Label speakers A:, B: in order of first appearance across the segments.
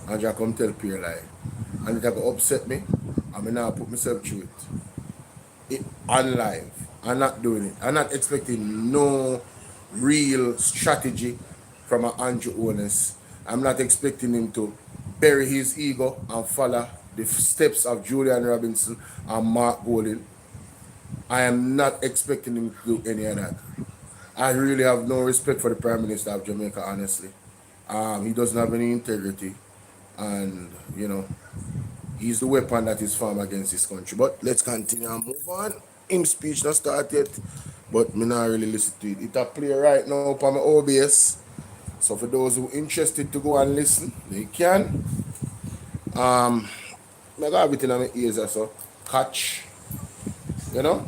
A: and just come tell pure lie. And it will upset me. I mean, now put myself through it on live. I'm not doing it. I'm not expecting no real strategy from an Andrew Holness. I'm not expecting him to bury his ego and follow the steps of Julian Robinson and Mark Golding. I am not expecting him to do any of that. I really have no respect for the Prime Minister of Jamaica, honestly. He doesn't have any integrity. And, you know, he's the weapon that is formed against this country. But let's continue and move on. Him speech not start yet, but me not really listen to it. It a play right now on my OBS. So for those who interested to go and listen, they can. I got everything on my ears also. Catch. You know?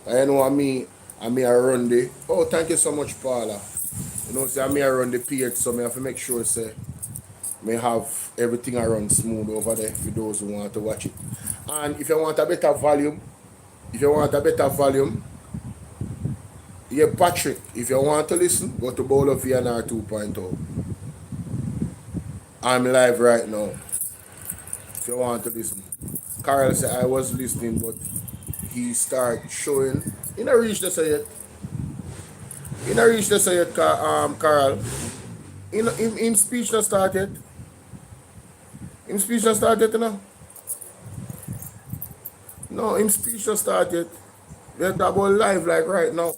A: I know I run the. Oh, thank you so much, Paula. You know, say I run the page, so I have to make sure say may have everything around smooth over there for those who want to watch it. And if you want a better volume, yeah, Patrick, if you want to listen, go to BOLO V&R 2.0. I'm live right now. If you want to listen. Carl said I was listening, but he started showing. He not reached this yet. Carl. In speech not started. In speech not started, you know? No, in speech not started. We're double live like right now.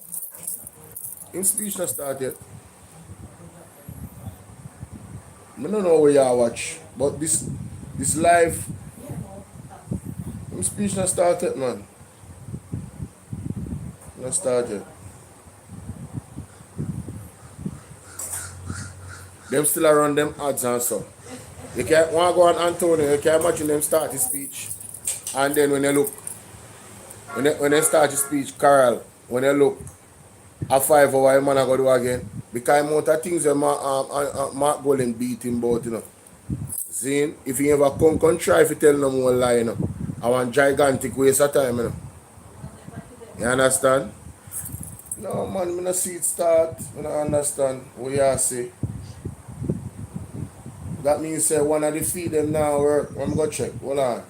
A: In speech not started. I don't know where y'all watch, but this live in speech not started, man. Not started. Them still around them ads and so. You can't want to go on Antonio, you can't imagine them start his speech. And then when they look, when they start his speech, Carl, when they look, a 5 hour man I go do again. Because amount of things that Mark Golding beat him about, you know. See, if he ever come try if you tell no more lie, you know. I want gigantic waste of time, you know. You understand? No man, I don't see it start. I don't understand what you say. That means say one of the feed them now work. Let me go check. Hold on.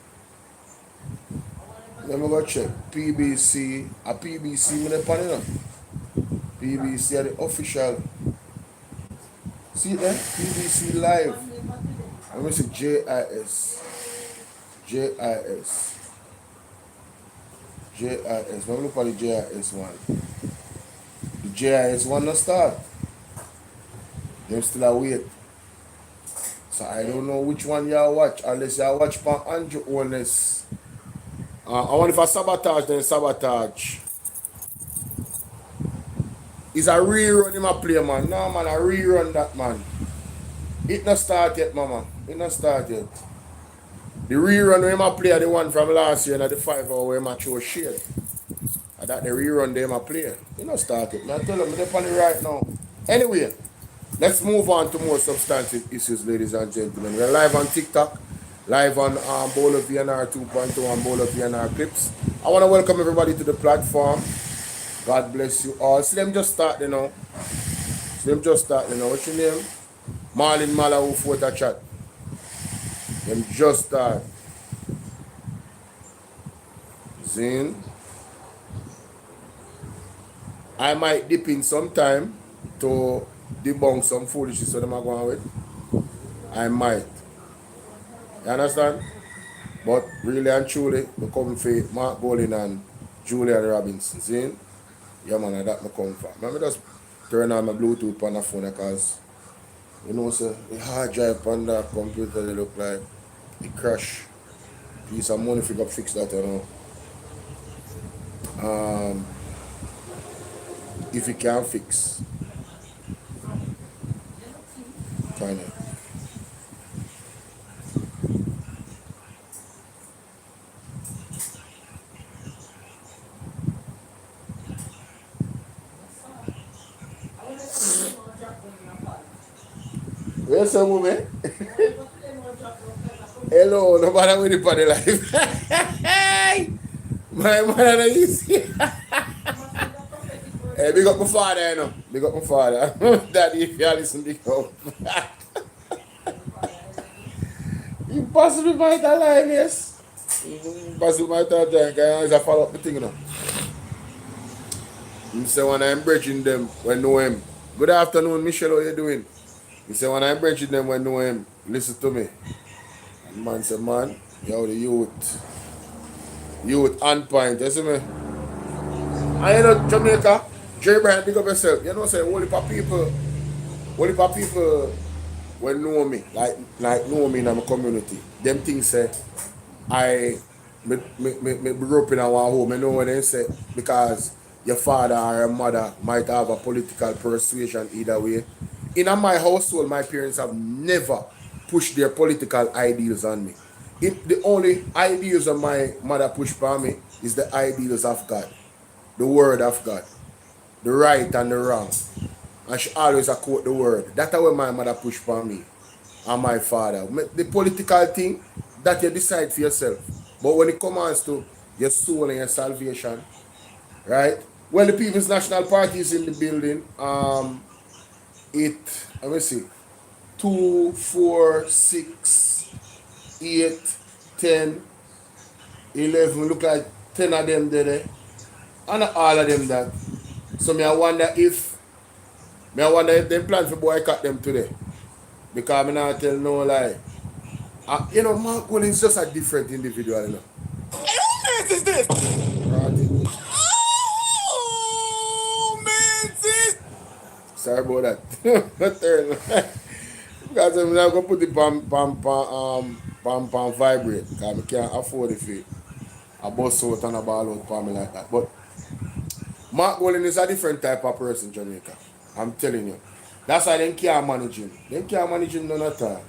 A: Let me go check. PBC. A PBC me the pan, you know. PBC are the official. See it there? PBC live. Let me see JIS. JIS. Let me look at the JIS one. The JIS one not start. Them still await. So I don't know which one y'all watch, unless y'all watch from Andrew Holness. I want if I sabotage, then sabotage. It's a rerun in my play, man. No, man, I rerun that, man. It not start yet, mama. It not start yet. The rerun when I play the one from last year and the 5 hour where I chose shade. And that the rerun they I play. It not start yet. I tell them, they're on it right now. Anyway. Let's move on to more substantive issues, ladies and gentlemen. We're live on TikTok, live on BOLO V&R 2.0 and BOLO V&R Clips. I want to welcome everybody to the platform. God bless you all. See them just start, you know. What's your name? Marlin Malawu photo chat. Them just start. Zin. I might dip in some time to debunk some foolishness so them are going with. I might. You understand? But really and truly, I come for Mark Golding and Julian Robinson. See? Yeah man, that I come for. Let me just turn on my Bluetooth on the phone because you know so the hard drive on the computer they look like it crash. Piece of money if you got fix that, you know. If you can fix. Kind of. Where's the movie? Hello, nobody with the body life. My mother is here. Hey, big up my father, you know. Big up my father. Daddy, if you listen, big up. Possibly might alive, yes. Possibly might alive, guys. I follow up the thing, you know. He say when I'm bridging them, when know him. Good afternoon, Michelle, how you doing? He say when I'm bridging them, when know him. Listen to me. The man say, man, yo, the youth. Youth on point, you see me? And you know, Jamaica, Jerry Bryan, pick up yourself. You know, say, only for people when know me, like know me in my community. Them things say, me grew up in our home. I know when they say, because your father or your mother might have a political persuasion either way. In my household, my parents have never pushed their political ideals on me. The only ideals that my mother pushed on me is the ideals of God, the word of God, the right and the wrong. And she always a quote the word. That's how my mother pushed on me and my father. The political thing, that you decide for yourself. But when it comes to your soul and your salvation, right? Well, the People's National Party is in the building. Let me see, 2, 4, 6, 8, 10, 11. Look like 10 of them there. And all of them that. So I wonder if they plan for boycott them today. Because I'm not tell no lie. You know, Mark Willing is just a different individual, you know. Hey, who is this? Oh, man, sis. Sorry about that. Because I'm not going to put the pam vibrate. Because I can't afford it for a bus out and a ball out for me like that. But Mark Willing is a different type of person in Jamaica. I'm telling you. That's why they can't manage him. They can't manage him none at all.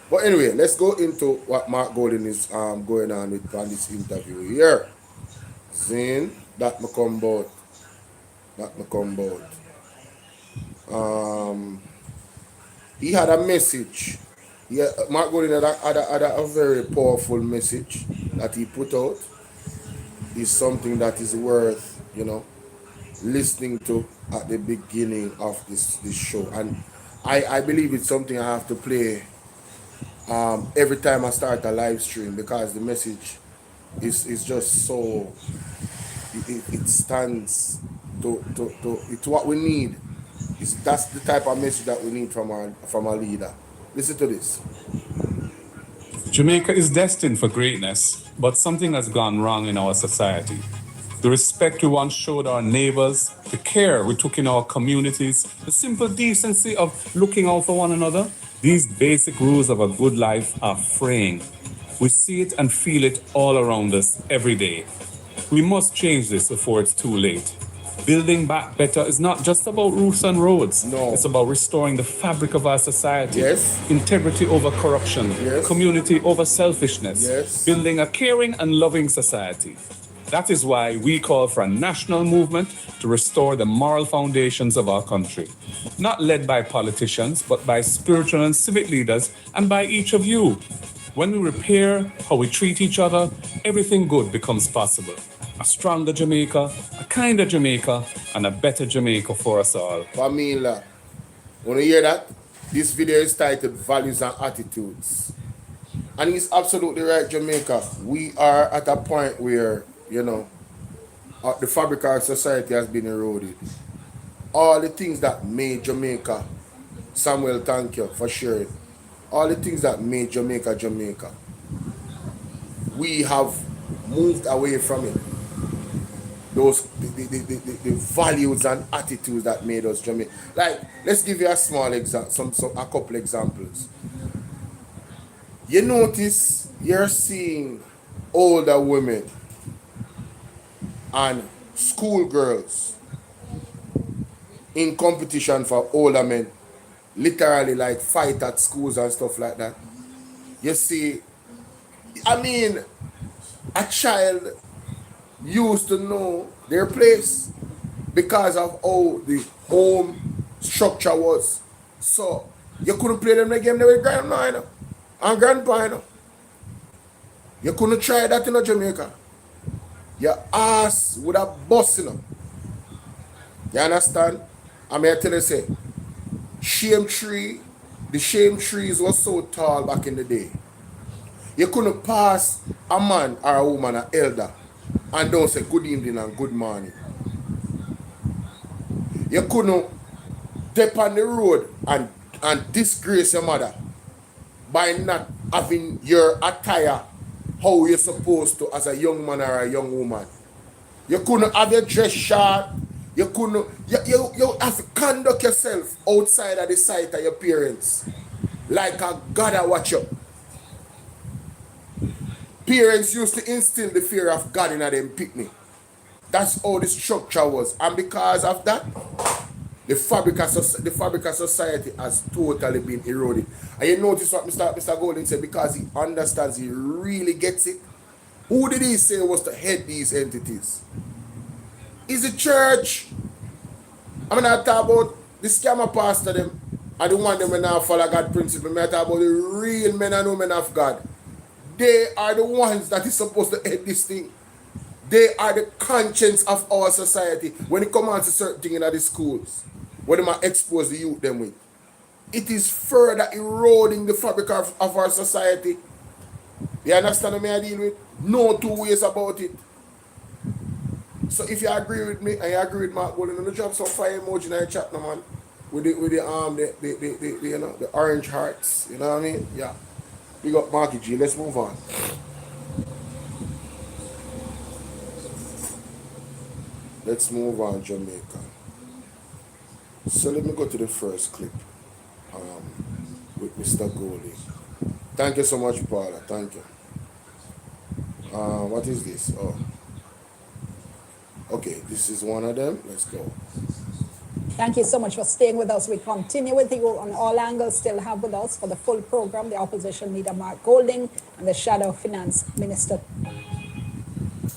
A: But anyway, let's go into what Mark Golden is going on with on this interview here. Zane, that me come about. He had a message. Mark Golden had a very powerful message that he put out. Is something that is worth, you know, listening to at the beginning of this show. And I believe it's something I have to play every time I start a live stream, because the message is just so it stands to it's what we need. That's the type of message that we need from our leader. Listen to this.
B: Jamaica is destined for greatness, but something has gone wrong in our society. The respect we once showed our neighbors, the care we took in our communities, the simple decency of looking out for one another, these basic rules of a good life are fraying. We see it and feel it all around us every day. We must change this before it's too late. Building back better is not just about roofs and roads.
A: No.
B: It's about restoring the fabric of our society.
A: Yes.
B: Integrity over corruption.
A: Yes.
B: Community over selfishness.
A: Yes.
B: Building a caring and loving society. That is why we call for a national movement to restore the moral foundations of our country. Not led by politicians, but by spiritual and civic leaders and by each of you. When we repair how we treat each other, everything good becomes possible. A stronger Jamaica, a kinder Jamaica, and a better Jamaica for us all.
A: Pamela, when you hear that, this video is titled Values and Attitudes. And he's absolutely right, Jamaica. We are at a point where, you know, the fabric of society has been eroded. All the things that made Jamaica, Samuel, thank you for sharing. All the things that made Jamaica, Jamaica, we have moved away from it. Those the values and attitudes that made us Jamaica. Like, let's give you a small example, a couple examples. You notice you're seeing older women and schoolgirls in competition for older men, literally like fight at schools and stuff like that. You see, I mean, a child used to know their place because of how the home structure was. So you couldn't play them the game with grandma, you know, and grandpa, you know. You couldn't try that in Jamaica. Your ass would have bust, you know. You understand? I'm here to tell you, say, shame tree the shame trees were so tall back in the day. You couldn't pass a man or a woman, an elder, and don't say good evening and good morning. You couldn't step on the road and disgrace your mother by not having your attire how you're supposed to as a young man or a young woman. You couldn't have your dress short. You couldn't. You have to conduct yourself outside of the sight of your parents like a God a watch you. Parents used to instill the fear of God in them picnic. That's how the structure was, and because of that, the fabric of society has totally been eroded. And you notice what Mr. Golden said, because he understands, he really gets it. Who did he say was to head these entities? Is the church. I mean, I talk about the scammer pastor them, I don't want them to now follow God principle. I talk about the real men and women of God. They are the ones that is supposed to head this thing. They are the conscience of our society when it comes to certain things in the schools, what they might expose the youth them with. It is further eroding the fabric of our society. You understand what I deal with? No two ways about it. So if you agree with me and you agree with Mark Golden, you drop some fire emoji in the chat, no man. With the you know, the orange hearts. You know what I mean? Yeah. We got Marky G. Let's move on. Let's move on, Jamaica. So let me go to the first clip with Mr. Goldie. Thank you so much, Paula. Thank you. What is this? Oh. Okay, this is one of them. Let's go.
C: Thank you so much for staying with us. We continue with you on all angles. Still have with us for the full program the opposition leader Mark Golding and the shadow finance minister.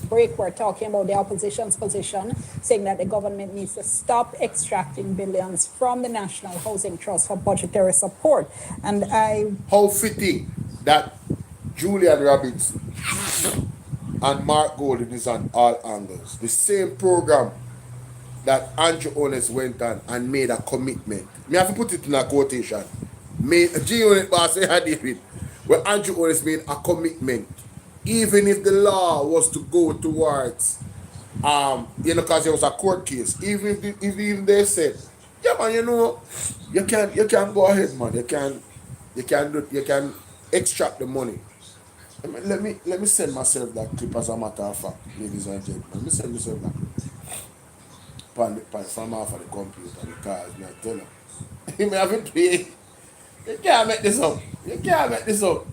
C: Break, we're talking about the opposition's position, saying that the government needs to stop extracting billions from the National Housing Trust for budgetary support. And
A: how fitting that Julian Rabbits and Mark Golden is on all angles. The same program that Andrew Holness went on and made a commitment. Me have to put it in a quotation. Made a G-Unit boss I did it. Where Andrew Holness made a commitment. Even if the law was to go towards you know, because there was a court case, even if they said, yeah man, you know, you can go ahead, man. You can extract the money. Let me send myself that clip as a matter of fact, ladies and gentlemen. Let me send myself that clip. From off of the computer because I tell you. You may have to play. You can't make this up. You can't make this up.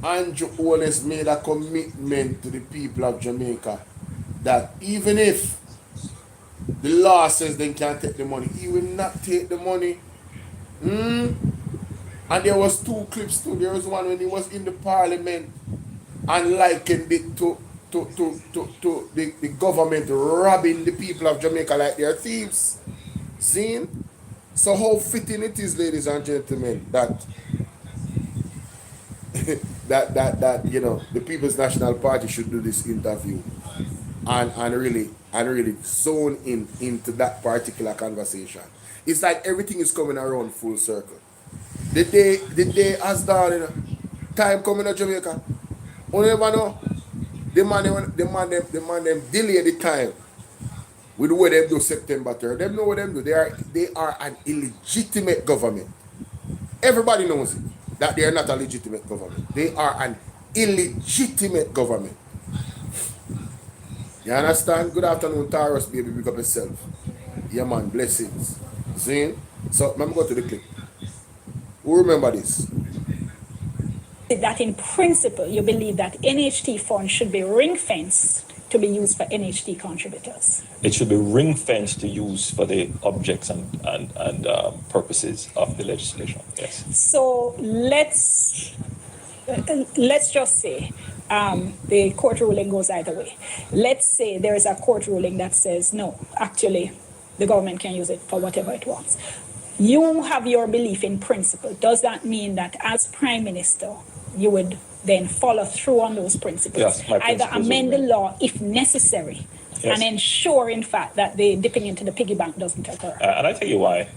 A: Andrew Holness made a commitment to the people of Jamaica that even if the law says they can't take the money, he will not take the money. And there was two clips too. There was one when he was in the Parliament and likened it to the government robbing the people of Jamaica like they're thieves. See? So how fitting it is, ladies and gentlemen, that that you know, the People's National Party should do this interview and really zone into that particular conversation. It's like everything is coming around full circle. The day has done, you know, time coming to Jamaica. You never know. The man them delay the time with what they do September 3rd. They know what they do. They are an illegitimate government. Everybody knows it, that they are not a legitimate government. They are an illegitimate government. You understand? Good afternoon, Taurus, baby. Pick up yourself. Yeah, man. Blessings. See? So, let me go to the clip. Who remember this?
C: that in principle, you believe that NHT funds should be ring-fenced to be used for NHT contributors.
D: It should be ring-fenced to use for the objects and purposes of the legislation, yes.
C: So let's just say the court ruling goes either way. Let's say there is a court ruling that says, no, actually, the government can use it for whatever it wants. You have your belief in principle. Does that mean that as Prime Minister, you would then follow through on those principles?
D: Yes, my
C: either
D: principles
C: amend the law if necessary,
D: yes,
C: and ensure, in fact, that the dipping into the piggy bank doesn't occur.
D: And I tell you why.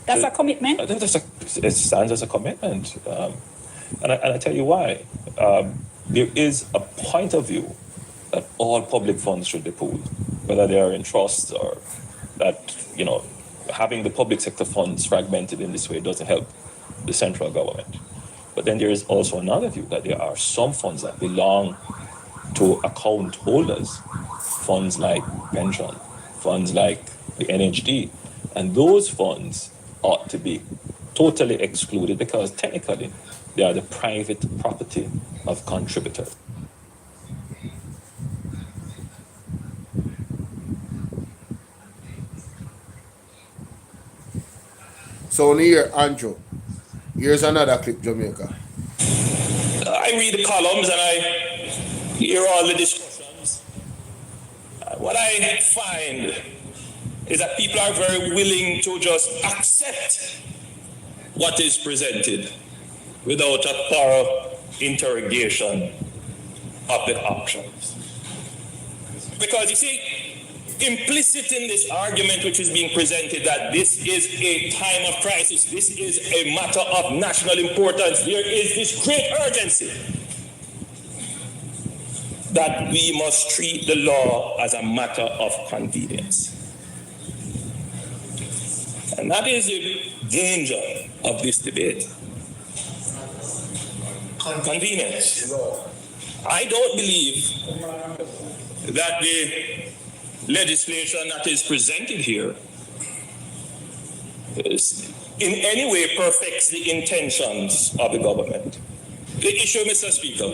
C: That's a commitment?
D: I think it stands as a commitment. And I tell you why. There is a point of view that all public funds should be pooled, whether they are in trusts or that, having the public sector funds fragmented in this way doesn't help the central government. But then there is also another view that there are some funds that belong to account holders, funds like pension, funds like the NHD, and those funds ought to be totally excluded because technically they are the private property of contributors.
A: So here, Andrew, here's another clip, Jamaica.
E: I read the columns and I hear all the discussions. What I find is that people are very willing to just accept what is presented without a thorough interrogation of the options. Because you see, implicit in this argument which is being presented that this is a time of crisis, this is a matter of national importance, there is this great urgency that we must treat the law as a matter of convenience. And that is the danger of this debate. Convenience. I don't believe that the legislation that is presented here is in any way perfects the intentions of the government. The issue, Mr. Speaker,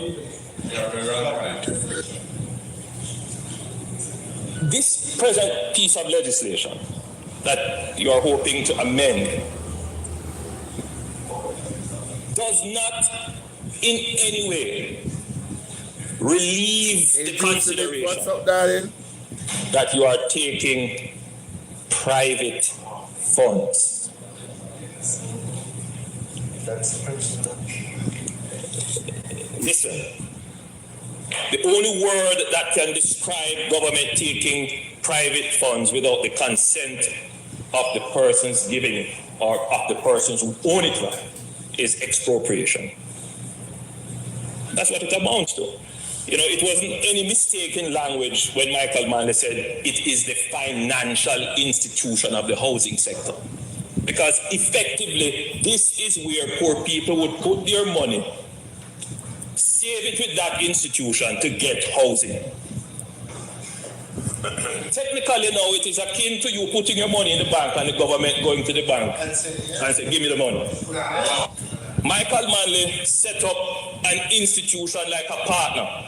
E: this present piece of legislation that you are hoping to amend does not in any way relieve the consideration
A: What's up, darling?
E: that you are taking private funds. Listen, the only word that can describe government taking private funds without the consent of the persons giving it or of the persons who own it right is expropriation. That's what it amounts to. It wasn't any mistaken language when Michael Manley said it is the financial institution of the housing sector. Because effectively, this is where poor people would put their money, save it with that institution to get housing. Technically now, it is akin to you putting your money in the bank and the government going to the bank and say, give me the money. Michael Manley set up an institution like a partner.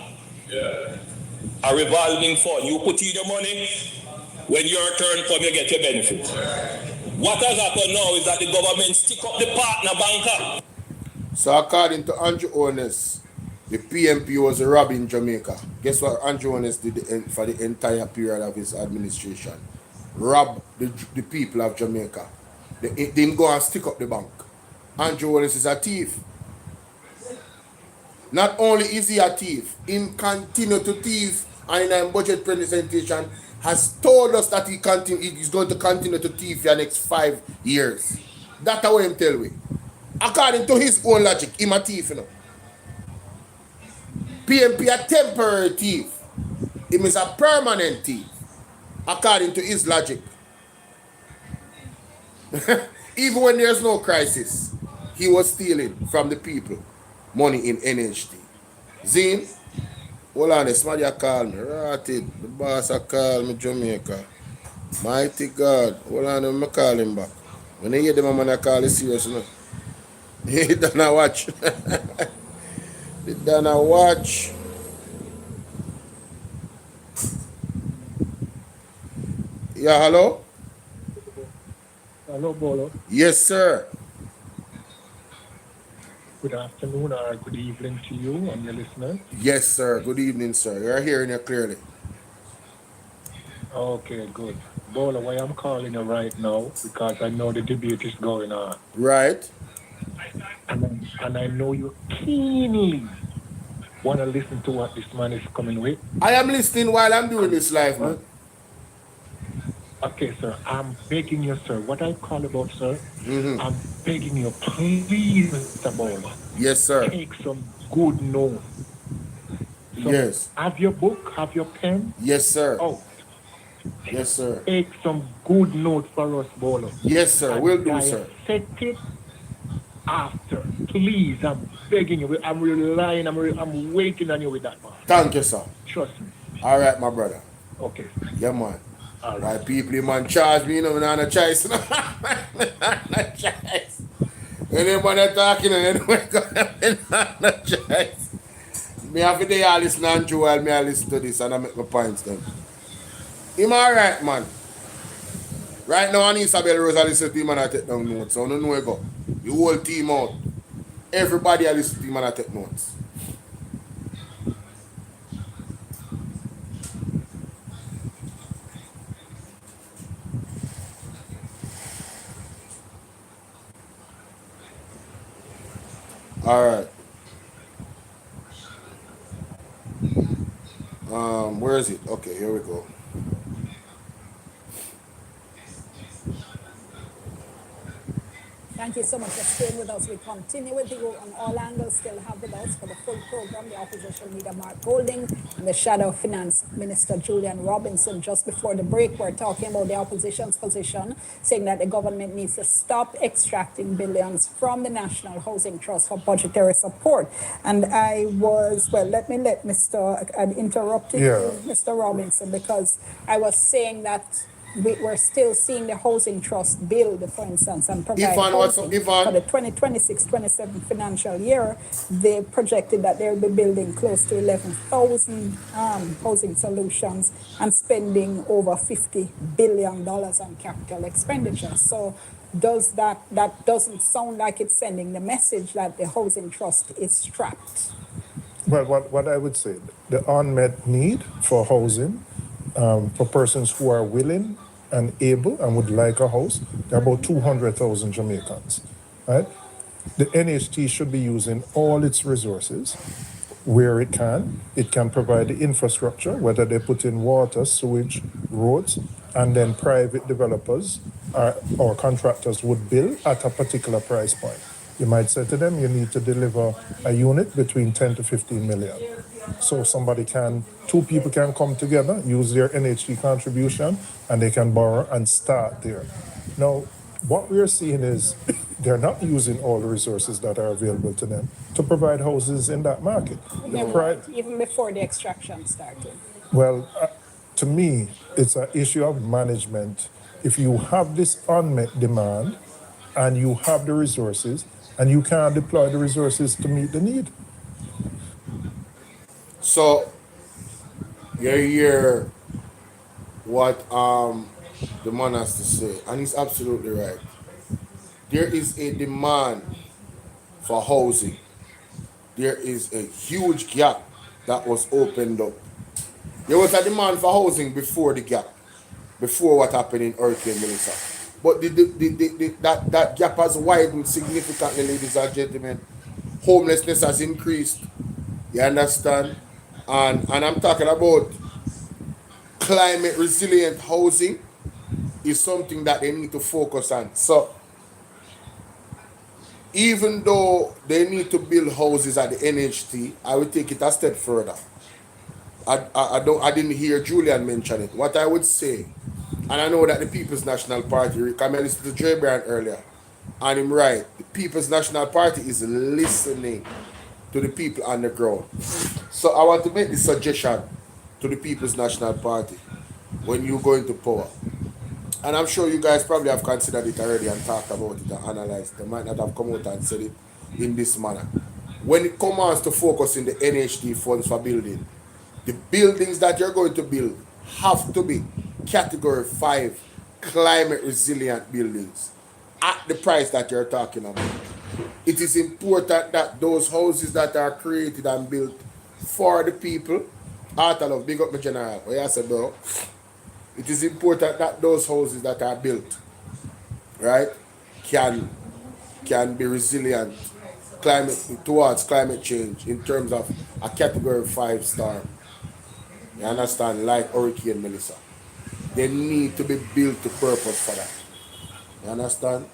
E: A revolving fund. You put in your money, when your turn comes, you get your benefit. What has happened now is that the government stick up the partner banker.
A: So according to Andrew Holness, the PMP was robbing Jamaica. Guess what Andrew Holness did for the entire period of his administration? Rob the people of Jamaica. They didn't go and stick up the bank. Andrew Holness is a thief. Not only is he a thief, he continue to thief, and in a budget presentation has told us that he's going to continue to thief for the next 5 years. That's what him tell me. According to his own logic, him a thief, PMP a temporary thief. Him is a permanent thief. According to his logic. Even when there's no crisis, he was stealing from the people money in NHD. Zine, hold on, somebody call me. Rotted. The boss call me Jamaica. Mighty God. Hold on, I'm call him back. When I hear them, I'm going to call it serious. He done a watch. He done a watch. Yeah, hello?
F: Hello, Bolo.
A: Yes, sir.
F: Good afternoon or good evening to you and your listeners.
A: Yes, sir. Good evening, sir. You're hearing you clearly.
F: Okay, good. Bolo, why I'm calling you right now, because I know the debate is going on.
A: Right.
F: And I know you keenly want to listen to what this man is coming with.
A: I am listening while I'm doing this live, man.
F: Okay, sir. I'm begging you, sir. What I call about, sir, I'm begging you, please, Mr. Bowler,
A: Yes, sir.
F: take some good notes. So
A: Yes.
F: have your book, have your pen
A: Yes, sir.
F: out.
A: Yes, sir.
F: Take some good notes for us, Bowler,
A: Yes, sir.
F: and
A: Will do, sir.
F: dissect it after. Please, I'm begging you. I'm relying, I'm waiting on you with that, man.
A: Thank you, sir.
F: Trust me.
A: All right, my brother.
F: Okay.
A: Yeah, man.
F: All
A: Why
F: right.
A: people, man, charge me, you know, not a choice. No choice. Anybody talking, anybody going, not a choice. Me have to day I listen and you while me I listen to this and I make my points then. Him alright, man. Right now, on Isabel Rosa listen to him and I take down notes. So I don't know where go. The whole team out. Everybody I listen to him and I take notes. Alright. Where is it? Okay, here we go.
C: Thank you so much for staying with us. We continue with you on all angles. Still have with us for the full program the opposition leader Mark Golding and the shadow finance minister Julian Robinson. Just before the break, we're talking about the opposition's position, saying that the government needs to stop extracting billions from the National Housing Trust for budgetary support. And I was, well, let Mr. I interrupted you, Mr. Robinson, because I was saying that we're still seeing the housing trust build, for instance, and provide
A: Ivan, what's up,
C: housing.
A: Ivan?
C: For the 2026-27 financial year, they projected that they'll be building close to 11,000 housing solutions and spending over $50 billion on capital expenditure. So that doesn't sound like it's sending the message that the housing trust is strapped.
G: Well, what I would say, the unmet need for housing for persons who are willing and able and would like a house, there are about 200,000 Jamaicans, right? The NHT should be using all its resources where it can. It can provide the infrastructure, whether they put in water, sewage, roads, and then private developers or contractors would build at a particular price point. You might say to them, you need to deliver a unit between 10 to 15 million. So two people can come together, use their NHT contribution, and they can borrow and start there. Now, what we're seeing is they're not using all the resources that are available to them to provide houses in that market.
C: Even before the extraction started.
G: Well, to me, it's an issue of management. If you have this unmet demand and you have the resources and you can't deploy the resources to meet the need.
A: So you hear what the man has to say, and he's absolutely right. There is a demand for housing. There is a huge gap that was opened up. There was a demand for housing before the gap, before what happened in Hurricane Melissa. But that gap has widened significantly, ladies and gentlemen. Homelessness has increased. You understand? And I'm talking about climate resilient housing is something that they need to focus on. So even though they need to build houses at the NHT, I would take it a step further. I didn't hear Julian mention it. What I would say, and I know that the People's National Party, I listened to J. Bryan earlier, and I'm right. The People's National Party is listening to the people on the ground. So I want to make this suggestion to the People's National Party when you go into power. And I'm sure you guys probably have considered it already and talked about it and analyzed it. They might not have come out and said it in this manner. When it comes to focusing the NHT funds for building, the buildings that you're going to build have to be category 5 climate resilient buildings at the price that you're talking about. It is important that those houses that are created and built for the people, Love, big up my general, what you said, bro? It is important that those houses that are built, right, can be resilient towards climate change in terms of a category 5 storm. You understand? Like Hurricane Melissa. they need to be built to purpose for that. You understand?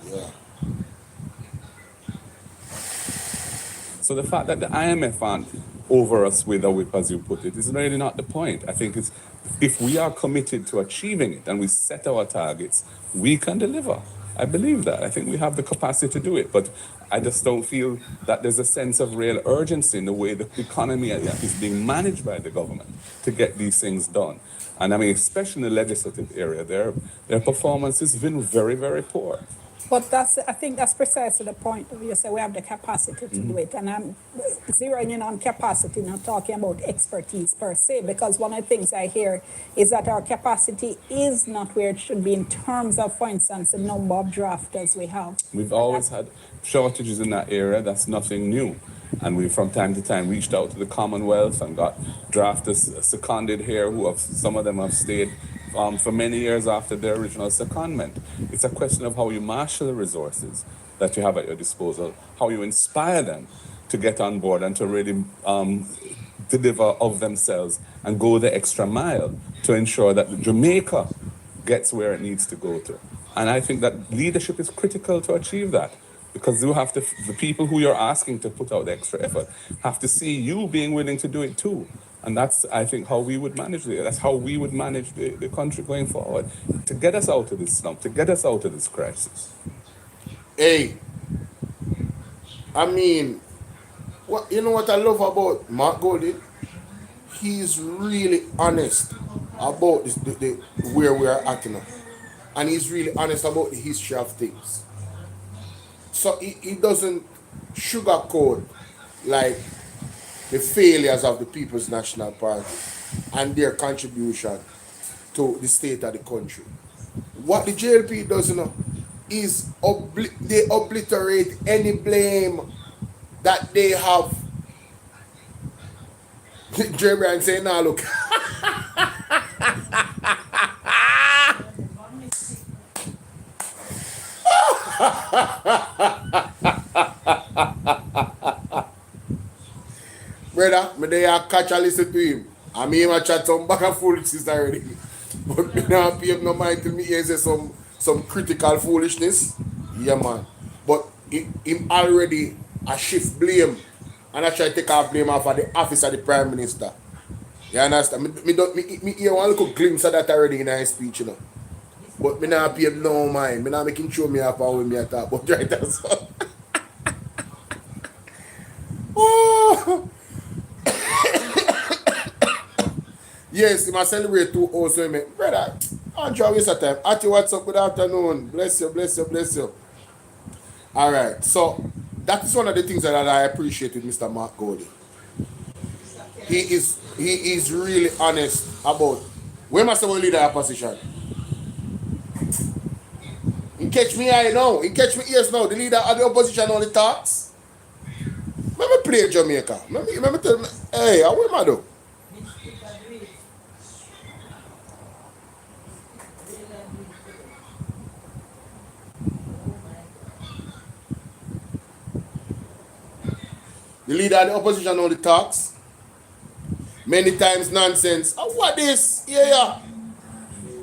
A: Yeah.
B: So the fact that the IMF aren't over us with a whip, as you put it, is really not the point. I think it's if we are committed to achieving it and we set our targets, we can deliver. I believe that. I think we have the capacity to do it, but I just don't feel that there's a sense of real urgency in the way the economy is being managed by the government to get these things done. And I mean, especially in the legislative area, their performance has been very, very poor.
C: But I think that's precisely the point. You say we have the capacity to do it. And I'm zeroing in on capacity, not talking about expertise per se, because one of the things I hear is that our capacity is not where it should be in terms of, for instance, the number of drafters we have.
B: We've always had shortages in that area. That's nothing new. And we, from time to time, reached out to the Commonwealth and got drafters seconded here, some of them have stayed for many years after their original secondment. It's a question of how you marshal the resources that you have at your disposal, how you inspire them to get on board and to really deliver of themselves and go the extra mile to ensure that Jamaica gets where it needs to go to. And I think that leadership is critical to achieve that, because you have to, the people who you're asking to put out the extra effort have to see you being willing to do it too. And that's, I think, how we would manage it. That's how we would manage the country going forward, to get us out of this slump, to get us out of this crisis.
A: Hey, I mean, you know what I love about Mark Golding? He's really honest about where we are at now. And he's really honest about the history of things. So he doesn't sugarcoat like the failures of the People's National Party and their contribution to the state of the country. What the JLP does is they obliterate any blame that they have. Jerry saying, "Now look." Brother, me there catch and listen to him. I mean, I chat some back and foolishness already. But me not pay him no mind till me hear say some critical foolishness. Yeah, man. But him already a shift blame. And I try to take off blame off of the office of the Prime Minister. You understand? Me hear one little glimpse of that already in his speech, you know. But me not pay him no mind. Me not making sure me up when me talk about right as well. Oh. Yes, he must celebrate too also. Brother, Andrew, waste of time. Ati, what's up? Good afternoon. Bless you, bless you, bless you. All right. So, that is one of the things that I appreciate with Mr. Mark Golding. He is really honest about when must we lead the opposition. He catch me eye now. He catch me ears now. The leader of the opposition only talks. Let me play Jamaica. Let me tell me, hey, how am I do? The leader of the opposition only talks. Many times nonsense. Oh, what this? Yeah.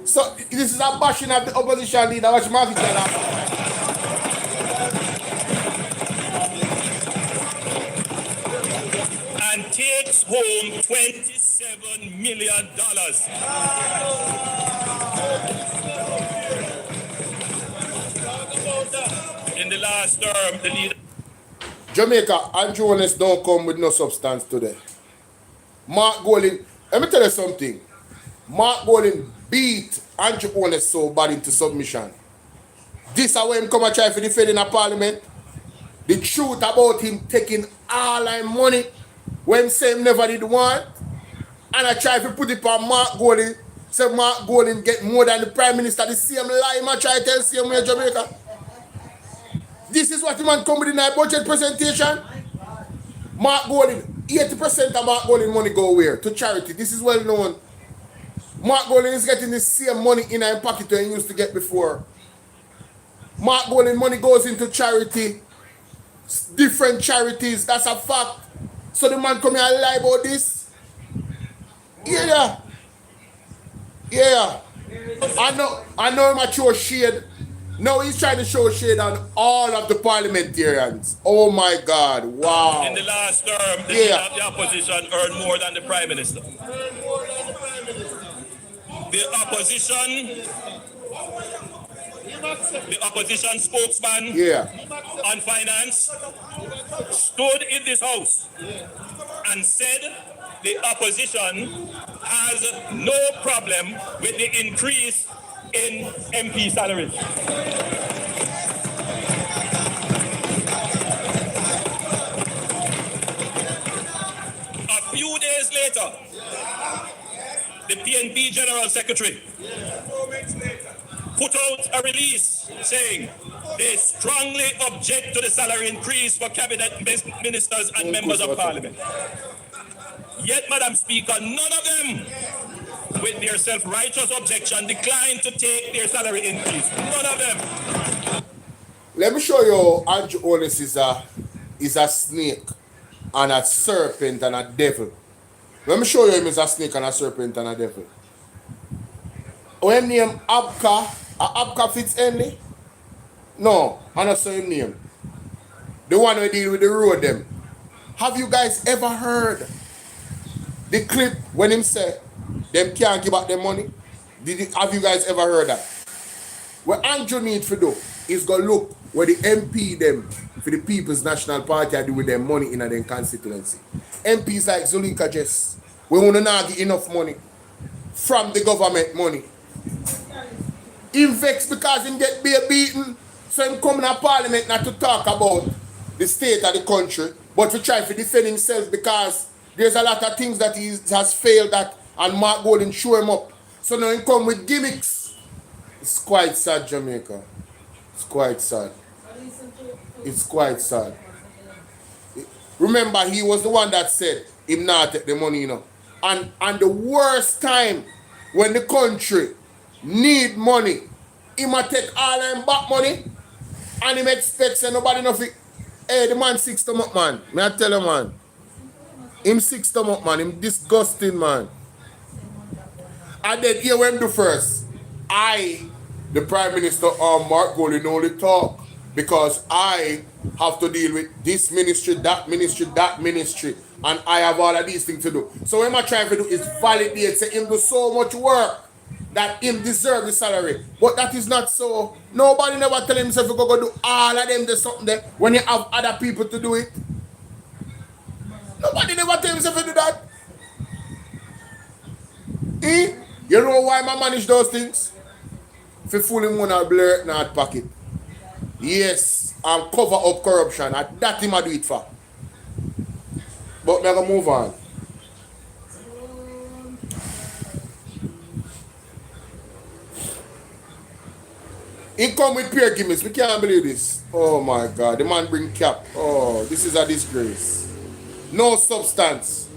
A: So this is a bashing of the opposition leader. Watch Mark
E: And takes home $27 million. In the last term, the leader.
A: Jamaica and Holness don't come with no substance today. Mark Golding, let me tell you something. Mark Golding beat Andrew Holness so bad into submission. This is why him come and try to defend in a parliament. The truth about him taking all our money when same never did want. And I try to put it on Mark Golding. Say Mark Golding get more than the Prime Minister. The same lie I try to tell same way Jamaica. This is what the man come with in our budget presentation. Mark Golding, 80% of Mark Golding money go where? To charity. This is well known. Mark Golding is getting the same money in our pocket that he used to get before. Mark Golding money goes into charity. Different charities. That's a fact. So the man come here and lie about this. Yeah. Yeah. I know him a show shade. No, he's trying to show shade on all of the parliamentarians. Oh my God. Wow.
E: In the last term, the
A: Yeah.
E: leader of the opposition earned more than the Prime Minister. The opposition spokesman
A: Yeah.
E: on finance stood in this house and said the opposition has no problem with the increase in MP salaries. A few days later, the PNP General Secretary put out a release saying they strongly object to the salary increase for cabinet ministers and members of parliament. Yet, Madam Speaker, none of them, with their self-righteous objection, declined to take their salary increase. None of them.
A: Let me show you how Andrew Holness is a snake and a serpent and a devil. Let me show you him as a snake and a serpent and a devil. When name Abka fits any? No, I not say him name. The one who deal with the road them. Have you guys ever heard the clip when him say them can't give back their money? Have you guys ever heard that? What Andrew need to do is go look where the MP them for the People's National Party are doing with their money in their constituency. MPs like Zulika Jess, we want to not get enough money from the government money. He vexed because he get beaten, so him come in parliament not to talk about the state of the country, but to try to defend himself because there's a lot of things that he has failed at and Mark Golding show him up. So now he come with gimmicks. It's quite sad, Jamaica. It's quite sad. It's quite sad. Remember, he was the one that said him not take the money, you know. And the worst time when the country need money, he might take all them back money and him expects nobody nothing. Hey, the man sick stomach, man. May I tell you, man. Him sick stomach, man. Him disgusting, man. And then here when do first. The Prime Minister, Mark Golding, only talk because I have to deal with this ministry, that ministry, and I have all of these things to do. So what I'm trying to do is validate, say him do so much work that him deserve the salary. But that is not so. Nobody never tell himself to go do all of them do something there when you have other people to do it. Nobody never tell himself to do that. You know why I manage those things? For fooling one or blur it not pocket. Yes, and cover up corruption. And that him I do it for. But me gonna move on. He come with peer gimmicks. We can't believe this. Oh my God. The man bring cap. Oh, this is a disgrace. No substance.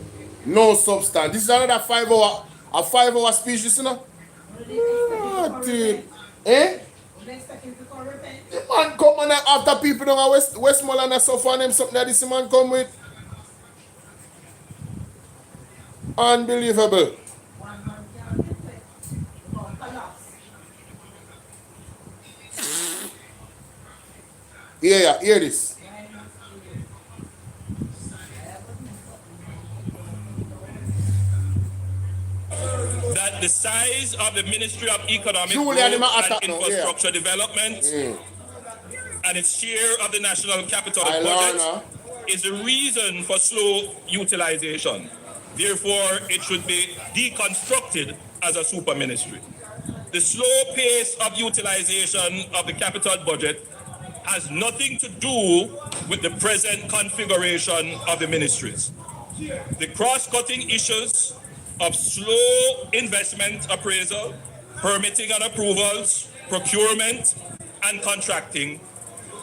A: No substance. This is another 5 hour. A 5 hour speech, you know? Eh? The man come and after people down at Westmoreland and suffer and them something that this man come with. Unbelievable. Yeah, hear this.
E: That the size of the Ministry of Economic
A: JULIAN
E: Growth and Infrastructure Development and its share of the national capital budget is the reason for slow utilization. Therefore, it should be deconstructed as a super ministry. The slow pace of utilization of the capital budget has nothing to do with the present configuration of the ministries. The cross-cutting issues of slow investment appraisal, permitting and approvals, procurement and contracting,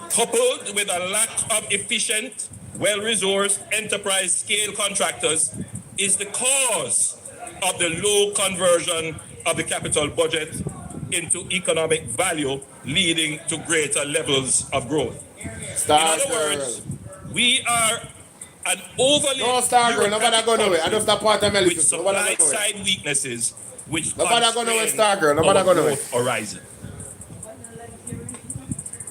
E: coupled with a lack of efficient, well-resourced enterprise-scale contractors, is the cause of the low conversion of the capital budget into economic value, leading to greater levels of growth. In other words, we are an overly
A: no, Star Girl, nobody go nowhere. I just a part of
E: with supply-side weaknesses which
A: Nobody gonna
E: constrain
A: start, girl. Nobody
E: our
A: gonna
E: growth horizon.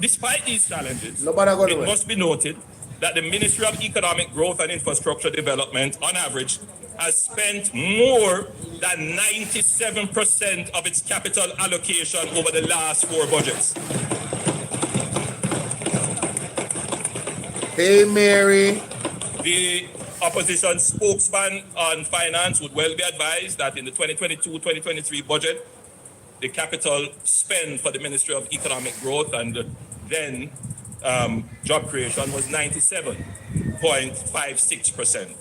E: Despite these challenges,
A: Nobody gonna
E: it
A: win.
E: must be noted that the Ministry of Economic Growth and Infrastructure Development, on average, has spent more than 97% of its capital allocation over the last 4 budgets.
A: Hey, Mary.
E: The opposition spokesman on finance would well be advised that in the 2022-2023 budget, the capital spend for the Ministry of Economic Growth and then job creation was 97.56%.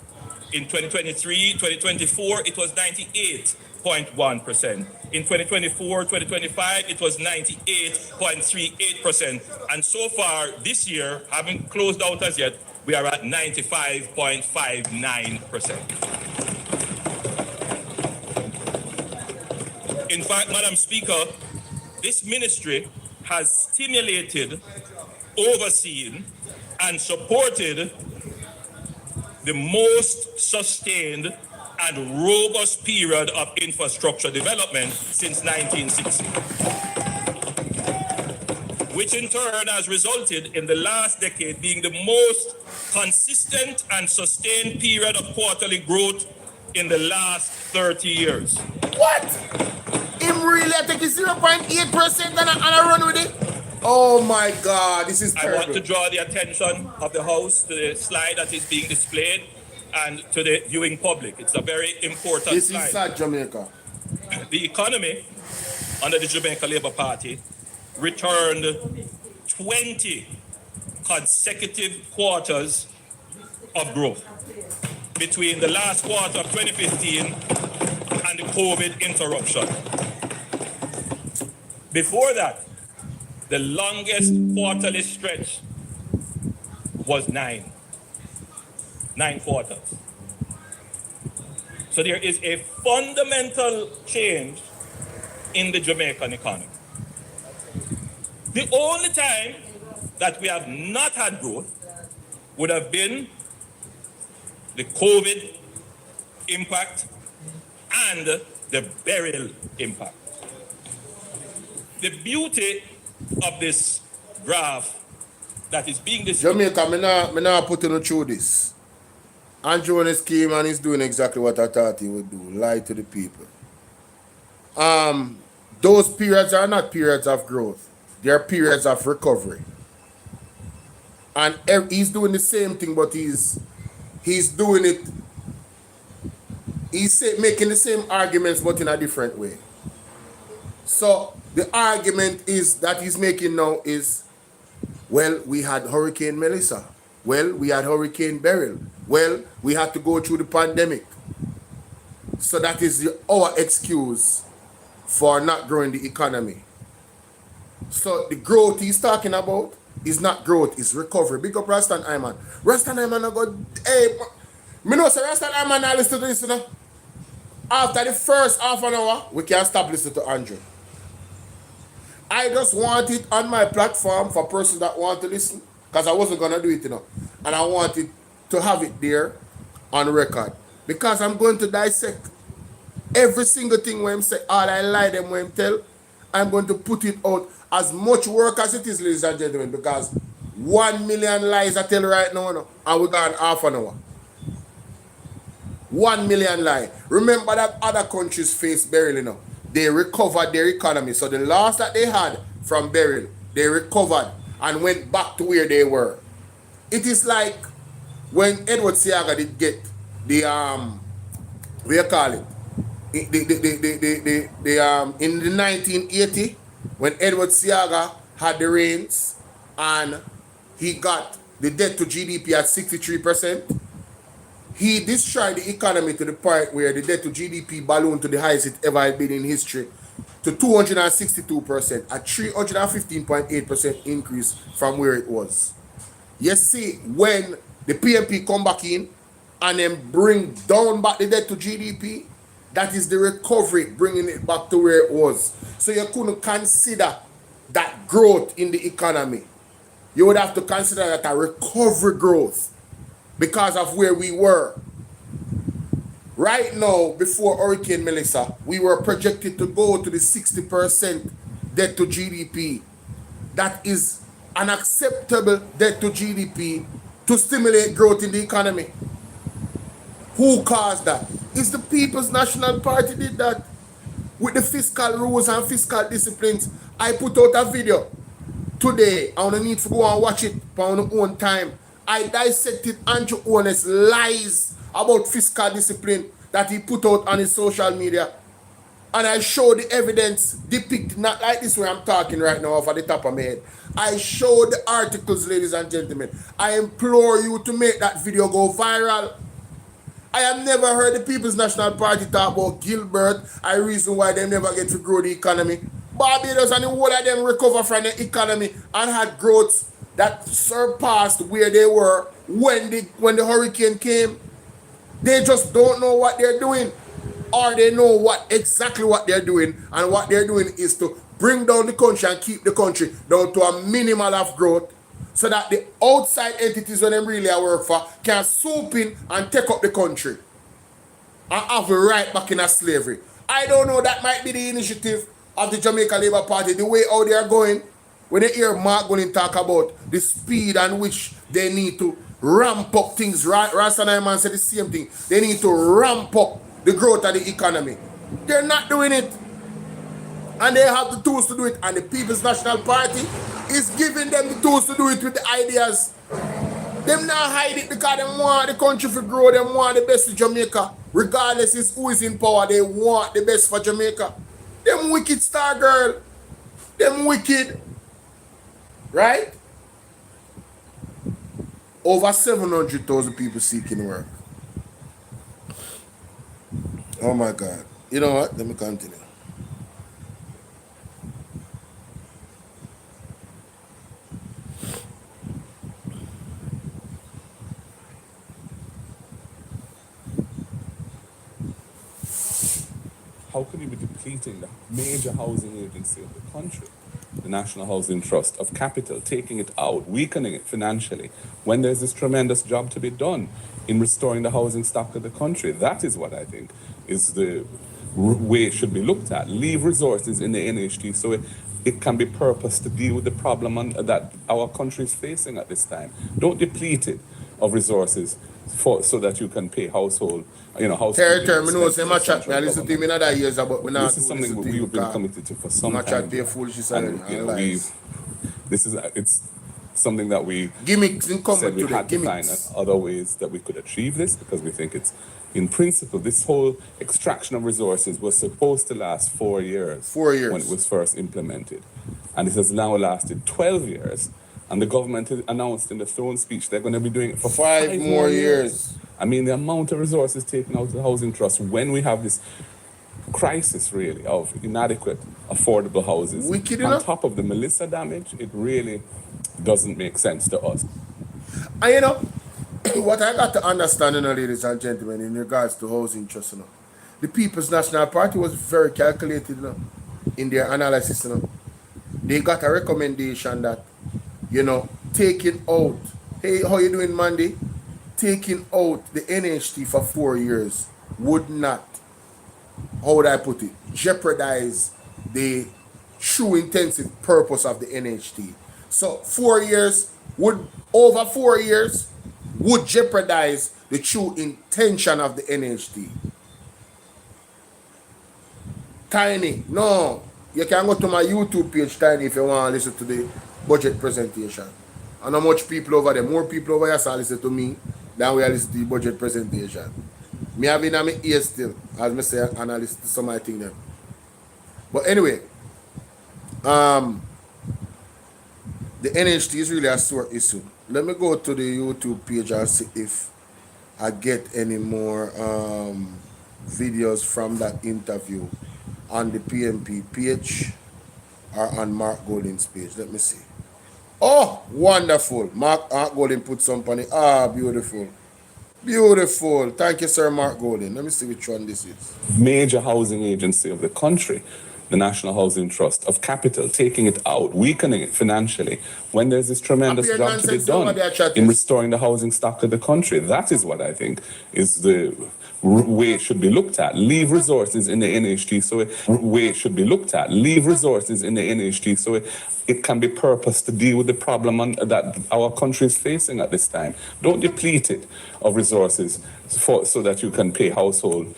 E: In 2023-2024, it was 98.1%. In 2024-2025, it was 98.38%. And so far this year, having closed out as yet, we are at 95.59%. In fact, Madam Speaker, this ministry has stimulated, overseen, and supported the most sustained and robust period of infrastructure development since 1960, which in turn has resulted in the last decade being the most consistent and sustained period of quarterly growth in the last 30 years.
A: What? Him really, I think it's 0.8% and I run with it? Oh my God, this is terrible.
E: I want to draw the attention of the House to the slide that is being displayed and to the viewing public. It's a very important
A: This
E: slide.
A: is sad, Jamaica.
E: The economy under the Jamaica Labour Party returned 20 consecutive quarters of growth between the last quarter of 2015 and the COVID interruption. Before that, the longest quarterly stretch was 9 quarters. So there is a fundamental change in the Jamaican economy. The only time that we have not had growth would have been the COVID impact and the burial impact. The beauty of this graph that is being displayed.
A: Jamaica, me not putting you through this. Andrew on his scheme and he's doing exactly what I thought he would do, lie to the people. Those periods are not periods of growth. They are periods of recovery. And he's doing the same thing, but he's doing it, making the same arguments, but in a different way. So the argument is that he's making now is, well, we had Hurricane Melissa. Well, we had Hurricane Beryl. Well, we had to go through the pandemic. So that is our excuse for not growing the economy. So the growth he's talking about is not growth, it's recovery. Big up Rastan Ayman. Rastan Ayman go, hey, me know say Rastan Ayman now listen to this, you know. After the first half an hour, we can stop listening to Andrew. I just want it on my platform for persons that want to listen, because I wasn't going to do it, you know. And I wanted to have it there on record, because I'm going to dissect every single thing when him say, all I lie them when him tell, I'm going to put it out as much work as it is, ladies and gentlemen, because 1 million lies I tell you right now, you know, and we got half an hour. 1 million lies. Remember that other countries face burial, you know. They recovered their economy. So the loss that they had from burial, they recovered and went back to where they were. It is like when Edward Siaga did get the what do you call it? In the 1980, when Edward Siaga had the reins and he got the debt to GDP at 63%, he destroyed the economy to the point where the debt to GDP ballooned to the highest it ever had been in history to 262%, a 315.8% increase from where it was. You see, when the PMP come back in and then bring down back the debt to GDP, that is the recovery, bringing it back to where it was. So you couldn't consider that growth in the economy. You would have to consider that a recovery growth because of where we were. Right now, before Hurricane Melissa, we were projected to go to the 60% debt to GDP. That is an acceptable debt to GDP to stimulate growth in the economy. Who caused that? It's the People's National Party did that with the fiscal rules and fiscal disciplines. I put out a video today. I don't need to go and watch it on my own time. I dissected Andrew Holness' lies about fiscal discipline that he put out on his social media. And I showed the evidence depicted, not like this way I'm talking right now off at the top of my head. I showed the articles, ladies and gentlemen. I implore you to make that video go viral. I have never heard the People's National Party talk about Gilbert, a reason why they never get to grow the economy. Barbados and the whole of them recover from the economy and had growth that surpassed where they were when the hurricane came. They just don't know what they're doing, or they know exactly what they're doing, and what they're doing is to bring down the country and keep the country down to a minimal of growth, so that the outside entities when them really work for can swoop in and take up the country and have it right back in a slavery. I don't know, that might be the initiative of the Jamaica Labour Party, the way how they are going. When they hear Mark Golding talk about the speed and which they need to ramp up things, Rasta man said the same thing. They need to ramp up the growth of the economy. They're not doing it. And they have the tools to do it. And the People's National Party is giving them the tools to do it with the ideas. Them not hide it because they want the country to grow. They want the best for Jamaica. Regardless of who is in power, they want the best for Jamaica. Them wicked star girl. Them wicked. Right? Over 700,000 people seeking work. Oh my God. You know what? Let me continue.
B: How can you be depleting the major housing agency of the country, the National Housing Trust, of capital, taking it out, weakening it financially, when there's this tremendous job to be done in restoring the housing stock of the country? That is what I think is the way it should be looked at. Leave resources in the NHT so it can be purposed to deal with the problem that our country is facing at this time. Don't deplete it of resources so that you can pay household.
A: Territory, I know say my chat, I listen to him in other years about when
B: this is something we've been committed to for some time.
A: My chat be a foolishness and
B: it's something that we
A: gimmicks in common
B: said we
A: today.
B: had to find other ways that we could achieve this, because we think it's, in principle, this whole extraction of resources was supposed to last 4 years.
A: 4 years.
B: When it was first implemented. And it has now lasted 12 years. And the government has announced in the throne speech they're going to be doing it for 5 more years. I mean, the amount of resources taken out of the Housing Trust when we have this crisis, really, of inadequate, affordable houses.
A: Wicked
B: on
A: enough.
B: top of the Melissa damage, it really doesn't make sense to us.
A: And you know, what I got to understand, ladies and gentlemen, in regards to Housing Trust, the People's National Party was very calculated, in their analysis. They got a recommendation that, taking out, hey, how you doing, Mandy? Taking out the NHT for 4 years would not, how would I put it, jeopardize the true intensive purpose of the NHT. So 4 years over 4 years would jeopardize the true intention of the NHT. Tiny, no. You can go to my YouTube page, Tiny, if you want to listen to the budget presentation. And how much people over there, more people over here so listen to me than we listen to the budget presentation. Me have in my ears still, as I say, and I listen to some of my things then. But anyway, the NHT is really a sore issue. Let me go to the YouTube page and see if I get any more videos from that interview on the PMP page or on Mark Golding's page. Let me see. Oh, wonderful. Mark Golding put some on it. Ah, beautiful. Beautiful. Thank you, sir, Mark Golding. Let me see which one this is.
B: Major housing agency of the country, the National Housing Trust of capital, taking it out, weakening it financially, when there's this tremendous
A: Appear
B: job to be
A: nonsense over
B: done
A: there, chat
B: in
A: is.
B: restoring the housing stock of the country. That is what I think is the way it should be looked at. Leave resources in the NHT so it can be purposed to deal with the problem that our country is facing at this time. Don't deplete it of resources so that you can pay housekeeping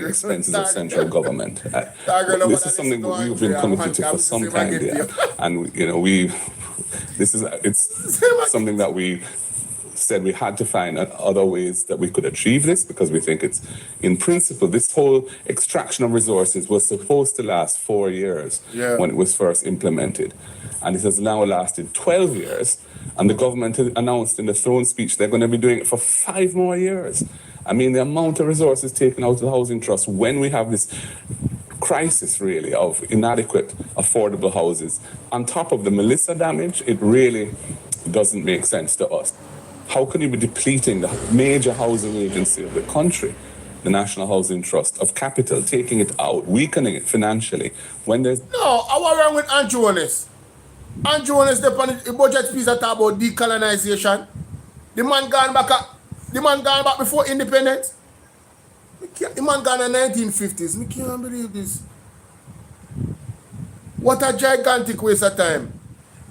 B: expenses of central government. This is something we've been committed to for some time there, and it's something that we said we had to find other ways that we could achieve this, because we think it's, in principle, this whole extraction of resources was supposed to last 4 years when it was first implemented. And it has now lasted 12 years. And the government announced in the throne speech they're going to be doing it for 5 more years. I mean, the amount of resources taken out of the housing trust when we have this crisis, really, of inadequate, affordable houses, on top of the Melissa damage, it really doesn't make sense to us. How can you be depleting the major housing agency of the country, the National Housing Trust of capital, taking it out, weakening it financially, when there's...
A: No, what's wrong with Andrew Holness? Andrew Holness, the budget piece that talk about decolonization. The man gone back before independence. The man gone in the 1950s. I can't believe this. What a gigantic waste of time.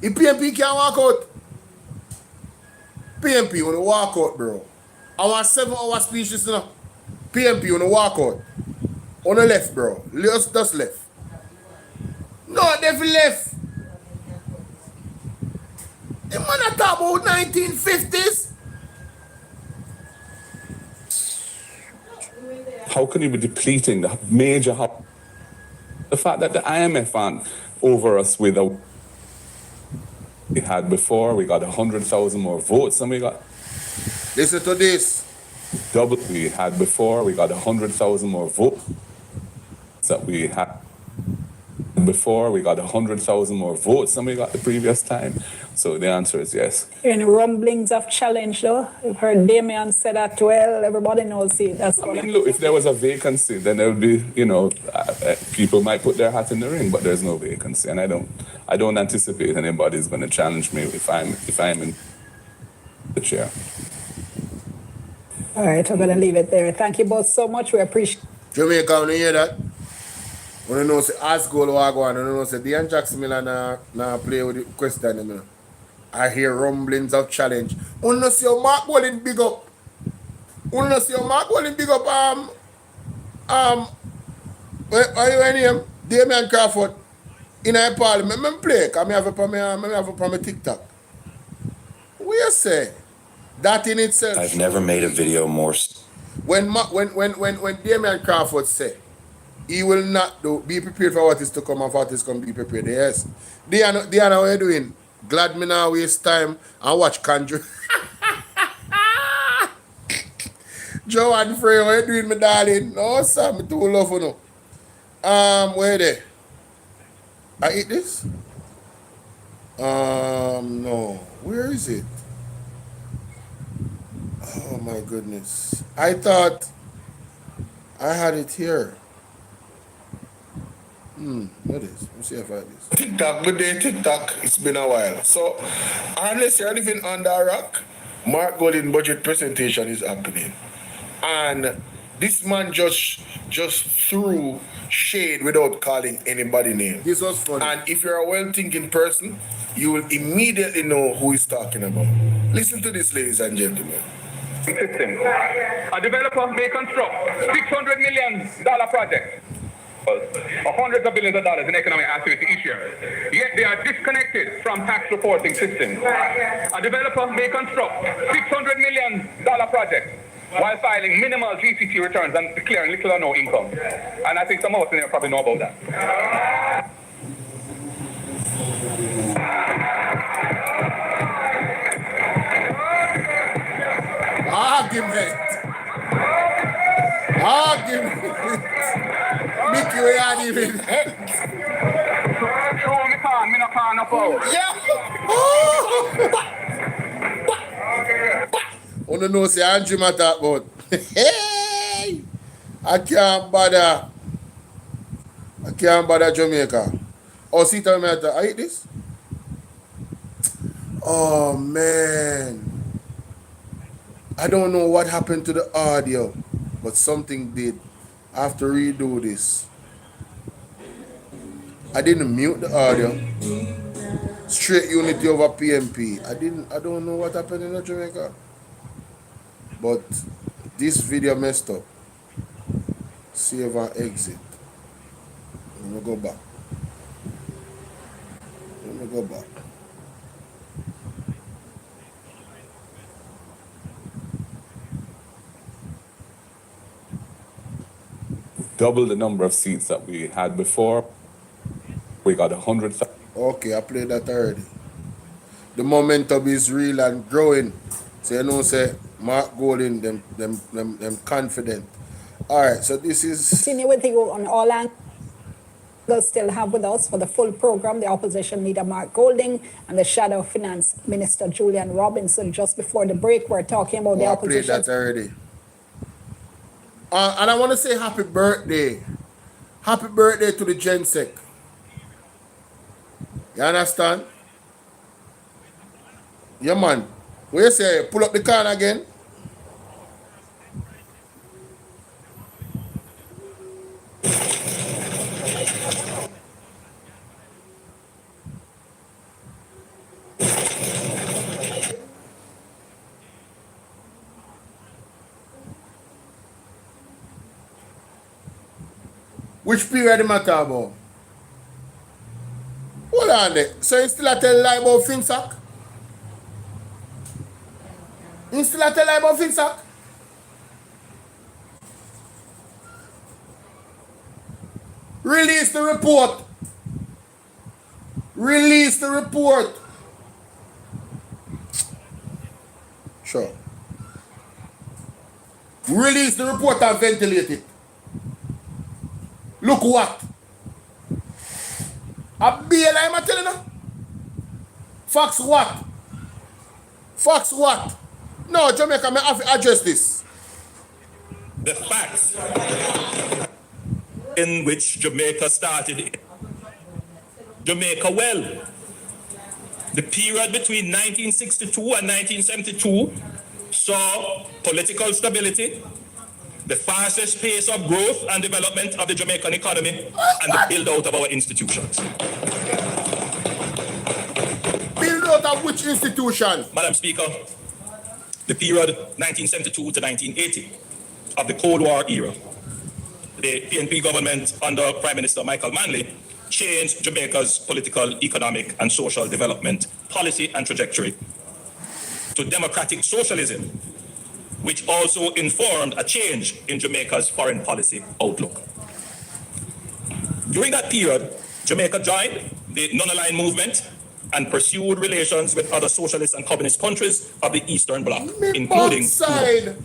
A: The PMP can't walk out. PMP wanna walk out, bro. I want 7-hour speech this now. PMP wanna walk out. On the left, bro. Just left. No, they left. The man that talk about 1950s.
B: How can you be depleting the major... The fact that the IMF aren't over us with a... We had before, we got 100,000 more votes than we got.
A: Listen to this.
B: Double we had before, we got 100,000 more votes that we had before, we got 100,000 more votes than we got the previous time. So the answer is yes.
C: Any rumblings of challenge, though? I've heard Damien say that well. Everybody knows it. That's what
B: Look, if there was a vacancy, then there would be, people might put their hat in the ring, but there's no vacancy, and I don't anticipate anybody's going to challenge me if I'm in the chair.
C: All right, I'm going to leave it there. Thank you both so much. We appreciate.
A: Jamaica, when you hear that? When you know say Asgol Wagwan, when you know say DIONNE Jackson Miller na play with the question, I hear rumblings of challenge. When you see your Mark Bolin big up. When you see your Mark Bolin big up what are your name? Damian Crawford in a parliament. I play, because I have a from a TikTok. What you say? That in itself.
H: I've never made a video more.
A: When Damian Crawford say he will not be prepared for what is to come and for what is going to be prepared. Yes. Diana, what are you doing? Glad me now waste time and watch Conjure. Joe and Frey, what are you doing, my darling? No, sir, me too love you now. Where they? I eat this? No. Where is it? Oh my goodness. I thought I had it here. What is? Let me see if I have this. TikTok, good day, TikTok. It's been a while. So, unless you're living under a rock, Mark Golden budget presentation is happening. And this man just threw shade without calling anybody name. This was funny. And if you're a well-thinking person, you will immediately know who he's talking about. Listen to this, ladies and gentlemen.
I: System. A developer may construct $600 million project. Hundreds of billions of dollars in economic activity each year. Yet they are disconnected from tax reporting systems. A developer may construct $600 million project while filing minimal GCT returns and declaring little or no income. And I think some of us in here probably know about that.
A: Argument. Mickey, we are even. I don't know, say Andrew matter about. Hey! I can't bother. I can't bother Jamaica. Oh, see, tell me, I eat this? Oh, man. I don't know what happened to the audio, but something did. I have to redo this. I didn't mute the audio. Straight unity over PMP. I don't know what happened in Jamaica. But this video messed up. Save and exit. Let me go back. Let me go back.
B: Double the number of seats that we had before. We got 100,000.
A: Okay, I played that already. The momentum is real and growing. So you know, say Mark Golding, them confident. All right, so this is
C: Continue with you on all angles. Still have with us for the full program the opposition leader Mark Golding and the shadow finance minister Julian Robinson. Just before the break, we're talking about the
A: I played
C: opposition.
A: that already. And I want to say happy birthday. Happy birthday to the Gensec. You understand? Yeah, man. What you say? Pull up the can again? Which period am I talking about? Hold on there. So you still a tell lie about FinSac? You still a tell lie about FinSac? Release the report. Release the report. Sure. Release the report and ventilate it. Look what? A bail I'm telling you. Facts what? Facts what? No, Jamaica, I have to address this.
E: The facts in which Jamaica started. Jamaica well. The period between 1962 and 1972 saw political stability, the fastest pace of growth and development of the Jamaican economy, and the build-out of our institutions.
A: Build out of which institution?
E: Madam Speaker, the period 1972 to 1980 of the Cold War era, the PNP government under Prime Minister Michael Manley changed Jamaica's political, economic, and social development policy and trajectory to democratic socialism, which also informed a change in Jamaica's foreign policy outlook. During that period, Jamaica joined the non-aligned movement and pursued relations with other socialist and communist countries of the Eastern Bloc, including Cuba.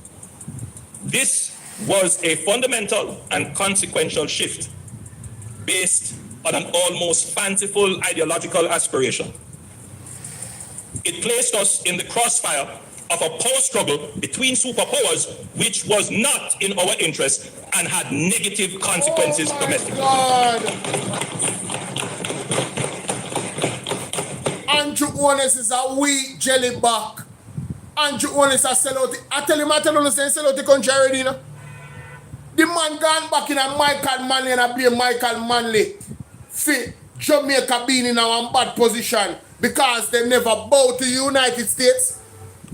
E: This was a fundamental and consequential shift based on an almost fanciful ideological aspiration. It placed us in the crossfire of a power struggle between superpowers, which was not in our interest and had negative consequences domestically.
A: Andrew Holness is a weak jellyback. Andrew Holness a sell out. I tell him, sell out the country already, you know? The man gone back in a Michael Manley and I blame Michael Manley for Jamaica being in a bad position because they never bow to the United States.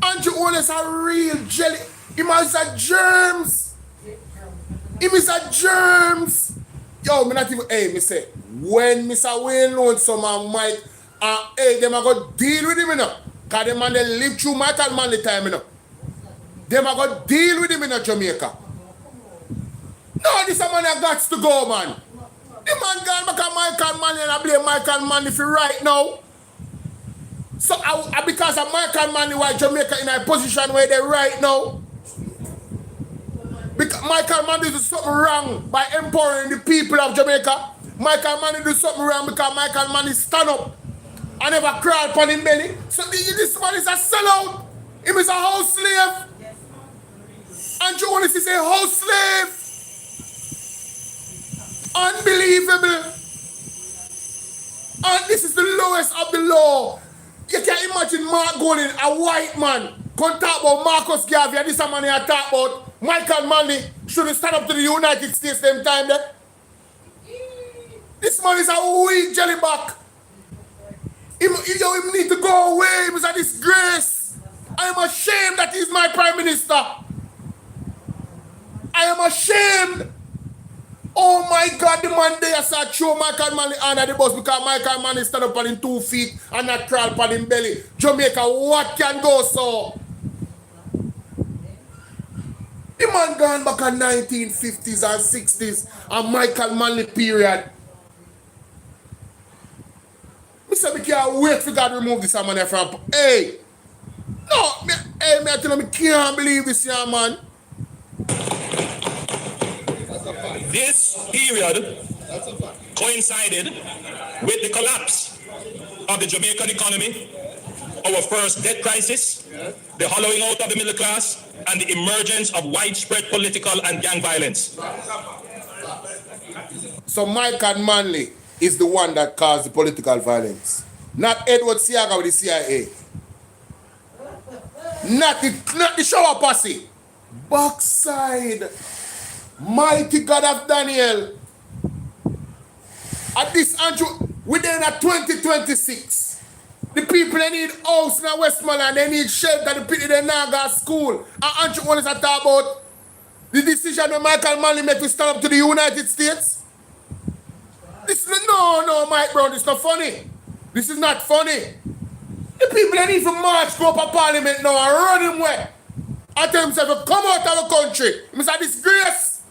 A: Andrew Holness a real jelly. Him is a germs. Him is a germs. Yo, me not even, hey, me say, when Mr. Wayne Lonesome and Mike, hey, them a go deal with him, you know. Because them man, they live through Michael Manley time, you know. Them a go deal with him in Jamaica. No, this a man that got to go, man. The man gone back at Michael Manley and I blame Michael Manley for right now. So because of Michael Manley, why Jamaica in a position where they're right now? Because Michael Manley did something wrong by empowering the people of Jamaica. Michael Manley did something wrong because Michael Manley stand up and never crawl upon his belly. So this man is a sellout. He is a house slave. And Jonas is a house slave. Unbelievable. And this is the lowest of the low. You can imagine Mark Golding, a white man, come talk about Marcus Garvey, and this a man here talk about Michael Manley shouldn't stand up to the United States them time there. This man is a weak jellyback. He need to go away. He was a disgrace. I am ashamed that he's my prime minister. I am ashamed. Oh my God, the man there said throw Michael Manley under the bus because Michael Manley stand up on his 2 feet and not crawl on his belly. Jamaica, what can go so? The man gone back in 1950s and 60s and Michael Manley period. I said, we can't wait for God to remove this man from. Hey! No! I tell him, I can't believe this young man.
E: This period coincided with the collapse of the Jamaican economy, our first debt crisis, the hollowing out of the middle class, and the emergence of widespread political and gang violence.
A: So Michael Manley is the one that caused the political violence. Not Edward Siaga with the CIA. Not the shower posse. Backside. Mighty God of Daniel. At this, Andrew, within a 2026, the people they need house in Westmoreland, they need shelter, the people they now got school. And Andrew wants to talk about the decision that Michael Manley made to stand up to the United States. No, Mike Brown, it's not funny. This is not funny. The people they need to march, go up to Parliament now and run him away. I tell himself, come out of the country. It's a disgrace.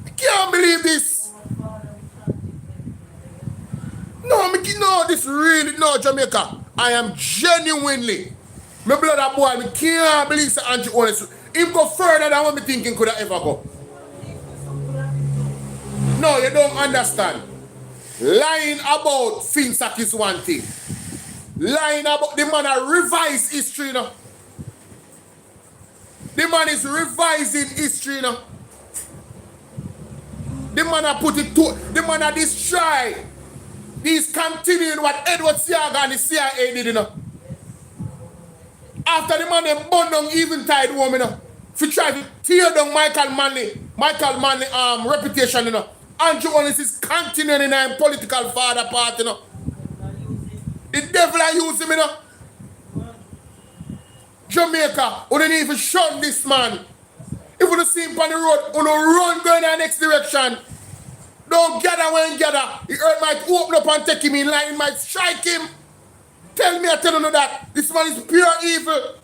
A: I can't believe this. No, this really, no, Jamaica. I am genuinely, my brother boy, I can't believe that Andrew Holness. Him go further than what me thinking could have ever go. No, you don't understand. Lying about Finsack is one thing. Lying about the man a revise history, you know. The man is revising history, you know. The man a put it to, the man a destroy. He's continuing what Edward Siaga and the CIA did, you know. After the man they burn down Eventide woman, you know. If you try to tear down Michael Manley reputation, you know. Andrew Holness is continuing in a political father part, you know. The devil I use him, you know. Jamaica, we don't even shun this man. If we don't see him on the road, we don't run going in the next direction. Don't gather when gather. The earth might open up and take him in line, might strike him. Tell me, I tell you that. This man is pure evil.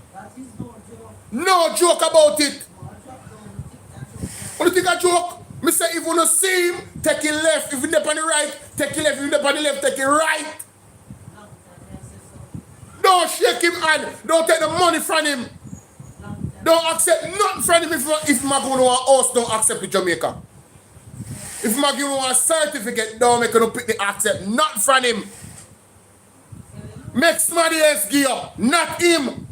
A: No joke about it. What do you think a joke? Me say if you don't see him, take it left. If you step on the right, take it left. If you step on the left, take it right. Don't shake him hand. Don't take the money from him. Don't accept nothing from him if you go to a house, don't accept the Jamaica. If you go to a certificate, don't make no pick the accept nothing from him. Make somebody else give up, not him.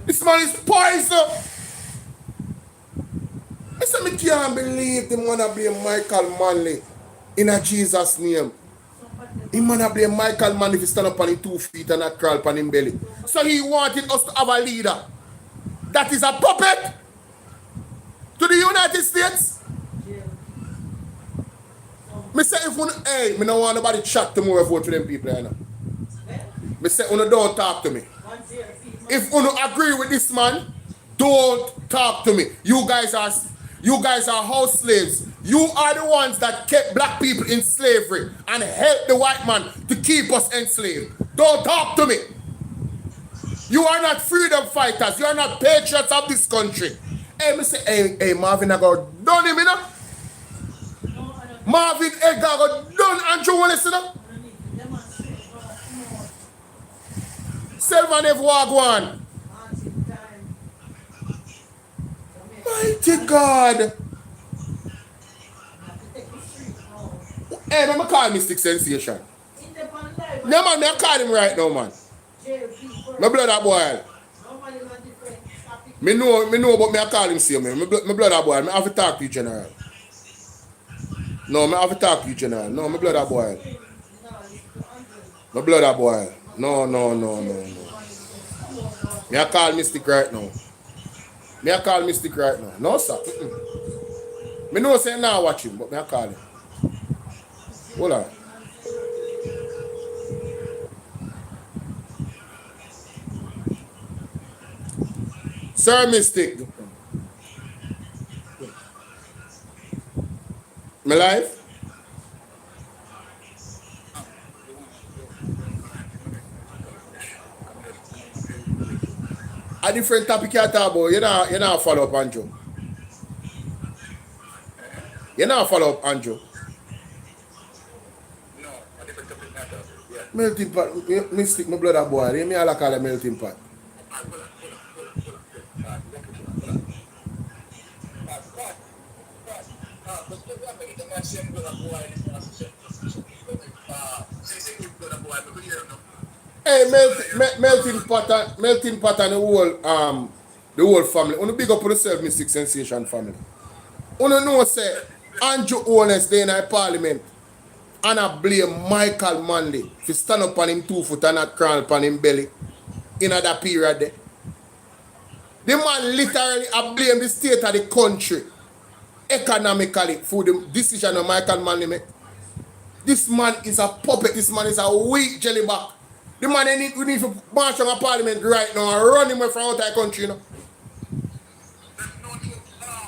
A: This man is poison. I said, I can't believe the man blame Michael Manley in a Jesus name. He man blame Michael Manley if he stand up on his 2 feet and not crawl on his belly. So he wanted us to have a leader that is a puppet to the United States. Me say if one, hey, me don't want nobody chat to me or vote for them people, you know. Me say, don't talk to me. If you agree with this man, don't talk to me. You guys are house slaves. You are the ones that kept black people in slavery and helped the white man to keep us enslaved. Don't talk to me. You are not freedom fighters. You are not patriots of this country. Hey, me say, hey, Marvin, I got done him, you know? Marvin Edgar got done Andrew Holness, you know? Selman Ev Wagwan. Mighty God. Hey, man, I call Mystic Sensation. No, man, I call him right now, man. My blood boil. Me know, but me I call him same, man. My blood boil. I have to talk to you, General. No, I have to talk to you, General. No, my blood a boil. My blood a boil. No. Me I call Mystic right now. No, sir. Me know say now watch him, but me I call him. Hold on. Sir Mystic. My life? A different topic you talk about. You know follow up Andrew. You know follow up Andrew.
I: No, a different topic matter. Yeah.
A: Melting pot. Mystic, my blood a boil. You me all call a melting pot. Hey, melting pot and the whole family. Wanna big up on yourself, Mystic Sensation family. Wanna know say Andrew Holness there in Parliament and I blame Michael Manley to stand up on him 2 foot and not crawl upon him belly in that period there. The man literally I blame the state of the country economically for the decision of Michael Manley make. This man is a puppet. This man is a weak jellyback. The man we need to march on a parliament right now and run him away from out of the country, you know.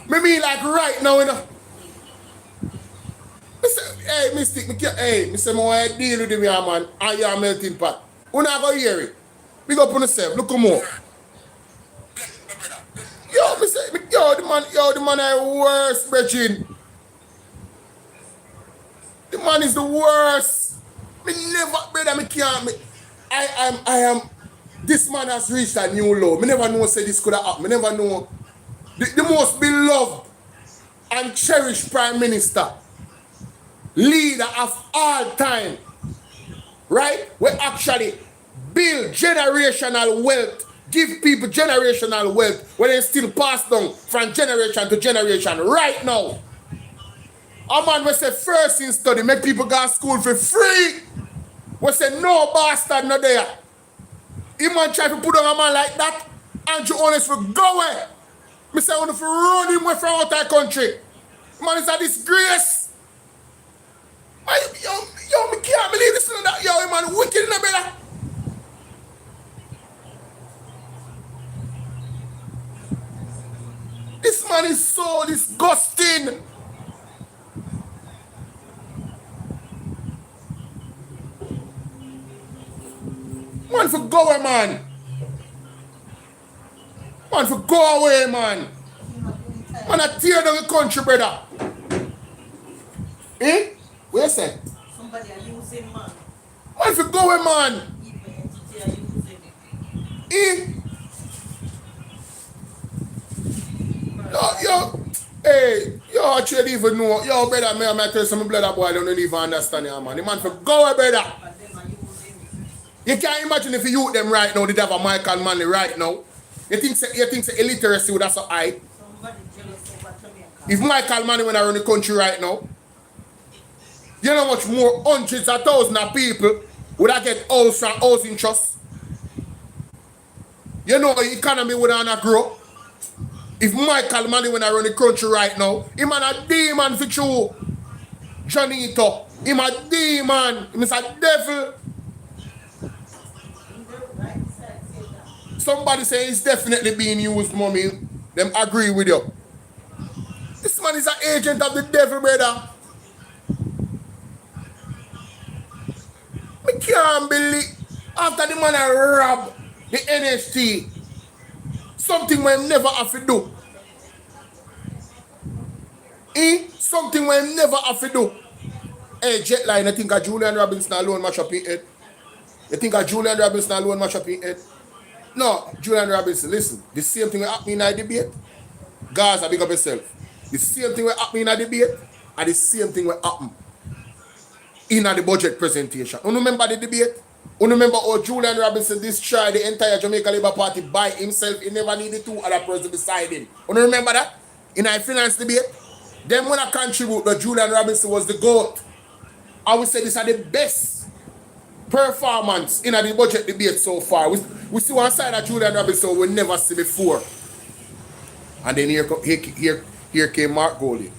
A: Me mean like right now, you know. I say, hey, Mystic, I say, I deal with him, man, and you're a melting pot. You not go hear it. Big up on yourself. Look more. The man is worst, Brethren. The man is the worst. Me never, brother, me can't. I am. This man has reached a new low. Me never know say this could have happened. Me never know. The most beloved and cherished Prime Minister, leader of all time, right? We actually build generational wealth, give people generational wealth, when they still pass down from generation to generation right now. A man we say first in study, make people go to school for free. We say no bastard no there. If man try to put on a man like that, Andrew Holness will go away. Me say I want to run him away from out of the country. Man is a disgrace. Yo, me can't believe this and that. Yo, man, wicked in the brother. This man is so disgusting. Man, for go away, man. Man, for go away, man. Man, I tear down the country, brother. Eh? What you say?
H: Somebody are using man.
A: Man, for go away, man.
H: Even entity are using it.
A: Eh? Yo, actually even know. Yo, brother, me tell you some blood boy don't even understand you, man. The man for go away, brother.
H: But them are using it.
A: You can't imagine if you youth them right now, they have a Michael Manley right now. You think say illiteracy would have so high?
H: Somebody jealous over Jamaica.
A: If Michael Manley went around the country right now, you know how much more hundreds of thousands of people would have get house from housing trust? You know the economy would not grow. If Michael Manley went around the country right now, him and a demon for true. Johnito, him a demon, him is a devil. Somebody say he's definitely being used, mommy. Them agree with you. This man is an agent of the devil, brother. I can't believe after the man robbed the NHT, something we never have to do. Something we never have to do. Hey, Jetline, I think a Julian Robinson alone mash up his head. You think a Julian Robinson alone mash up his head? No, Julian Robinson, listen. The same thing will happen in a debate. Guys, big up yourself. The same thing will happen in a debate, and the same thing will happen in the budget presentation. You remember the debate? You remember how Julian Robinson destroyed the entire Jamaica Labour Party by himself? He never needed two other persons beside him. You remember that? In a finance debate? Them when I contribute, the Julian Robinson was the GOAT. I would say these are the best performance in the budget debate so far. We see one side of Julian Robinson we never see before. And then here came Mark Golding,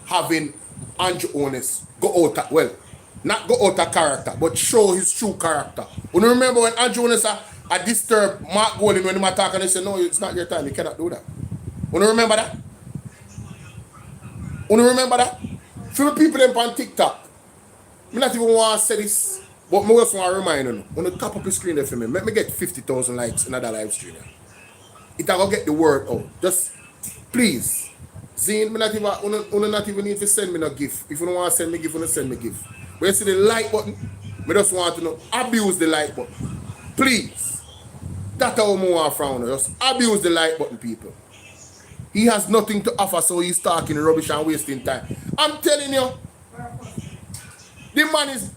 A: having Andrew Holness go out of, well, not go out of character, but show his true character. You remember when Andrew Holness disturbed Mark Golding when he was talking and he said, no, it's not your time, you cannot do that. You remember that? You remember that? For the people them on TikTok, I not even want to say this, but I just want to remind you, on the top of the screen there for me, let me get 50,000 likes in that live stream. It will get the word out. Just, please. Zine, you not even need to send me no gift. If you don't want to send me gift, you send me gift. But you see the like button, I just want to know, abuse the like button. Please. That's how I want from you. Just abuse the like button, people. He has nothing to offer, so he's talking rubbish and wasting time. I'm telling you, the man is...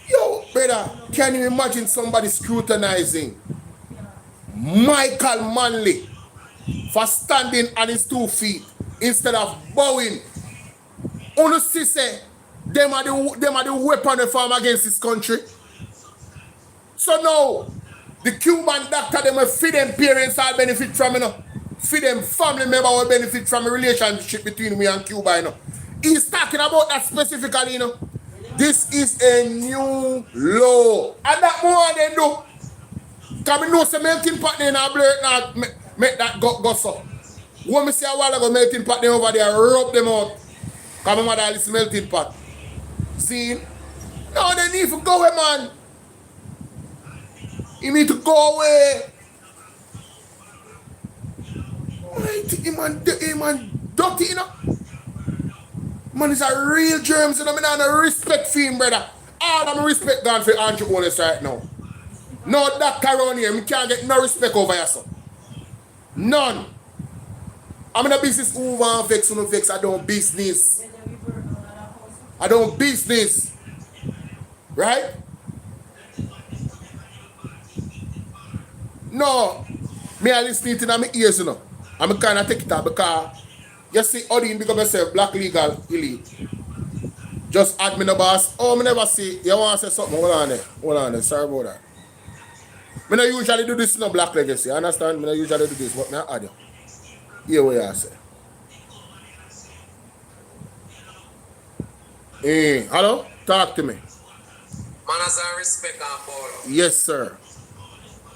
A: Yo, brother, can you imagine somebody scrutinizing Michael Manley for standing on his 2 feet instead of bowing? Only see say them are the weapon they form against this country. So now the Cuban doctor them will feed them parents all benefit from it. Feed them family member will benefit from a relationship between me and Cuba. You know. He's talking about that specifically, you know. This is a new law. And that more than do. Because I know some melting pot in a blur now make that go so. When I see a while ago melting pot them over there, rub them out. Because my mother is melting pot. See? No, they need to go away, man. You need to go away. Man, dirty, you know. Man, is a real germs, and I don't respect for him, brother. All of my respect gone for Andrew Holness right now. No doctor around here, I can't get no respect over here, son. None. I'm in a business who want vex, who no vex, I don't business. I don't business. Right? No. Me I listen to it in my ears, you know. I'm kind of take it out because you see, Odin become yourself black legal elite. Just add me the boss. Oh, me never see. You want to say something? Hold on there. Sorry about that. I don't usually do this in a black legacy. Understand? I don't usually do this, but I add you. Here what you say. Hey, hello? Talk to me.
J: Man, as I respect and follow.
A: Yes, sir.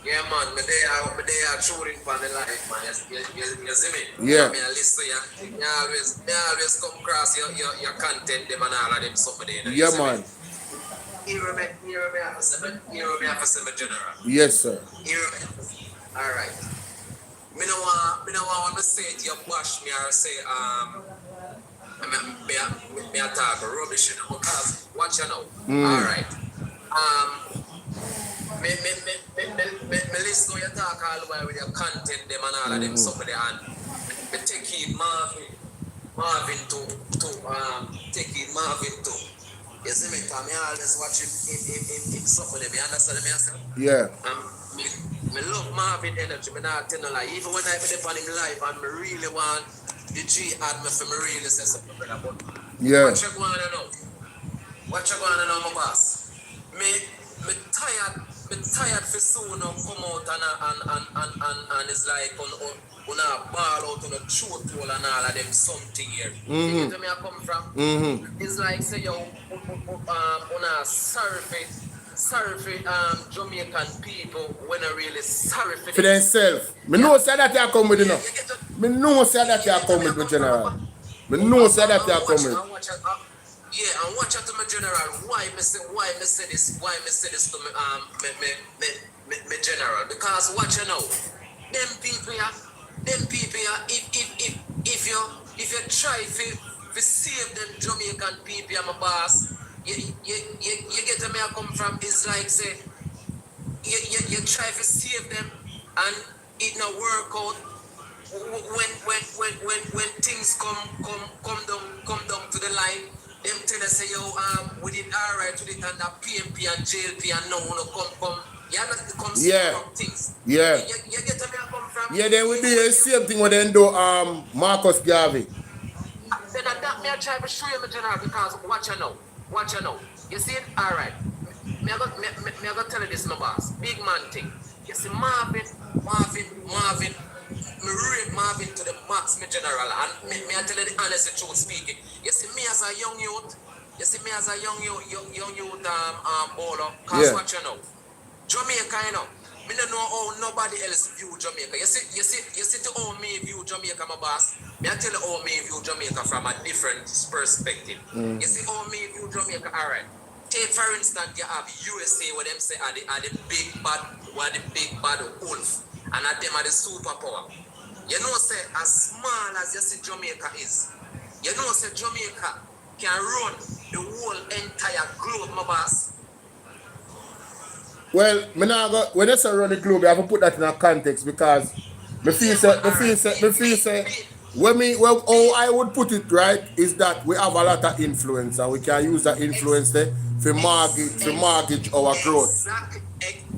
J: Yeah, man, me there shooting for the life, man. You see me?
A: Yeah.
J: Me listen, you always come across your content, them and all of them something there.
A: Yeah, man.
J: Hear me have to say my general.
A: Yes, sir.
J: Hear me. All right. Me no want when me say it, you bash me or say me talk rubbish, you know, because watch you know. All right. Me listen to you talk all the way with your content, them and all of them stuff there, and me take it Marvin to take it Marvin to. You see me, because I always watch him stuff with them, you understand me?
A: Yeah.
J: Me love Marvin energy, me not tell no lie. Even when I been on him live and me really want the G add me for me really say something about.
A: Yeah.
J: What you going to know? What you going to know, my boss? Me tired for soon now come out and it's like on a ball out on a throat hole and all of them something here. You get where me I come from? It's like say yo on a sorry for Jamaican people when I really sorry for
A: themselves. Me know say that you come with you know. Me know say that you come with general. Me know say that you come with.
J: Yeah, and watch out to my general. Why me say this to me general? Because watch you now. Them people if you try to save them Jamaican people, my boss, you get to me I come from. It's like say you try to save them and it not work out. When things come down to the line. Them tell us say yo we did alright with it and that PMP and JLP and now come. You have to come see things.
A: Yeah.
J: You get to me I come from.
A: Yeah, then we do the same thing when they do Marcus Garvey.
J: Then that me I try to show you my general because watch you know. Watch you know. You see it? Alright. Me I go tell you this, my boss. Big man thing. You see Marvin, me rate Marvin to the max, my general. And me I tell you the honest truth speaking. You see me as a young youth, bowler. Cause what you know. Jamaica, you know. Me don't know how nobody else view Jamaica. You see to how me view Jamaica, my boss. Me I tell you how me view Jamaica from a different perspective. You see how me view Jamaica, alright. Take for instance, you have USA where them say are the big bad wolf. And at them are the superpower. You know say as small as you see Jamaica is, you know say Jamaica can run the whole entire globe, my boss.
A: Well, when I say run the globe, I have to put that in a context because me feel say how I would put it right is that we have a lot of influence and we can use that influence there to mortgage our growth.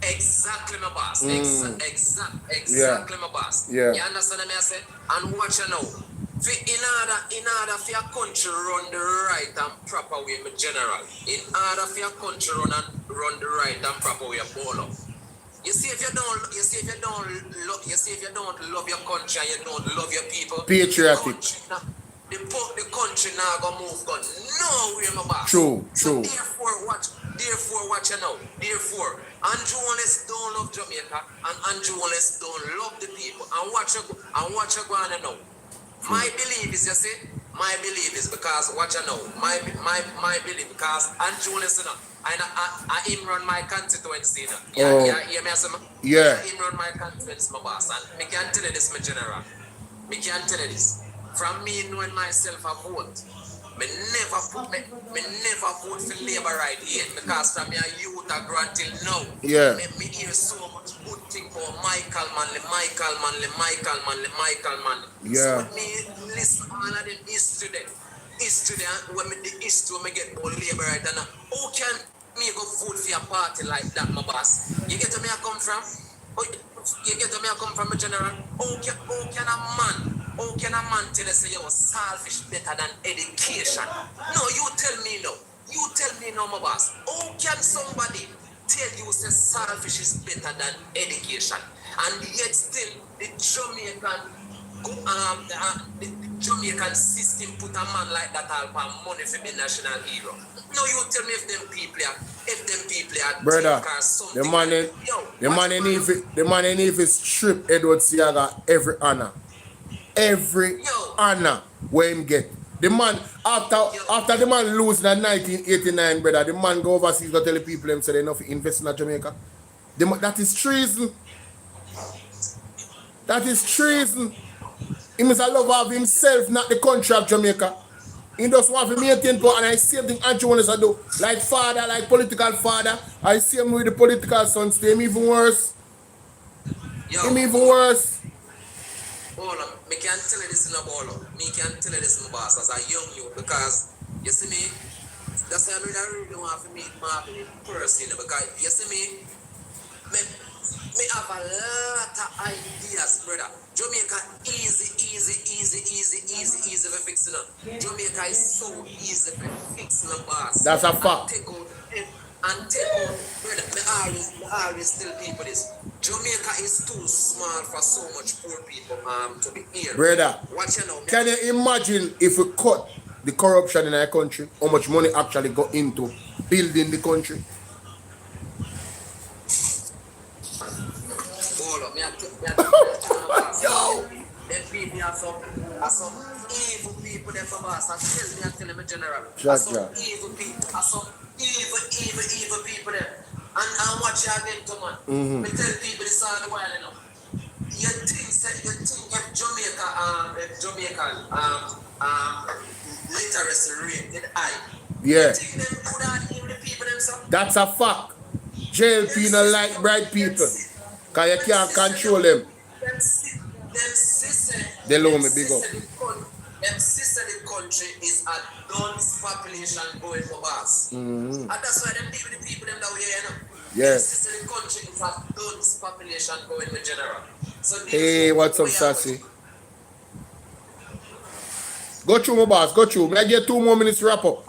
J: Exactly, my boss. Exactly, my boss.
A: Yeah.
J: You understand what I say? And watch you now. In order for your country run the right and proper way, my general. In order for your country run the right and proper way, bowler. You see if you don't love your country and you don't love your people.
A: Patriotic.
J: The country now gonna move on nowhere, my boss.
A: True.
J: So therefore watch you know. Therefore, Andrew Holness don't love Jamaica and Andrew Holness don't love the people. And watch you gonna know. My belief is, you see, because what you know, my belief because Andrew Holness, you know, I him run my constituency, you know.
A: Yeah.
J: Him run my constituency, my boss. And me can tell you this, my general. Me can tell you this. From me knowing myself a vote, me never vote for Labour right yet because from me a youth I grow until now.
A: Yeah.
J: Me hear so much good thing for Michael Manley.
A: Yeah.
J: So me listen all of them history when me the history me get about Labour right and how can me go vote for a party like that, my boss? You get where me I come from? You get where me I come from, my general? How can a man tell us you're selfish better than education? No, you tell me no. You tell me no, my boss. How can somebody tell you say selfish is better than education? And yet still the Jamaican system put a man like that all for money for the national hero. No, you tell me if them people are
A: Brother,
J: something.
A: the man need to strip Edward Siaga every honor. Every honor where him get. The man, after the man lose in 1989, brother, the man go overseas to tell the people them say they enough invest in Jamaica. That is treason. That is treason. He must have love of himself, not the country of Jamaica. He just want to maintain power, and I see everything Andrew Holness do. Like father, like political father. I see him with the political son, stay him even worse. Him even worse.
J: Bolo, me can't tell you this in a bolo. Me can't tell you this in a boss as a young youth because you see me, that's why I really want to meet Marvin in person because you see me have a lot of ideas, brother. Jamaica easy to fix it up. Jamaica is so easy to fix the boss.
A: That's a fact.
J: And take out, brother, me always tell people this. Jamaica is too small for so much poor people to be here.
A: Brother,
J: watch you know,
A: can you imagine if we cut the corruption in our country, how much money actually go into building the country?
J: Them people are some evil people there for us. I tell them in general. Some evil people, some evil people there. And watch you again, come on. Me tell people this all the while, you know. You think if Jamaican literacy rate is high.
A: Yeah.
J: You think them could have even the people themselves?
A: That's a fact. Jail people like bright people. Because you can't control them. They low me big up.
J: Them sister the country is a dunce population going for us. And that's why them deal with the people them that we here, you know.
A: Yes.
J: Sister the country is a dunce population going in general. So
A: Hey, what's up,
J: we are
A: Sassy? Go through, my boss. Go through. May I get 2 more minutes to wrap up?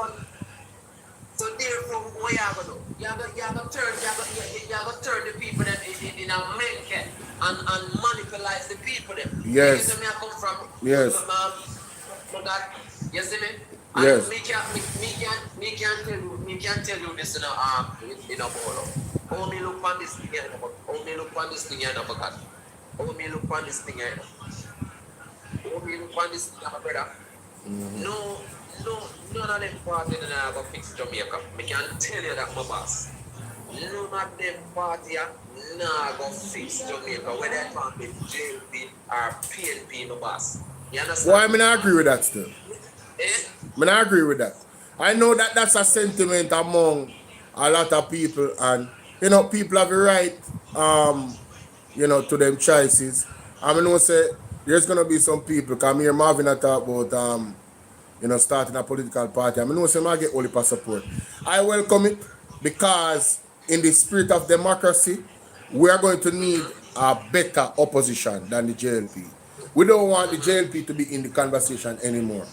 J: So therefore, what you gonna do? You gonna turn the people them in a menke and manipulate the people them.
A: Yes.
J: You see me I come from
A: Yes.
J: from that. You see me?
A: Yes.
J: And me can tell you this in a bolo. How me look on this thing here, how me look on this thing here, how me look on this thing here. How me look on this thing, my brother. No, none of them parties are going to fix Jamaica. I can tell you that, my boss. None of them parties are going to fix Jamaica, whether it's from the JLP or PNP, my boss. You understand?
A: Why I not agree with that still?
J: Eh?
A: I not agree with that. I know that that's a sentiment among a lot of people, and you know, people have a right, you know, to them choices. I mean, say there's gonna be some people come here, Marvin, I talk about you know, starting a political party. I mean, say I get only support. I welcome it because in the spirit of democracy, we are going to need a better opposition than the JLP. We don't want the JLP to be in the conversation anymore.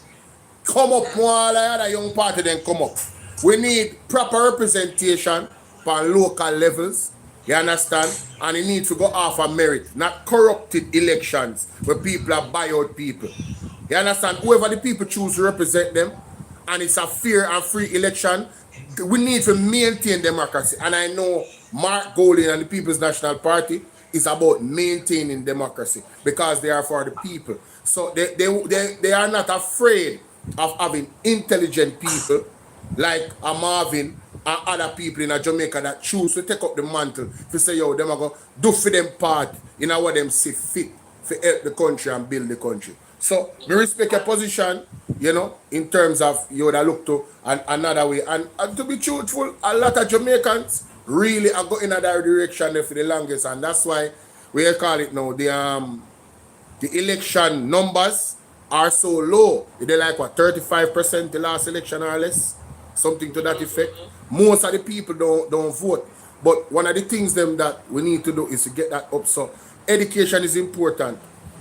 A: Come up more like other young party, then come up. We need proper representation on local levels. You understand? And it needs to go off of merit, not corrupted elections where people are buy out people. You understand? Whoever the people choose to represent them, and it's a fair and free election, we need to maintain democracy. And I know Mark Golding and the People's National Party is about maintaining democracy because they are for the people. So they are not afraid of having intelligent people like a Marvin and other people in Jamaica that choose to take up the mantle to say, yo, them are going to do for them part in what them see fit to help the country and build the country. So, we respect your position, you know, in terms of you would look to another way. And to be truthful, a lot of Jamaicans really are going in that direction for the longest. And that's why we call it now, the election numbers are so low. They're like, what, 35% the last election or less? Something to that effect. Most of the people don't vote. But one of the things them that we need to do is to get that up. So education is important.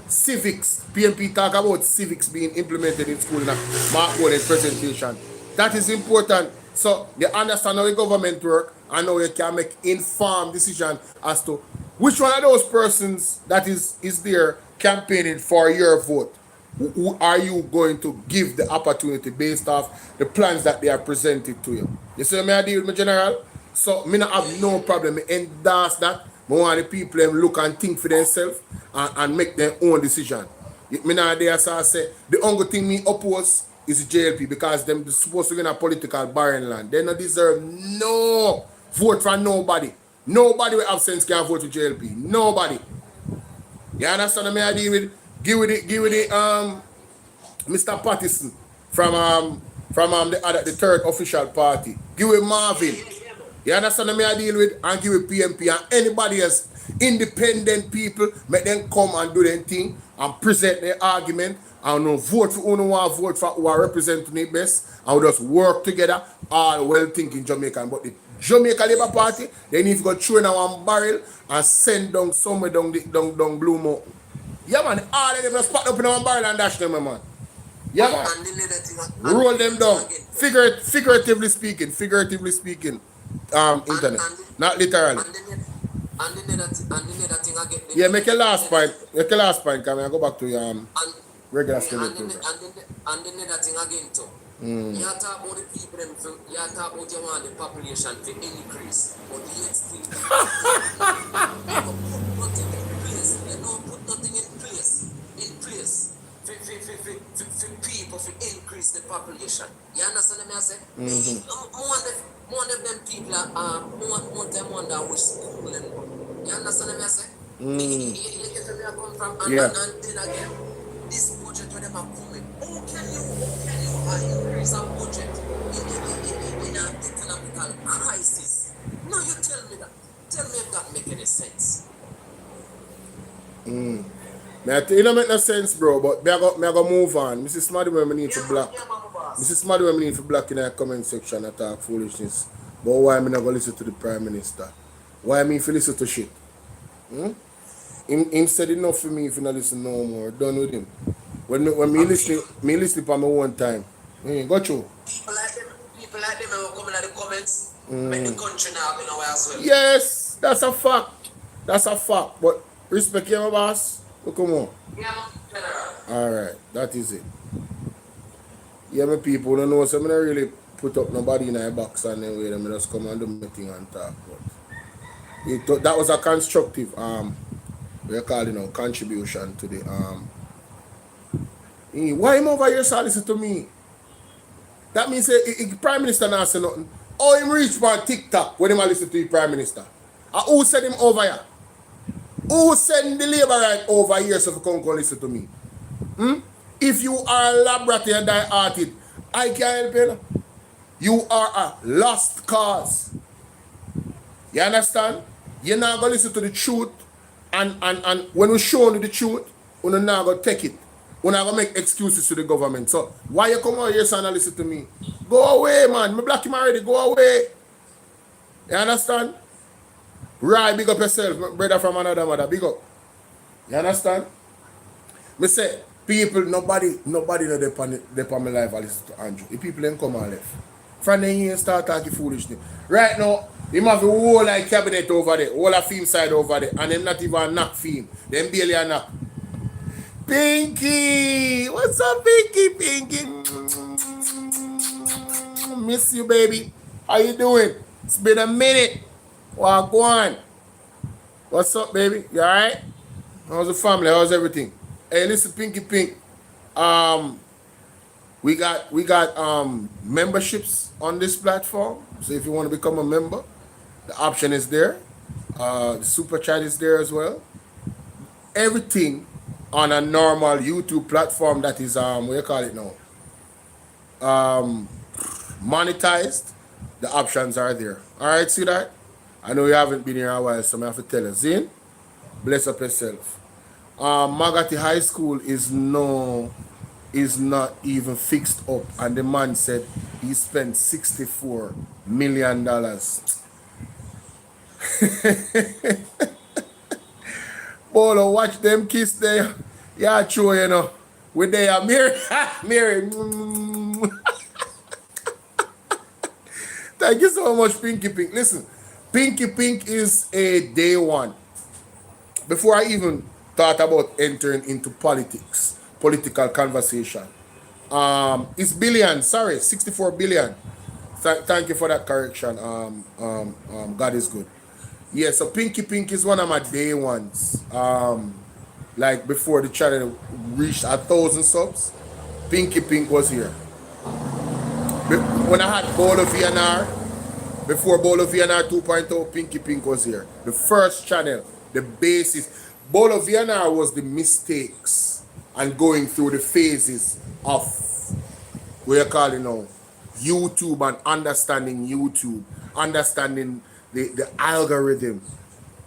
A: Civics, PNP talk about civics being implemented in school in a Mark Golden's presentation. That is important. So you understand how the government work and how you can make informed decision as to which one of those persons that is there campaigning for your vote. Who are you going to give the opportunity based off the plans that they are presented to you? You see me I deal with my general? So me not have no problem. Me endorse that. I want the people them look and think for themselves and make their own decision. Me not there so I say the only thing me oppose is the JLP because them supposed to be in a political barren land. They don't deserve no vote for nobody. Nobody with absence can vote for JLP. Nobody. You understand me I deal with? Give with it, Mr. Pattison from the third official party. Give with Marvin. You understand me I deal with? And give with PMP and anybody else. Independent people, make them come and do their thing and present their argument and no vote for who no want vote for who are representing it best and we just work together, all well-thinking Jamaican. But the Jamaica Labour Party, they need to go through in one barrel and send down somewhere down Blue Mountain. Yeah, man, all of them are spot up in one barrel and dash them, man. Yeah, man. Roll them down. Figuratively speaking, internet. Not literally. Yeah, make a last point. Come and go back to your regular schedule program.
J: And then that thing again too. You talk about the people them you talk about you want the population to increase. But yet still you don't put nothing in place. You don't put nothing in place. For people to increase the population. You understand what I say? More of them people are more them wonder which school them go. You understand what I say? You get where I come from and then again. This budget where them are coming. How can you increase our budget in an economical crisis? No, you tell me that. Tell me if that make any sense.
A: It don't make no sense, bro, but me I go move on. Mrs. Smarty when we need to block. Mrs. Smarty when we need to block in the comment section and talk foolishness. But why me not go listen to the Prime Minister? Why me if listen to shit? Him said enough for me if you not listen no more. Done with him. When me listen for me one time. Got you.
J: People like them who come in the comments, make the country now in a way as well.
A: Yes, that's a fact. That's a fact. But respect your boss. Look, come on.
J: Yeah, general.
A: Alright, that is it. Yeah, my people don't know, so I'm not really put up nobody in a box and then wait, I just come and do my thing and talk. But that was a constructive we call it now contribution to the why him over here so listen to me? That means the Prime Minister not say nothing. Oh, him reach on TikTok when him a listen to the Prime Minister. And who send him over here? Who send the labor right over here so if you come listen to me? If you are a laboratory and die-hearted, I can't help you. You are a lost cause. You understand? You're not going to listen to the truth. And when we show you the truth, we're not going to take it. We're not going to make excuses to the government. So, why you come out here and listen to me? Go away, man. Me block him already. Go away. You understand? Right, big up yourself, brother from another mother. Big up. You understand? Me say, people, nobody know they on my life I listen to Andrew. The people ain't come and left. From then he start talking foolishness. Right now, him have a whole like cabinet over there, whole a film side over there, and them not even a knock film. Them barely a knock. Pinky! What's up, Pinky? Miss you, baby. How you doing? It's been a minute. Well, go on. What's up, baby? You alright? How's the family? How's everything? Hey, listen, Pinky Pink. We got memberships on this platform. So if you want to become a member, the option is there. The super chat is there as well. Everything on a normal YouTube platform that is what do you call it now? Monetized. The options are there. Alright, see that? I know you haven't been here a while, so I have to tell you. Zin, bless up yourself. Magati High School is not even fixed up, and the man said he spent $64 million. Bolo, watch them kiss there. Yeah, true, you know. With their Mary. Mary. Thank you so much, Pinky Pink. Listen, Pinky Pink is a day one. Before I even thought about entering into political conversation. It's billion, sorry, 64 billion. Thank you for that correction. God is good. Yeah, so Pinky Pink is one of my day ones. Like before the channel reached 1,000 subs, Pinky Pink was here. When I had BOLO V&R, before BOLO V&R 2.0, Pinky Pink was here. The first channel, the basis. BOLO V&R was the mistakes and going through the phases of what you call it now, YouTube, and understanding YouTube, understanding the algorithm.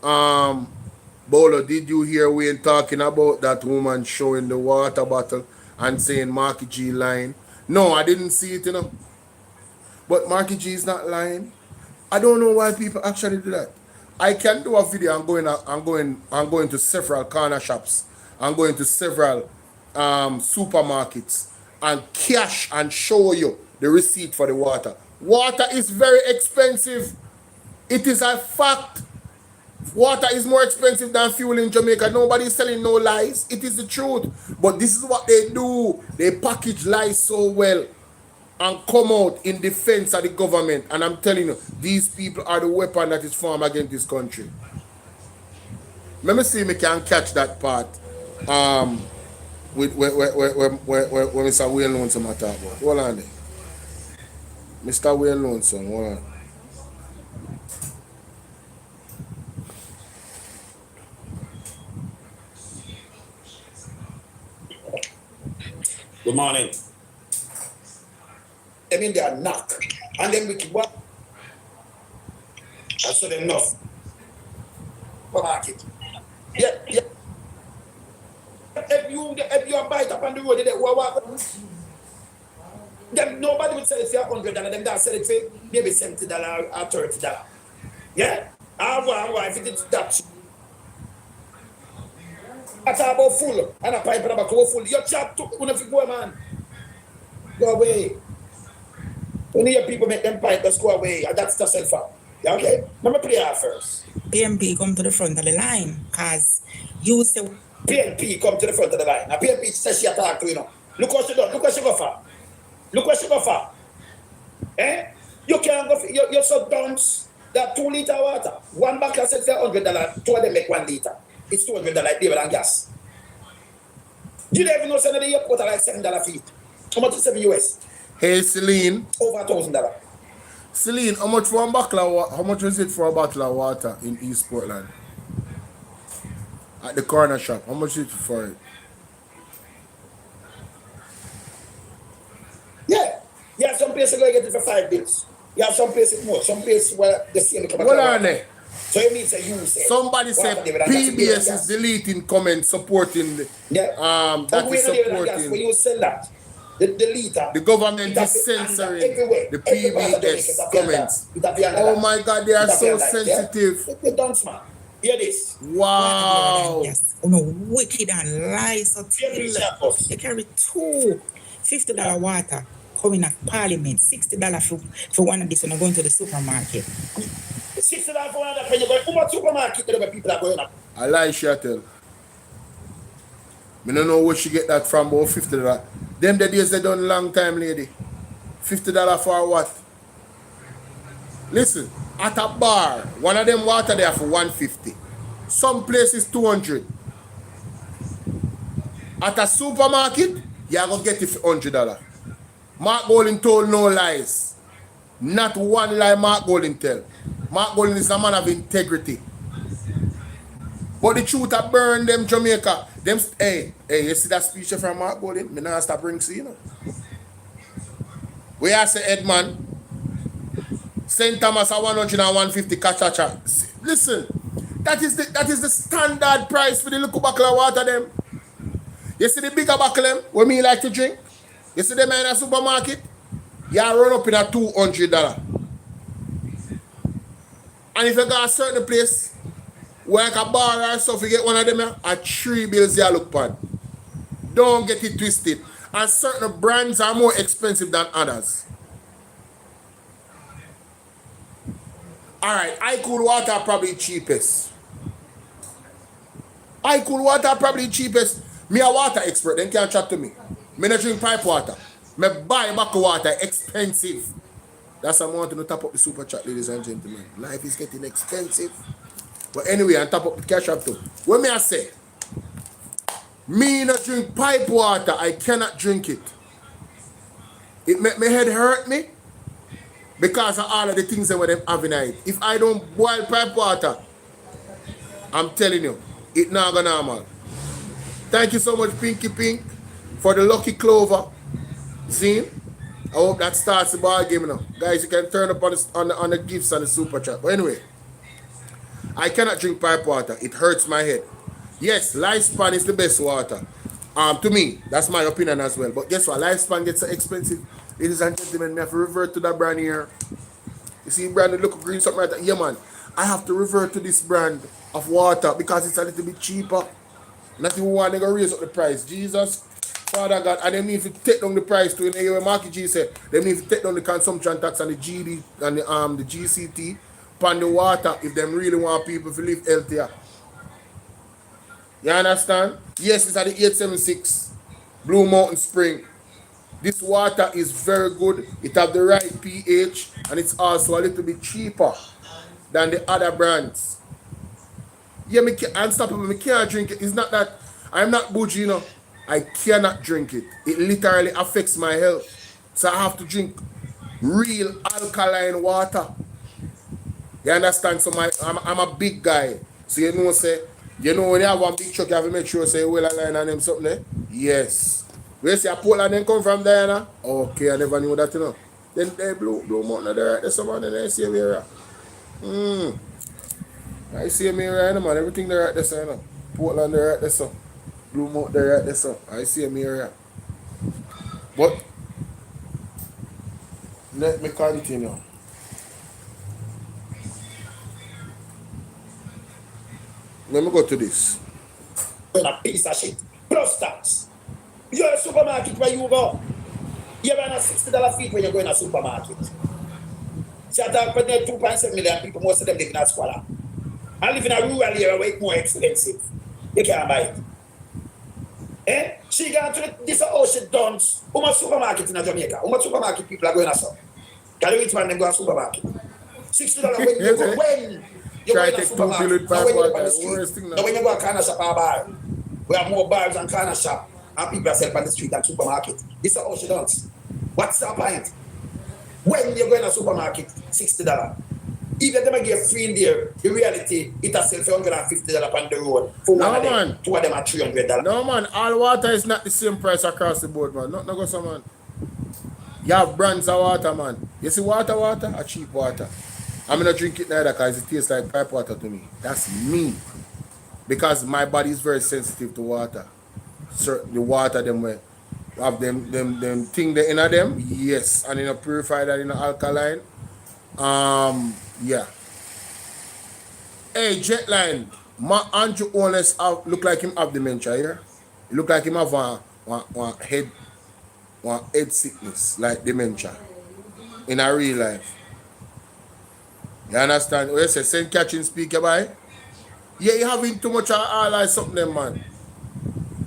A: Bolo, did you hear Wayne talking about that woman showing the water bottle and saying Marky G lying? No, I didn't see it, you know. But Marky G is not lying. I don't know why people actually do that. I can do a video. I'm going to several corner shops. I'm going to several supermarkets and cash and show you the receipt for the water. Water is very expensive. It is a fact. Water is more expensive than fuel in Jamaica. Nobody is telling no lies. It is the truth. But this is what they do. They package lies so well and come out in defense of the government. And I'm telling you, these people are the weapon that is formed against this country. Let me see if I can catch that part with when Mr. Wayne Lonesome talk about. Hold on there. Mr. Wayne Lonesome, hold on.
K: Good morning. I mean, they are knock. And then we keep what? That's not enough. For market. Yeah. If you bite up on the road, then nobody will sell it for $100. Them that sell it for maybe $70 or $30. Yeah. Why if it is that? That's about full. And a pipe and a close full. Your job took when you go, man. Go away. When you people make them pipe, just go away. And that's the self out. Okay? Let me play out first.
L: PMP come to the front of the line because you say
K: PNP come to the front of the line. Now PNP says she attack to you know. Look what she done. Look what she go for. Look what she go for. Eh? You can't go for your sub dumps that 2 liter water. One bottle said $100. Two of them make 1 liter. It's $200 David and gas. You don't even know some of the airport are like $7 feet. How much is $7 US?
A: Hey, Celine.
K: Over $1,000.
A: Celine, how much for a bottle of water? How much was it for a bottle of water in East Portland? At the corner shop. How much is it for it?
K: Yeah. You have some places where you get it for $5. You have some places more. Some places where the same come
A: What are they?
K: So you mean say you say
A: somebody said PBS is deleting comments supporting the, that is supporting
K: when you send that the leader,
A: the government is censoring the PBS comments. Oh my God, they are so sensitive.
K: The dance man. Hear this.
A: Wow.
L: Yes. Oh no, wicked and lies. So they carry two $50 water coming at Parliament, $60 for one of this when I'm going to the supermarket.
K: $60 for one of that when you go to the supermarket, the people are going up.
A: I lie, Shatel. I don't know where she get that from, about $50. Them the days they done long time, lady. $50 for what? Listen, at a bar, one of them water there for $150. Some places $200. At a supermarket, you are gonna get it for $100. Mark Golding told no lies. Not one lie Mark Golding tell. Mark Golding is a man of integrity. But the truth I burn them Jamaica. Them hey, you see that speech from Mark Golding? Me not stop bring see, you know. We are say Edman. St. Thomas at 100 and 150 cachacha. Listen, that is the standard price for the little bottle of water them. You see the bigger bottle them, what me like to drink? You see them in a supermarket? You run up in a $200. And if you go a certain place, like a bar or stuff, you get one of them at $3 you look upon. Don't get it twisted. And certain brands are more expensive than others. Alright, I cool water probably cheapest. I cool water probably cheapest. Me a water expert, then can't chat to me. Me not drink pipe water. Me buy bottled water, expensive. That's why I want to top up the super chat, ladies and gentlemen. Life is getting expensive. But anyway, I top up the cash up too. What may I say? Me not drink pipe water, I cannot drink it. It make my head hurt me because of all of the things that them having in it. If I don't boil pipe water, I'm telling you, it not gonna normal. Thank you so much, Pinky Pink, for the lucky clover. See? I hope that starts the ball game now. Guys, you can turn up on the gifts and the super chat. But anyway, I cannot drink pipe water. It hurts my head. Yes, Lifespan is the best water. To me, that's my opinion as well. But guess what? Lifespan gets so expensive. Ladies and gentlemen, I have to revert to that brand here. You see, brand that look green, something like that. Yeah, man. I have to revert to this brand of water because it's a little bit cheaper. Not even want to raise up the price. Jesus, Father God, and they need to take down the price to, you know, Marky G said, they need to take down the consumption tax and the GD and the GCT upon the water if they really want people to live healthier. You understand? Yes, it's at the 876 Blue Mountain Spring. This water is very good. It has the right pH and it's also a little bit cheaper than the other brands. Yeah, I'm stopping. I can't drink it. It's not that I'm not bougie, you know. I cannot drink it. It literally affects my health. So I have to drink real alkaline water. You understand? So I'm a big guy. So you know, when you have one big truck, you have to make sure say well align on them something there. Yes. Where say a Portland then come from there now? Okay, I never knew that, you know. Then they Blue Mountain there right there, someone and they see me here. I see me right now, man. Everything there right there, so, you know. Portland there right there, so. Blue Mountain there right there, so. I see me here. But let me continue. Let me go to this.
K: going a piece of shit. Plus tax. You're a supermarket where you go. You're on a $60 fee when you go in a supermarket. See, I talk about 2.7 million people, most of them live in a squalor. And live in a rural area where it's more expensive. You can't buy it. Eh? She got to this how she done. How much supermarket in Jamaica? How much supermarket people are going to sell? Can you each one them go to supermarket? $60 when you go when you go in a supermarket. Now when you go on the street. Now when you go to a corner shop or bar. We have more bars and corner shop. And people are selling on the street than supermarket. This is how she does. What's the point? When you go in a supermarket, $60. Even if they get free in there, the reality, it has sell for $150 on the road. For one of them, two of them are $300.
A: No, man. All water is not the same price across the board, man. Not go so, man. You have brands of water, man. You see water, a cheap water. I'm not drink it neither because it tastes like pipe water to me. That's me. Because my body is very sensitive to water. Certain the water them way have them thing they in them, yes, and in a purified and in a alkaline. Yeah. Hey, Jetline, my Andrew Holness look like him have dementia here. He look like him have one head sickness, like dementia. In a real life. You understand? What you say, St. Catherine speaker by? Yeah, you having too much all like something them, man.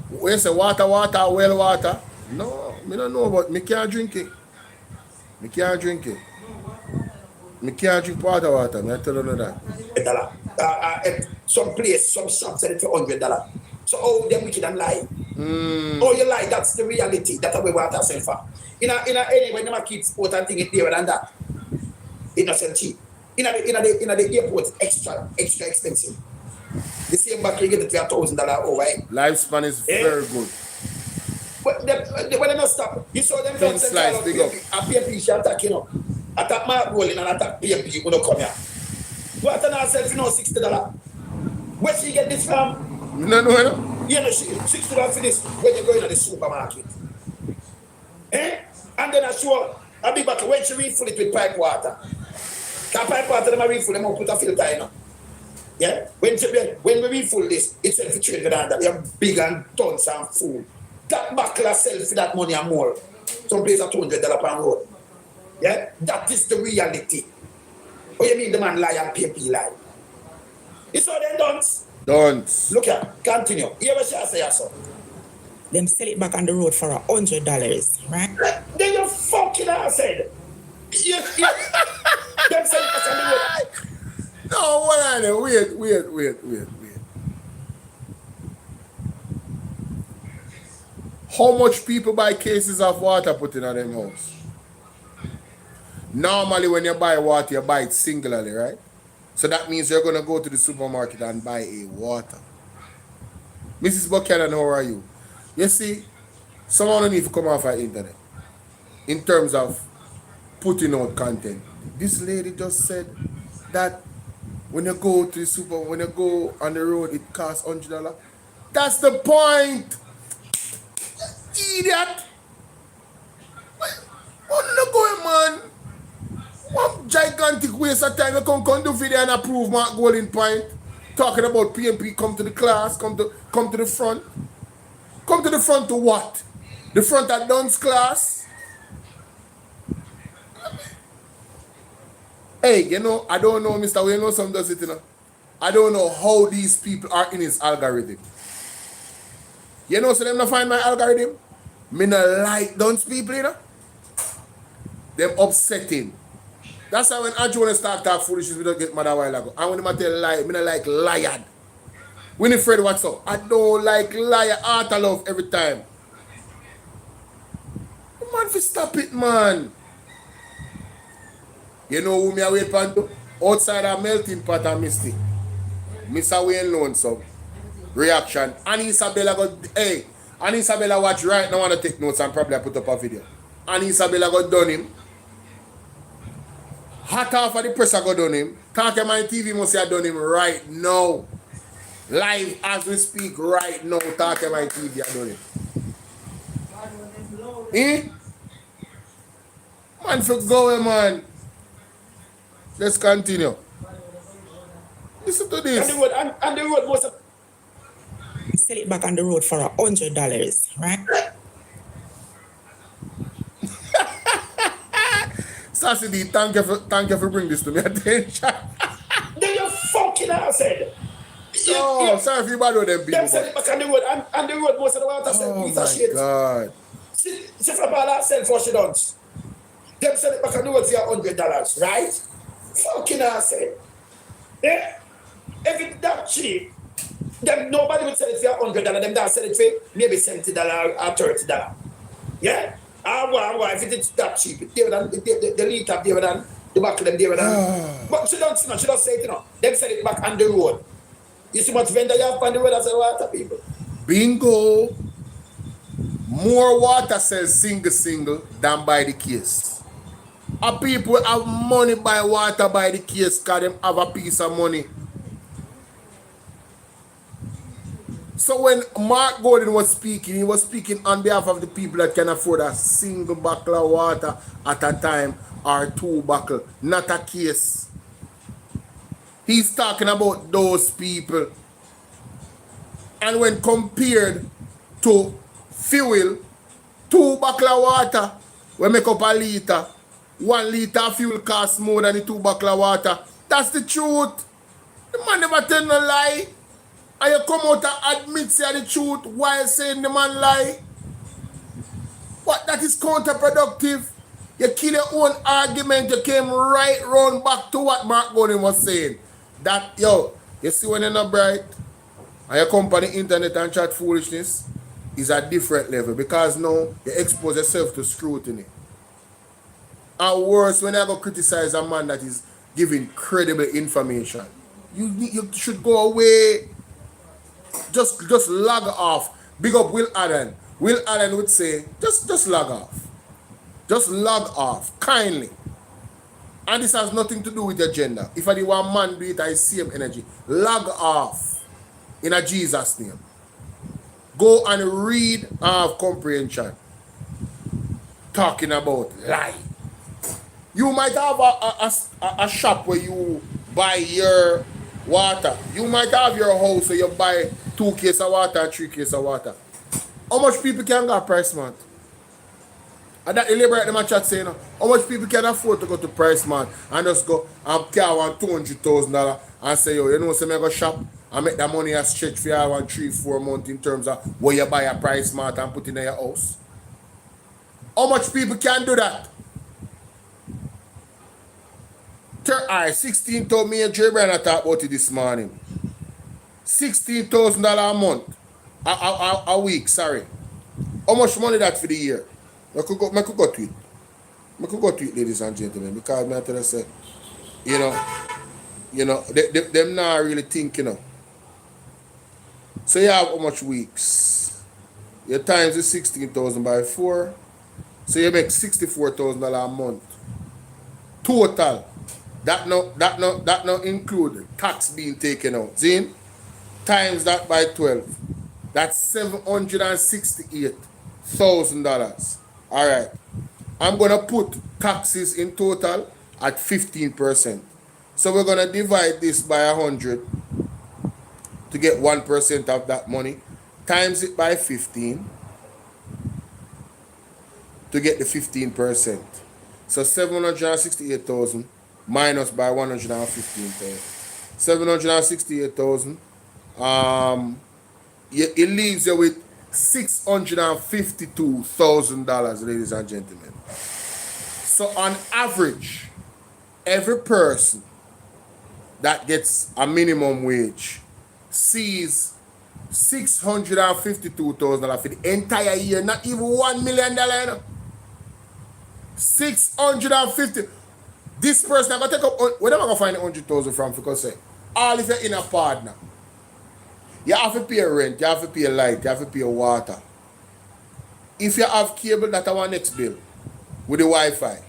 A: When you say water, well water. No, me don't know, but me can't drink it. Me can't drink water, me I tell you that.
K: Some place, some shops sell it for $100. So oh, them wicked and lie. Oh, you lie, that's the reality. That's how we want to sell for. Anyway, when them kids put and thing it there than that. It not sell cheap. In the airport, extra expensive. The same back you get it for $1,000 over.
A: Lifespan is very good.
K: But when they not stop, you saw them don't sell a PMP she attack, you know. Attack Mark Rolling and attack PMP when you come here. What an ourselves, you know, $60. Where she get this from?
A: No.
K: You know, she $60 for this when you go into the supermarket. Eh? And then I show a big bottle when she refill it with pipe water. That pipe water, them refill them up put a filter, you know. Yeah? When we refill this, it's sells for $300. You're big and tons and full. That buckler sells for that money and more. Some place are $200 per road. Yeah? That is the reality. What you mean the man lie and PMP lie? You saw them don't. Look here, continue. You ever say so?
L: Them sell it back on the road for $100, right?
K: Then you fucking ass said. Them sell it back on the road.
A: No, what are they? Wait. How much people buy cases of water put in them house? Normally when you buy water, you buy it singularly, right? So that means you're going to go to the supermarket and buy a water. Mrs. Buchanan, how are you? You see, someone need to come off the internet in terms of putting out content. This lady just said that when you go to the when you go on the road, it costs $100. That's the point. Idiot. What not going, man? What gigantic waste of time you come do video and approve Mark Golden Point. Talking about PMP, come to the class, come to the front. Come to the front to what? The front at Dunn's class? Hey, you know, I don't know, Mr. We know some does it, you know. I don't know how these people are in his algorithm. You know, so them not find my algorithm? Me not like Dunn's people, you know. Them upsetting. That's why when Andrew wanna start talk foolishness, we don't get mad a while ago. And when I tell lie, me not like liar. Winifred, what's up? I don't like liar, art I love every time. Man, fi stop it, man. You know who me a wait pan to? Outside a melting pot and Misty. Mr. Wayne Lonesome. Reaction. And Isabella got, hey, and Isabella watch right now and take notes and probably put up a video. And Isabella got done him. Hot off of the press I got done him. Talking my TV must have done him right now. Live as we speak right now. Talking my TV I done him. Eh? Man, for going, man. Let's continue. Listen to this.
K: And the road was
L: sell it back on the road for $100, right?
A: Sassy D, thank you for bringing this to me attention.
K: Then you fucking asshead.
A: Oh, sorry if you bad with them people.
K: Them sell it back on the road, and the road most of the water sell
A: Oh
K: piece of
A: my
K: shit.
A: God.
K: See from all sell for she don't. Them sell it back on the road for $100, right? Fucking asshead. Yeah? If it's that cheap, then nobody would sell it for $100. Them that sell it for maybe $70 or $30. Yeah? Why? If it's that cheap, it's there than the liter there than the back of them there than. But she don't say it, you know. Them sell it back on the road. You see much vendor you have on the road as a water, people.
A: Bingo. More water sells single than by the case. And people have money buy water by the case because them have a piece of money. So when Mark Golden was speaking, he was speaking on behalf of the people that can afford a single bottle of water at a time or 2 bottles, not a case. He's talking about those people. And when compared to fuel, 2 bottles of water, we make up a liter. 1 liter of fuel costs more than the 2 bottles of water. That's the truth. The man never tell no lie. And you come out and admit say the truth while saying the man lie. But that is counterproductive. You kill your own argument. You came right round back to what Mark Golden was saying. That, yo, you see when you're not bright and you come on the internet and chat foolishness, is a different level because now you expose yourself to scrutiny. And worse, when I go criticize a man that is giving credible information, you should go away. Just log off. Big up Will Allen. Will Allen would say, just log off. Just log off, kindly. And this has nothing to do with your gender. If I do one man do it, I see him energy. Log off in a Jesus name. Go and read comprehension. Talking about lie. You might have a shop where you buy your water. You might have your house where you buy 2 cases of water and 3 cases of water. How much people can go Price Mart? And that elaborate them and chat saying, how much people can afford to go to Price Mart and just go and carry $200,000 and say, yo, you know, so I go shop and make that money a stretch for you 3-4 months in terms of where you buy a Price Mart and put it in your house. How much people can do that? Alright, 16,000, me and Jay Brian talked about it this morning. $16,000 a month. A week, sorry. How much money that for the year? I could go to it. I could go to it, ladies and gentlemen, because I tell you, say, you know, them not really think, you know. So you have how much weeks? Your times is 16,000 by 4. So you make $64,000 a month. Total. That no include tax being taken out. Zin? Times that by 12. That's $768,000. Alright. I'm gonna put taxes in total at 15%. So we're gonna divide this by 100 to get 1% of that money. Times it by 15 to get the 15%. So 768,000 minus by 115,000. 768,000. It leaves you with $652,000, ladies and gentlemen. So on average, every person that gets a minimum wage sees $652,000 for the entire year, not even $1 million. You know? 650. This person I'm gonna take up. Where am I gonna find the 100,000 from? Because say, all if you're in a partner, you have to pay rent, you have to pay light, you have to pay water. If you have cable, that's our next bill with the Wi-Fi.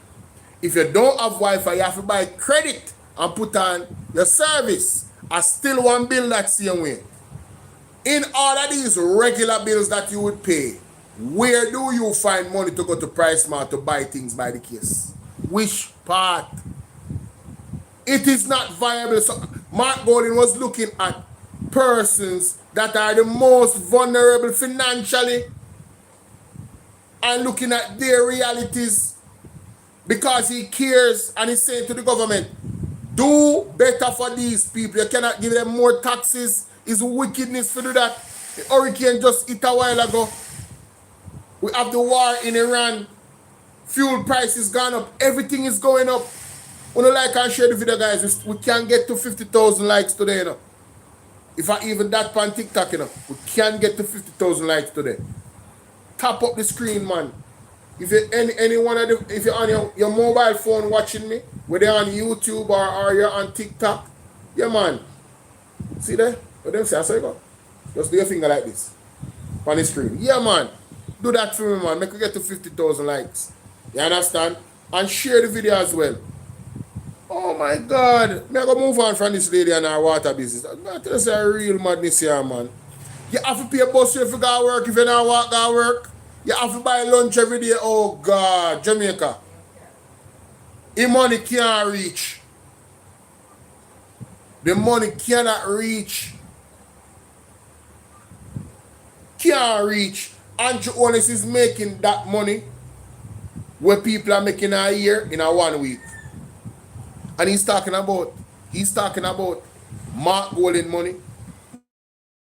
A: If you don't have Wi-Fi, you have to buy credit and put on your service. I still one bill that same way. In all of these regular bills that you would pay, where do you find money to go to Price Mart to buy things by the case? Which part? It is not viable. So Mark Golden was looking at persons that are the most vulnerable financially and looking at their realities because he cares and he's saying to the government, do better for these people. You cannot give them more taxes. It's wickedness to do that. The hurricane just hit a while ago. We have the war in Iran. Fuel prices gone up. Everything is going up. We don't like and share the video, guys. We can't get to 50,000 likes today, you know. If I even that on TikTok, you know, we can't get to 50,000 likes today. Tap up the screen, man. If you any one of the, if you're on your mobile phone watching me, whether you're on YouTube or you're on TikTok, yeah, man. See there? What them say? I say go. Just do your finger like this on the screen. Yeah, man. Do that for me, man. Make we get to 50,000 likes. You understand? And share the video as well. Oh my God. Me I go move on from this lady and her water business. That's a real madness here, man. You have to pay a bus fare if you go work. If you don't walk, go work. You have to buy lunch every day. Oh God, Jamaica. The money can't reach. The money cannot reach. Can't reach. Andrew Holness is making that money where people are making a year in a 1 week. And he's talking about Mark Golding money.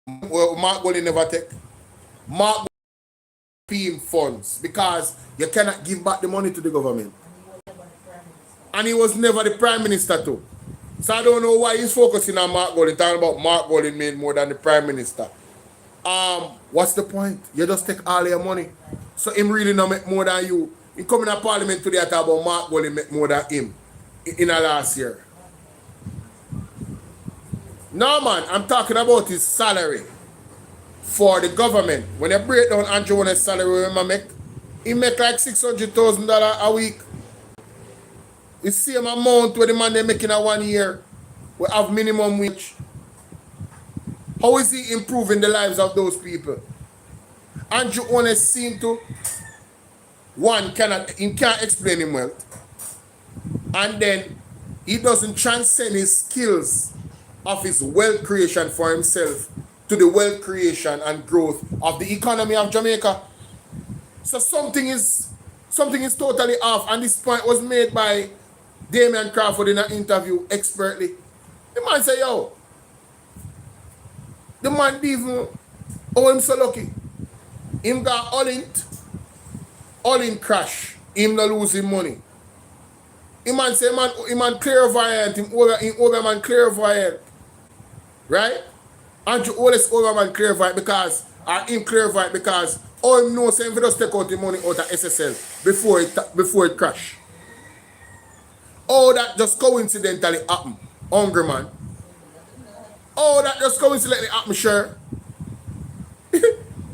A: Well, Mark Golding never take. Mark Golding funds because you cannot give back the money to the government. And he was never the prime minister too. So I don't know why he's focusing on Mark Golding, talking about Mark Golding made more than the prime minister. What's the point? You just take all your money. So him really not make more than you. He coming to Parliament today and talk about Mark Golding make more than him in the last year. No, man, I'm talking about his salary for the government. When you break down Andrew Holness' salary, he make like $600,000 a week. The same amount where the man they make in a 1 year. We have minimum wage. How is he improving the lives of those people? Andrew Holness seem to, one, he can't explain him well. And then he doesn't transcend his skills of his wealth creation for himself to the wealth creation and growth of the economy of Jamaica. So something is totally off, and this point was made by Damian Crawford in an interview expertly. The man say, yo, the man didn't even, oh, him so lucky. Him got all in crash. Him not losing money. Him man say, man clairvoyant, him over man clairvoyant. Right? Andrew Holness over man clairvoyant because, or him clairvoyant because, all him knows him just take out the money out of SSL before it crash. Oh, that just coincidentally happened. Hungry man. Oh, that just coincidentally happened, sure.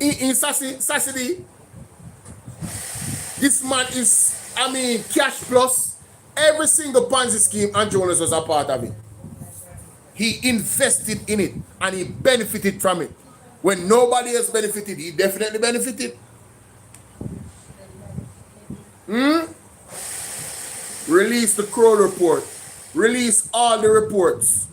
A: in Sassy, this man is, cash plus. Every single Ponzi scheme Andrew Holness was a part of it. He invested in it and he benefited from it. When nobody else benefited, he definitely benefited. Release the Crow report. Release all the reports.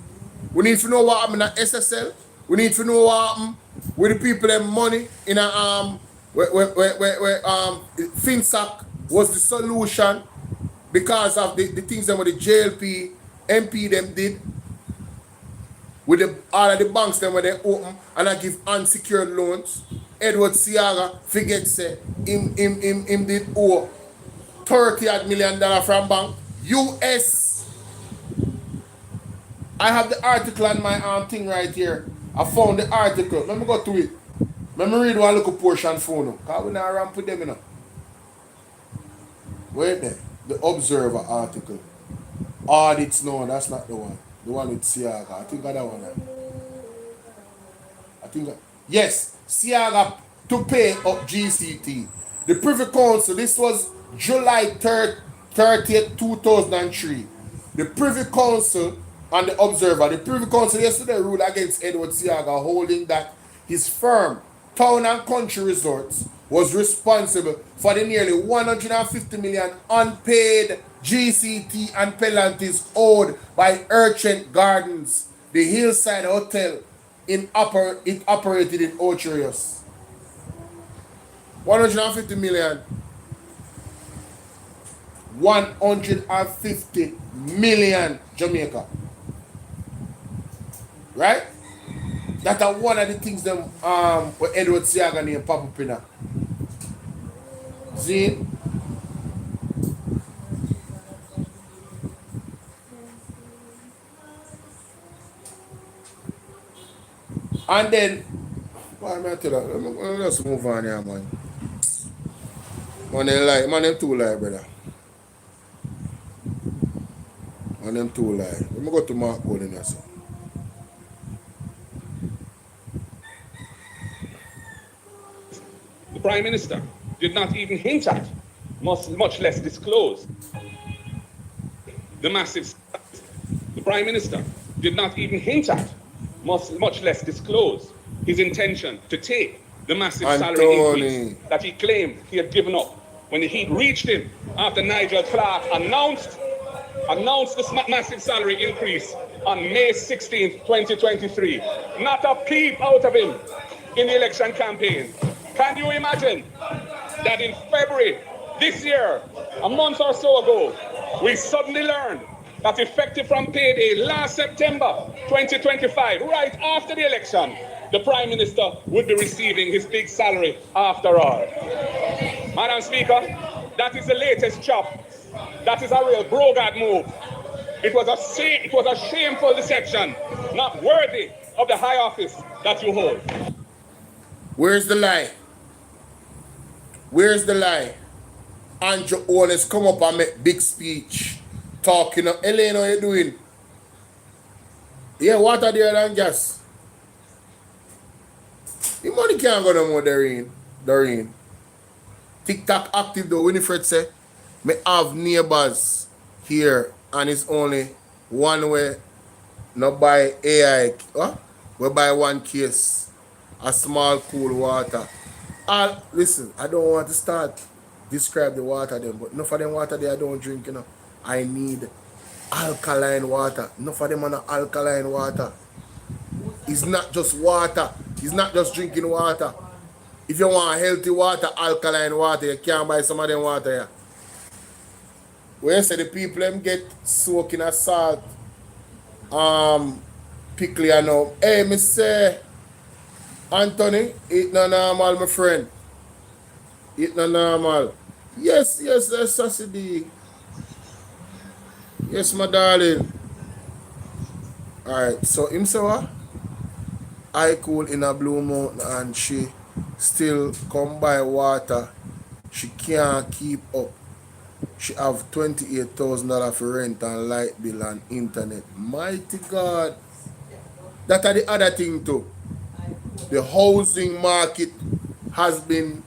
A: We need to know what happened at SSL. We need to know what happened with the people and money in a where FinSac was the solution because of the things that the JLP MP them did with all of the banks them where they open and I give unsecured loans. Edward Siaga forget say him did owe $30 million from bank US. I have the article on my thing right here. I found the article. Let me go through it. Let me read one little portion for you. Because we not ramp with them, you know. Wait there. The Observer article. Audits, no, that's not the one. The one with Siaga. I think I that one. Yes, Siaga to pay up GCT. The Privy Council, this was July 30th, 2003. The Privy Council and the Observer. The Privy Council yesterday ruled against Edward Siaga, holding that his firm, Town and Country Resorts, was responsible for the nearly 150 million unpaid GCT and penalties owed by Urchin Gardens, the Hillside Hotel it operated in Ocherius. 150 million. 150 million Jamaica. Right? That's one of the things them where Edward Siaga name pop up in. See? And then, why am I tell you? Let's move on here, man. Man, them too lie, brother. Man, them too lie. Let me go to Mark Golden here, sir.
I: The Prime Minister did not even hint at, much less disclose, the massive. The Prime Minister did not even hint at, much less disclose, his intention to take the massive salary increase that he claimed he had given up when the heat reached him after Nigel Clark announced the massive salary increase on May 16th, 2023. Not a peep out of him in the election campaign. Can you imagine that in February this year, a month or so ago, we suddenly learned that effective from payday last September 2025, right after the election, the Prime Minister would be receiving his big salary after all. Madam Speaker, that is the latest chop. That is a real brogard move. It was a shameful deception, not worthy of the high office that you hold.
A: Where's the lie? Where's the lie? Andrew Holness come up and make big speech. Talking of Elaine, how you doing? Yeah, water there than gas. The money can't go no more, Doreen. TikTok active though, Winifred say, me have neighbors here and it's only one way, not buy AI, we buy one case, a small cool water. Listen, I don't want to start describe the water them, but enough of them water there I don't drink, you know. I need alkaline water. Enough of them are not alkaline water. It's not just water. It's not just drinking water. If you want healthy water, alkaline water, you can't buy some of them water here. Where you say the people them get soaked in a salt, pickle you know. Hey, me say, Anthony, it not normal, my friend. It not normal. Yes, Sassy. Yes, my darling. Alright, so him say what? I cool in a Blue Mountain and she still come buy water. She can't keep up. She have $28,000 for rent and light bill and internet. Mighty God. That are the other thing too. The housing market has been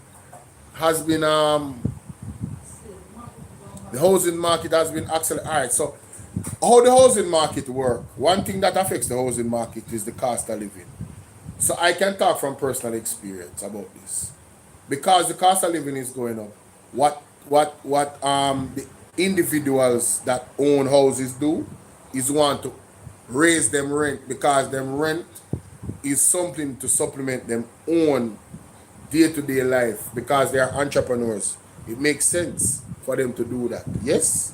A: the housing market has been accelerated. All right, so how the housing market work? One thing that affects the housing market is the cost of living. So I can talk from personal experience about this. Because the cost of living is going up. What the individuals that own houses do is want to raise them rent because them rent is something to supplement them own day-to-day life because they are entrepreneurs. It makes sense for them to do that. Yes?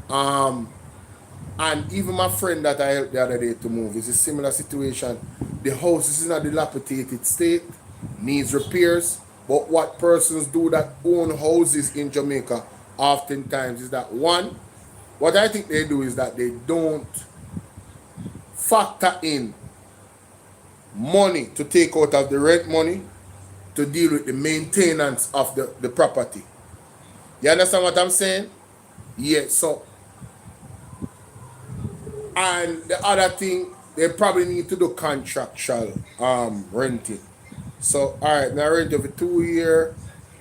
A: And even my friend that I helped the other day to move is a similar situation. The house is in a dilapidated state, needs repairs, but what persons do that own houses in Jamaica oftentimes is that one, what I think they do is that they don't factor in money to take out of the rent money to deal with the maintenance of the property. You understand what I'm saying? Yeah, so. And the other thing, they probably need to do contractual renting. So, all right, now rent over 2 years,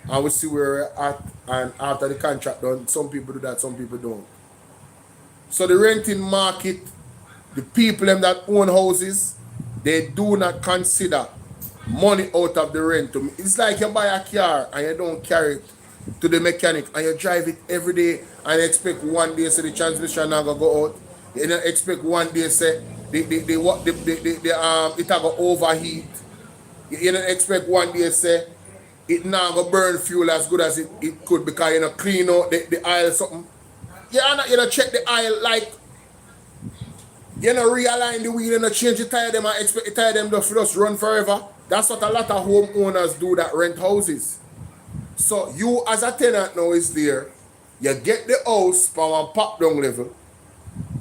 A: and we'll see where we're at. And after the contract done, some people do that, some people don't. So the renting market, the people them that own houses, they do not consider money out of the rent. It's like you buy a car and you don't carry it to the mechanic and you drive it every day and you expect one day say the transmission not gonna go out. You don't expect one day say it a go overheat. You don't expect one day say it now go burn fuel as good as it could because you know clean out the oil something. You know check the oil like you know realign the wheel and change the tire them and expect the tire them to just run forever. That's what a lot of homeowners do that rent houses. So you as a tenant now is there, you get the house from a pop down level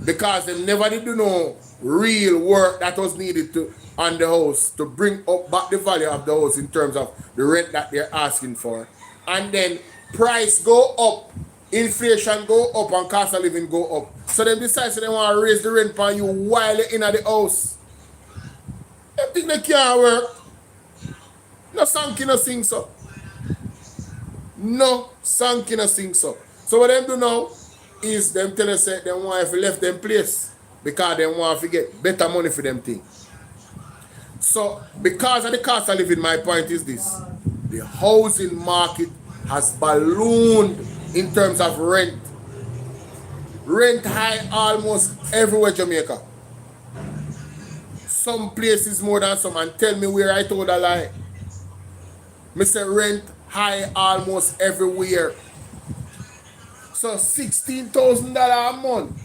A: because they never did do no real work that was needed to on the house to bring up back the value of the house in terms of the rent that they're asking for. And then price go up, inflation go up and cost of living go up. So they decide they want to raise the rent on you while you're in the house. They think they can't work. No sanky no sing so. No sanky no sing so. So what them do now is them tell us that they want if you left them place because they want to get better money for them thing. So because of the cost of living, my point is this. The housing market has ballooned in terms of rent. Rent high almost everywhere Jamaica. Some places more than some and tell me where I told a lie. Me say rent high almost everywhere. So $16,000 a month.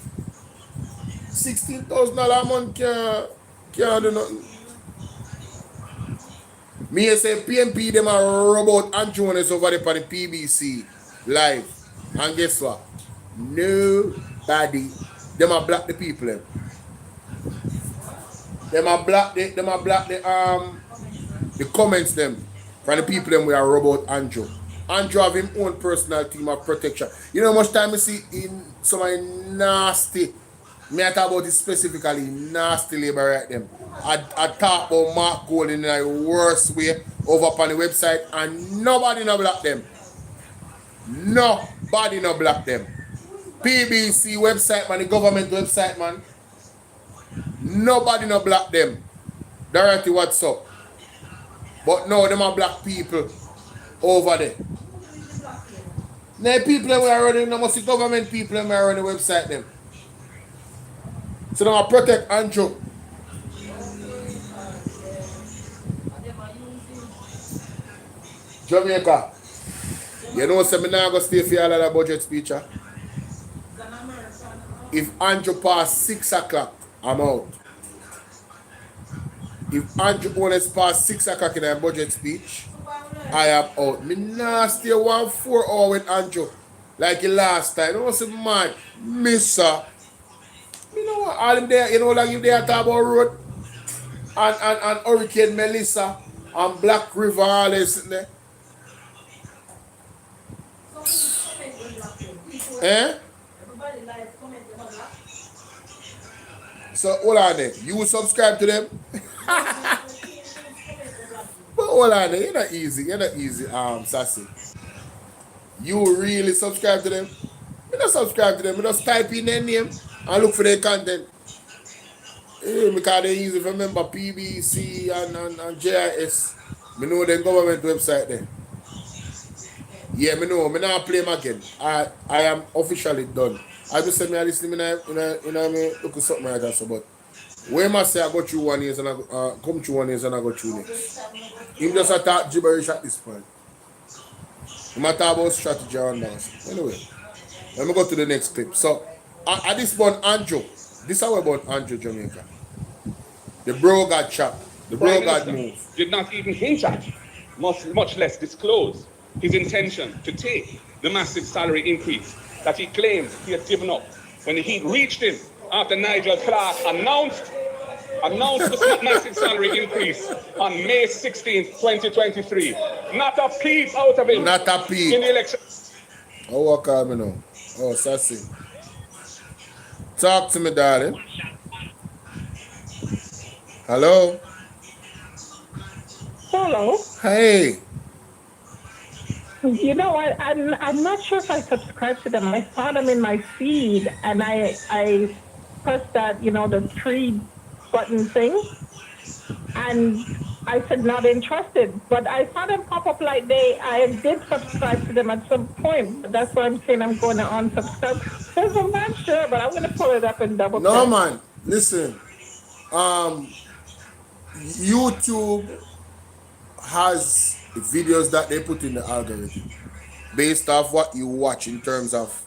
A: $16,000 a month can't do nothing. Me say PMP them are robot and Jonas over there for the PBC live. And guess what? Nobody. Them are black the people. Them are black the comments them from the people them we are robot Andrew. Andrew have his own personal team of protection. You know how much time you see in somebody nasty. Me I talk about it specifically nasty labor right them. I talk about Mark Gold in a worst way over on the website and nobody no block them. Nobody no block them. PBC website man, the government website man. Nobody no block them. Dorothy, what's up? But no, them are black people over there. Now people that are running, no must government people that are running the website them. So now I protect Andrew. Jamaica. You know say me now go stay for all of the budget speech. If Andrew pass 6 o'clock, I'm out. If Andrew Holness pass 6 o'clock in a budget speech, I am out. Me nah stay 1 4 hours with Andrew like the last time. You know what's mad? Mister. You know what? All them there, you know, like if they are talking about road and Hurricane Melissa and Black River, all this in there. Eh? So hold on there. You subscribe to them? But hold on there. You're not easy, Sassy. You really subscribe to them? You don't subscribe to them. You just type in their name and look for their content. Because they're easy to remember PBC and JIS. I know the government website there. Yeah, I know. I now play them again. I am officially done. I just said I listen me look at something like that. So, but when I say I go through 1 year and I come through 1 year and I go through next. Him just attack gibberish at this point. I'm talk about strategy and that. Anyway, let me go to the next clip. So at this point, Andrew, this is how about Andrew Jamaica. The bro got chopped. The bro got moved.
I: Did not even hint at, much less disclose, his intention to take the massive salary increase that he claimed he had given up when the heat reached him after Nigel Clark announced the massive salary increase on May 16th, 2023. Not a peep out of him.
A: Not a peep.
I: In the election.
A: Oh, what call me now? Oh, Sassy. Talk to me, darling. Hello?
M: Hello.
A: Hey.
M: You know, I'm not sure if I subscribe to them. I saw them in my feed, and I pressed that, the 3-button thing, and I said not interested. But I saw them pop up like I did subscribe to them at some point. But that's why I'm saying I'm going to unsubscribe. So I'm not sure, but I'm going to pull it up and double check.
A: No, man. Listen. YouTube has videos that they put in the algorithm based off what you watch in terms of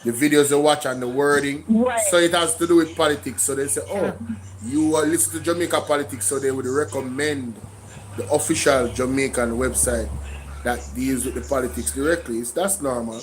A: the videos you watch and the wording.
M: Right.
A: So it has to do with politics. So they say, oh, you listen to Jamaica politics, so they would recommend the official Jamaican website that deals with the politics directly. That's normal,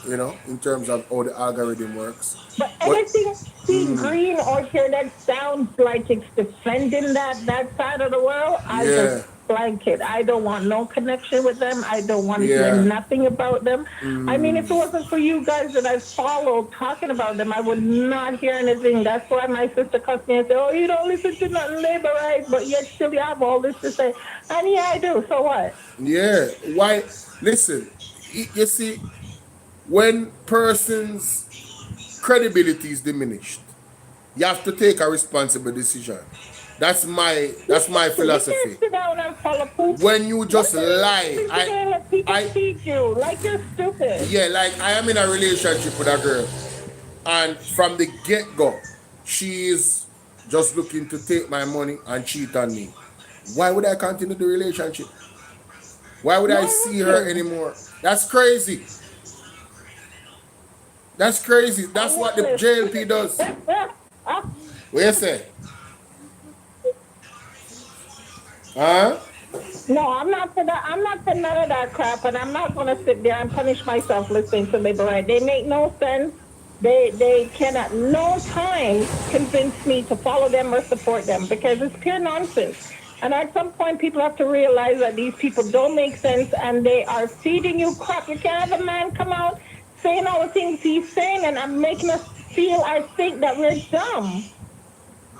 A: you know, in terms of how the algorithm works.
M: But anything see green or hear that sounds like it's defending that side of the world, I just blank it. I don't want no connection with them. I don't want to hear nothing about them. I mean, if it wasn't for you guys that I followed talking about them, I would not hear anything. That's why my sister cussed me and said, oh, you don't listen to nothing labor rights, but yet still you have all this to say. And yeah, I do. So what?
A: Yeah. Why? Listen, you see, when persons' credibility is diminished, you have to take a responsible decision. That's my philosophy.
M: Sit down and follow proof.
A: When you just lie,
M: I teach you like you're stupid.
A: Yeah, like I am in a relationship with a girl, and from the get-go, she's just looking to take my money and cheat on me. Why would I continue the relationship? Why would I see her anymore? That's crazy. That's crazy. That's what the JLP does. What you say? Huh?
M: No, I'm not for that. I'm not for none of that crap, and I'm not going to sit there and punish myself listening to labor rights. They make no sense. They can at no time convince me to follow them or support them because it's pure nonsense. And at some point, people have to realize that these people don't make sense, and they are feeding you crap. You can't have a man come out saying all the things he's saying, and I'm making us feel, I think, that we're dumb.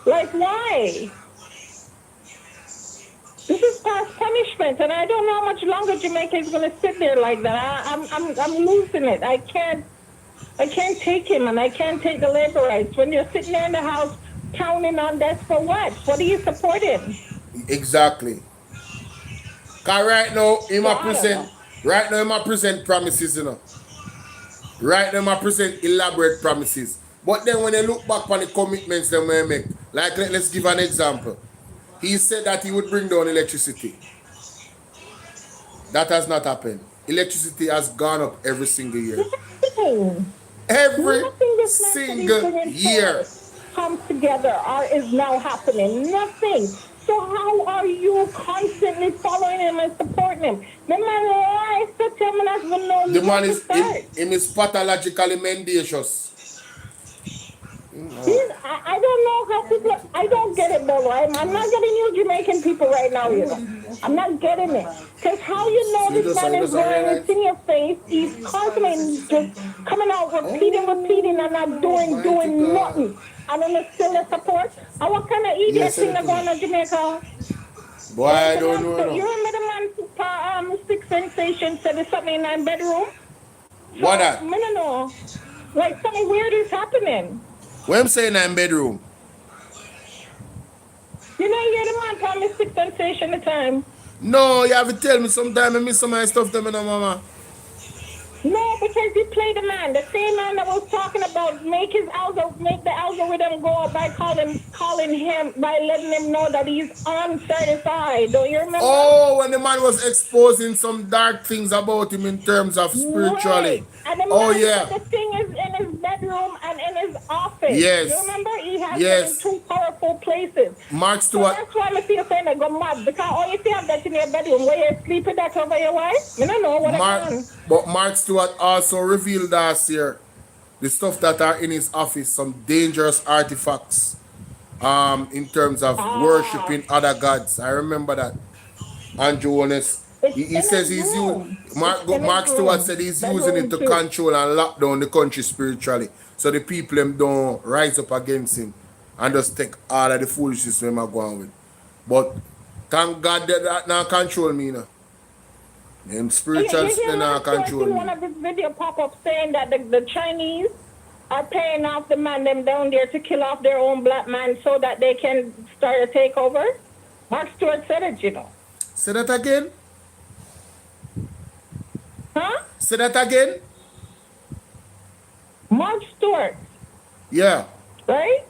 M: Like, why? This is past punishment, and I don't know how much longer Jamaica is going to sit there like that. I'm losing it. I can't take him, and I can't take the labor rights. When you're sitting there in the house counting on that for what? What are you supporting?
A: Exactly. Cause right now, he might present promises, you know. Right now, I present elaborate promises. But then when they look back on the commitments they may make, like let's give an example. He said that he would bring down electricity. That has not happened. Electricity has gone up every single year. Every single year.
M: Come together or is now happening. Nothing. So how are you constantly following him and supporting him? The man lies to him and has been known.
A: The man is pathologically mendacious.
M: I don't know how people. I don't get it, Bolo. I'm not getting you Jamaican people right now, you know. I'm not getting it. Because how you know this man is wearing it in your face, he's constantly just coming out repeating and not doing nothing. And then still the support. And what kind of idiot thing are going on Jamaica?
A: Boy, I don't know.
M: You remember the man Stick Sensation said there's something in my bedroom?
A: What that?
M: I don't know. Like something weird is happening.
A: What I'm saying in bedroom?
M: You know, you're the man called me Stick Sensation at the time.
A: No, you have to tell me sometime I miss some of my stuff, them, mama.
M: No, because you play the man. The same man that was talking about make the algorithm go up by calling him, by letting him know that he's uncertified. Don't you remember?
A: Oh, when the man was exposing some dark things about him in terms of spirituality.
M: Right. And the man the thing is in his bedroom and in his office.
A: Yes.
M: You remember? He has them in two powerful places.
A: Mark Stewart.
M: So that's why I feel saying I go mad. Because all you see have that in your bedroom where you're sleeping that over your wife. I don't know what I can.
A: But Mark Stewart also revealed last year the stuff that are in his office, some dangerous artifacts in terms of worshipping other gods. I remember that. Andrew Holness, he says he's using Mark Stewart said he's using it to control and lock down the country spiritually. So the people them don't rise up against him and just take all of the foolishness them are going with. But thank God that now control me now. Them spirituals they now control me.
M: One of his video pop up saying that the Chinese are paying off the man them down there to kill off their own black man so that they can start a takeover. Mark Stewart said it, you know.
A: Say that again?
M: Huh?
A: Say that again?
M: Mark Stewart.
A: Yeah.
M: Right?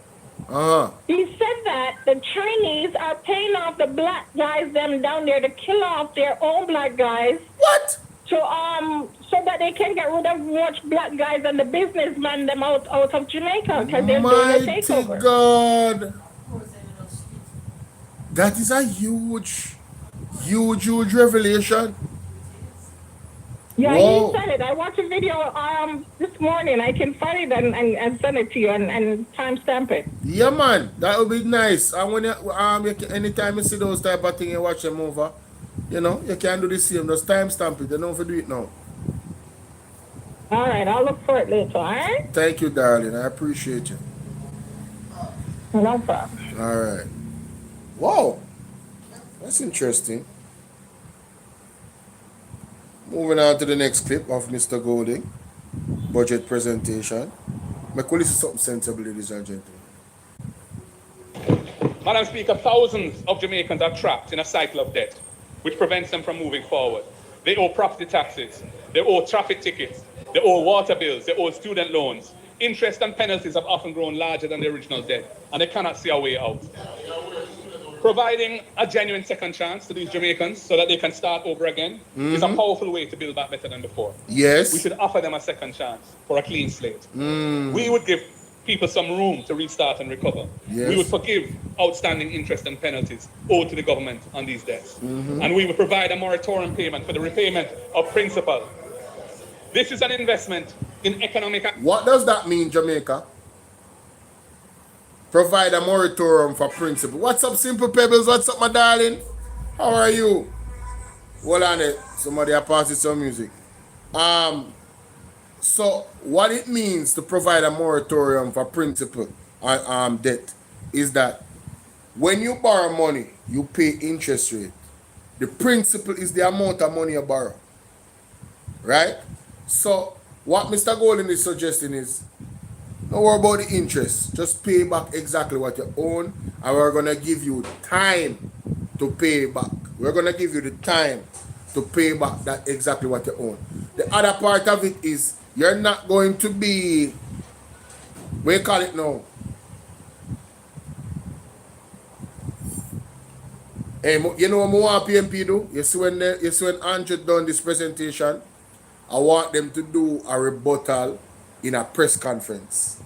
M: He said that the Chinese are paying off the black guys them down there to kill off their own black guys.
A: What?
M: So that they can get rid of much black guys and the businessmen them out of Jamaica because they're doing a takeover.
A: God. That is a huge revelation.
M: Yeah,
A: Whoa.
M: he said it. I watched a video this morning. I can find it and send it to you and timestamp it.
A: Yeah, man, that would be nice. And when anytime you see those type of things, you watch them over, you know, you can do the same. Just timestamp it. You don't have to do it now.
M: All right, I'll look for it later. All right.
A: Thank you, darling. I appreciate you.
M: No problem.
A: All right. Wow, that's interesting. Moving on to the next clip of Mr. Golding, budget presentation. Make we listen to something sensible, ladies and gentlemen.
I: Madam Speaker, thousands of Jamaicans are trapped in a cycle of debt, which prevents them from moving forward. They owe property taxes, they owe traffic tickets, they owe water bills, they owe student loans. Interest and penalties have often grown larger than the original debt, and they cannot see a way out. Providing a genuine second chance to these Jamaicans so that they can start over again is a powerful way to build back better than before.
A: Yes.
I: We should offer them a second chance for a clean slate. We would give people some room to restart and recover.
A: Yes.
I: We would forgive outstanding interest and penalties owed to the government on these debts. And we would provide a moratorium payment for the repayment of principal. This is an investment in economic...
A: What does that mean, Jamaica? Provide a moratorium for principal. What's up, Simple Pebbles? What's up, my darling? How are you? Hold on it. Somebody has passed some music. So what it means to provide a moratorium for principal and debt is that when you borrow money, you pay interest rate. The principal is the amount of money you borrow. Right? So what Mr. Golden is suggesting is, don't worry about the interest. Just pay back exactly what you own, and we're going to give you time to pay back. We're going to give you the time to pay back that exactly what you own. The other part of it is you're not going to be, what do you call it now? Hey, you know what I want PMP do? You see when Andrew done this presentation, I want them to do a rebuttal in a press conference.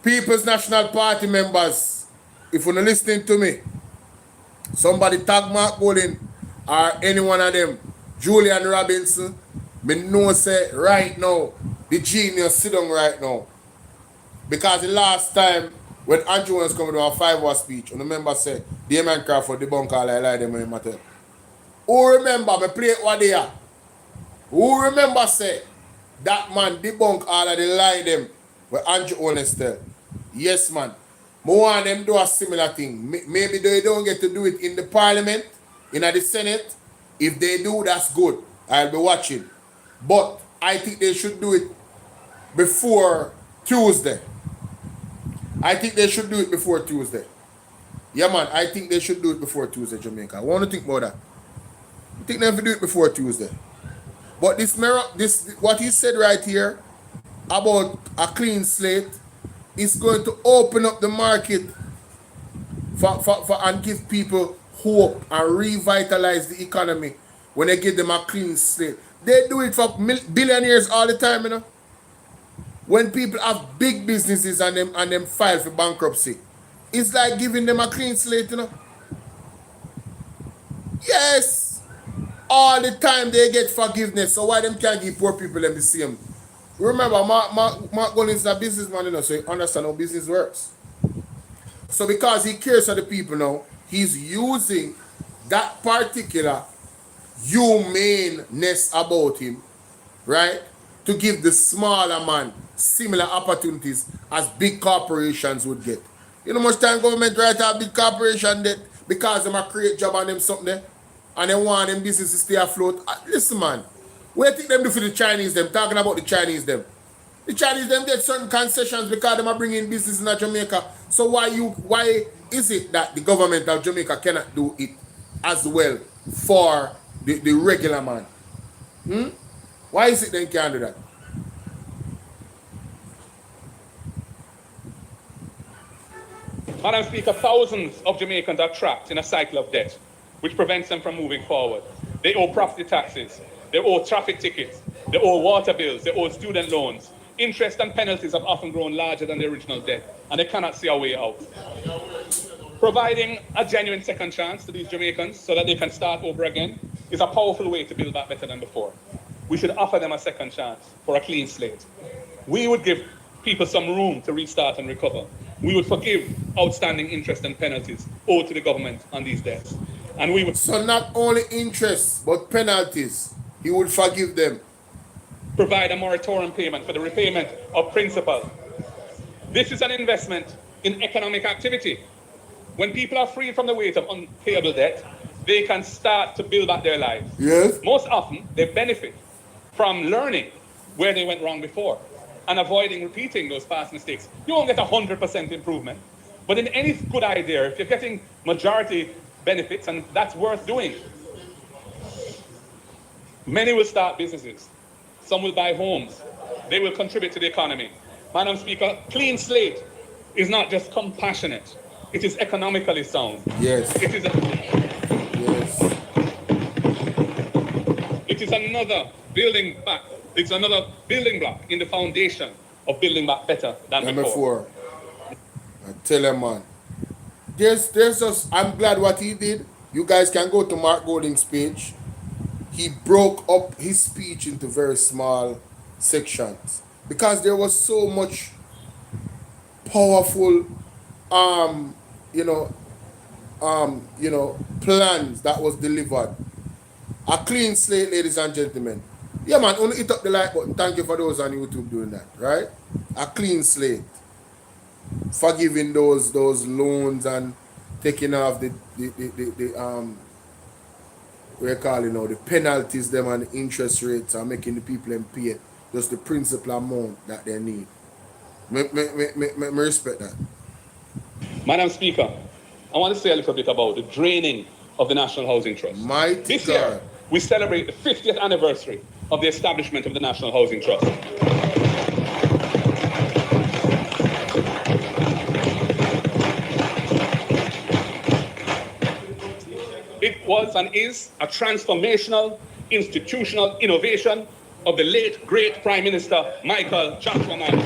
A: People's National Party members, if you're not listening to me, somebody tag Mark Golding or any one of them, Julian Robinson, me know say right now, the genius sit down right now. Because the last time when Andrew was coming to a 5-hour speech, and the member said, the man Crawford debunk all I lie them when he matter. Who remember me play it what they are? Who remember say that man debunk all of the lie them where Andrew Holness tell? Yes, man. More want them do a similar thing. Maybe they don't get to do it in the Parliament, in the Senate. If they do, that's good. I'll be watching. But I think they should do it before Tuesday. I think they should do it before Tuesday. Yeah, man. I think they should do it before Tuesday, Jamaica. I want to think about that. I think they have to do it before Tuesday. But this what he said right here about a clean slate is going to open up the market for and give people hope and revitalize the economy when they give them a clean slate. They do it for billionaires all the time, you know. When people have big businesses and them file for bankruptcy, it's like giving them a clean slate, you know. Yes, all the time they get forgiveness. So why them can't give poor people them the same? Remember, Mark Golding is a businessman, you know, so he understands how business works. So because he cares for the people now, he's using that particular humaneness about him, right, to give the smaller man similar opportunities as big corporations would get. You know much time government right have big corporation debt because they might create job on them something there and they want them businesses to stay afloat. Listen, man, what do you think them do for the Chinese them? Talking about the Chinese them. The Chinese them get certain concessions because they might bring in business in Jamaica. So why is it that the government of Jamaica cannot do it as well for the regular man? Why is it they can't do that?
I: Madam Speaker, thousands of Jamaicans are trapped in a cycle of debt, which prevents them from moving forward. They owe property taxes, they owe traffic tickets, they owe water bills, they owe student loans. Interest and penalties have often grown larger than the original debt, and they cannot see a way out. Providing a genuine second chance to these Jamaicans so that they can start over again is a powerful way to build back better than before. We should offer them a second chance for a clean slate. We would give people some room to restart and recover. We would forgive outstanding interest and penalties owed to the government on these debts. And we would...
A: So not only interest, but penalties. He would forgive them.
I: Provide a moratorium payment for the repayment of principal. This is an investment in economic activity. When people are freed from the weight of unpayable debt, they can start to build back their lives.
A: Yes.
I: Most often, they benefit from learning where they went wrong before and avoiding repeating those past mistakes. You won't get 100% improvement, but in any good idea, if you're getting majority benefits, and that's worth doing. Many will start businesses. Some will buy homes. They will contribute to the economy. Madam Speaker, clean slate is not just compassionate. It is economically sound.
A: Yes.
I: It is another building back. It's another building block in the foundation of building back better than before.
A: I tell him, man. There's just, I'm glad what he did. You guys can go to Mark Golding's page. He broke up his speech into very small sections because there was so much powerful plans that was delivered. A clean slate, ladies and gentlemen. Yeah, man, only hit up the like button. Thank you for those on YouTube doing that, right? A clean slate. Forgiving those loans and taking off the the penalties them and the interest rates and making the people them pay just the principal amount that they need. Me respect that.
I: Madam Speaker, I want to say a little bit about the draining of the National Housing Trust. This year, we celebrate the 50th anniversary of the establishment of the National Housing Trust. It was and is a transformational institutional innovation of the late great Prime Minister Michael Joshua Mann.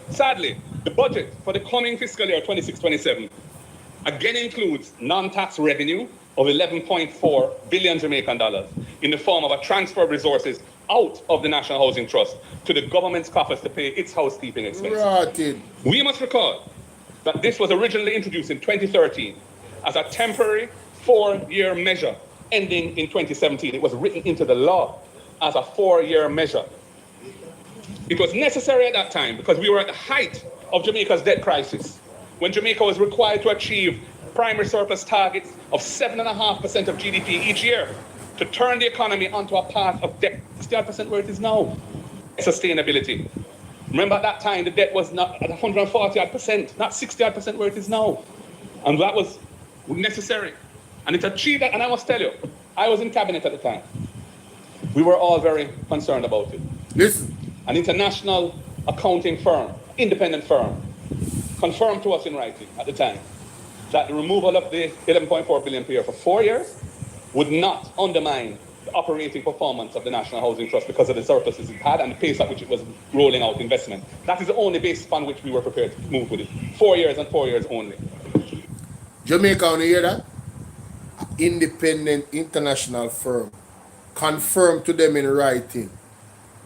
I: Sadly, the budget for the coming fiscal year 26-27 again includes non-tax revenue of 11.4 billion Jamaican dollars in the form of a transfer of resources out of the National Housing Trust to the government's coffers to pay its housekeeping expenses.
A: Rotted.
I: We must recall that this was originally introduced in 2013 as a temporary 4-year measure ending in 2017. It was written into the law as a 4-year measure. It was necessary at that time because we were at the height of Jamaica's debt crisis, when Jamaica was required to achieve primary surplus targets of 7.5% of GDP each year to turn the economy onto a path of debt 60% where it is now. Sustainability. Remember at that time the debt was not at 140%, not 60% where it is now. And that was necessary. And it achieved that, and I must tell you, I was in cabinet at the time. We were all very concerned about it.
A: Listen.
I: An international accounting firm, independent firm, confirmed to us in writing at the time that the removal of the 11.4 billion per year for 4 years would not undermine the operating performance of the National Housing Trust because of the surpluses it had and the pace at which it was rolling out investment. That is the only basis upon which we were prepared to move with it. 4 years and 4 years only.
A: Jamaica, when you hear that? An independent international firm confirmed to them in writing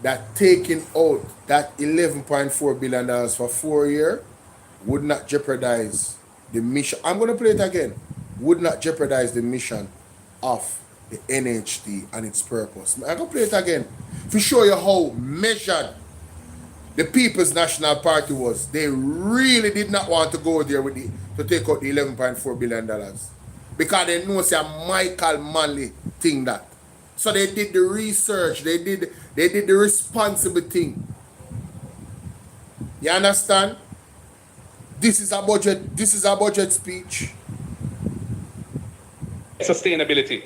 A: that taking out that $11.4 billion for 4 years would not jeopardize the mission. I'm going to play it again. Would not jeopardize the mission of the NHT and its purpose. I'm going to play it again to show you how measured the People's National Party was. They really did not want to go there with to take out the $11.4 billion because they know it's a Michael Manley thing that. So they did the research, they did the responsible thing. You understand? This is a budget speech.
I: Sustainability.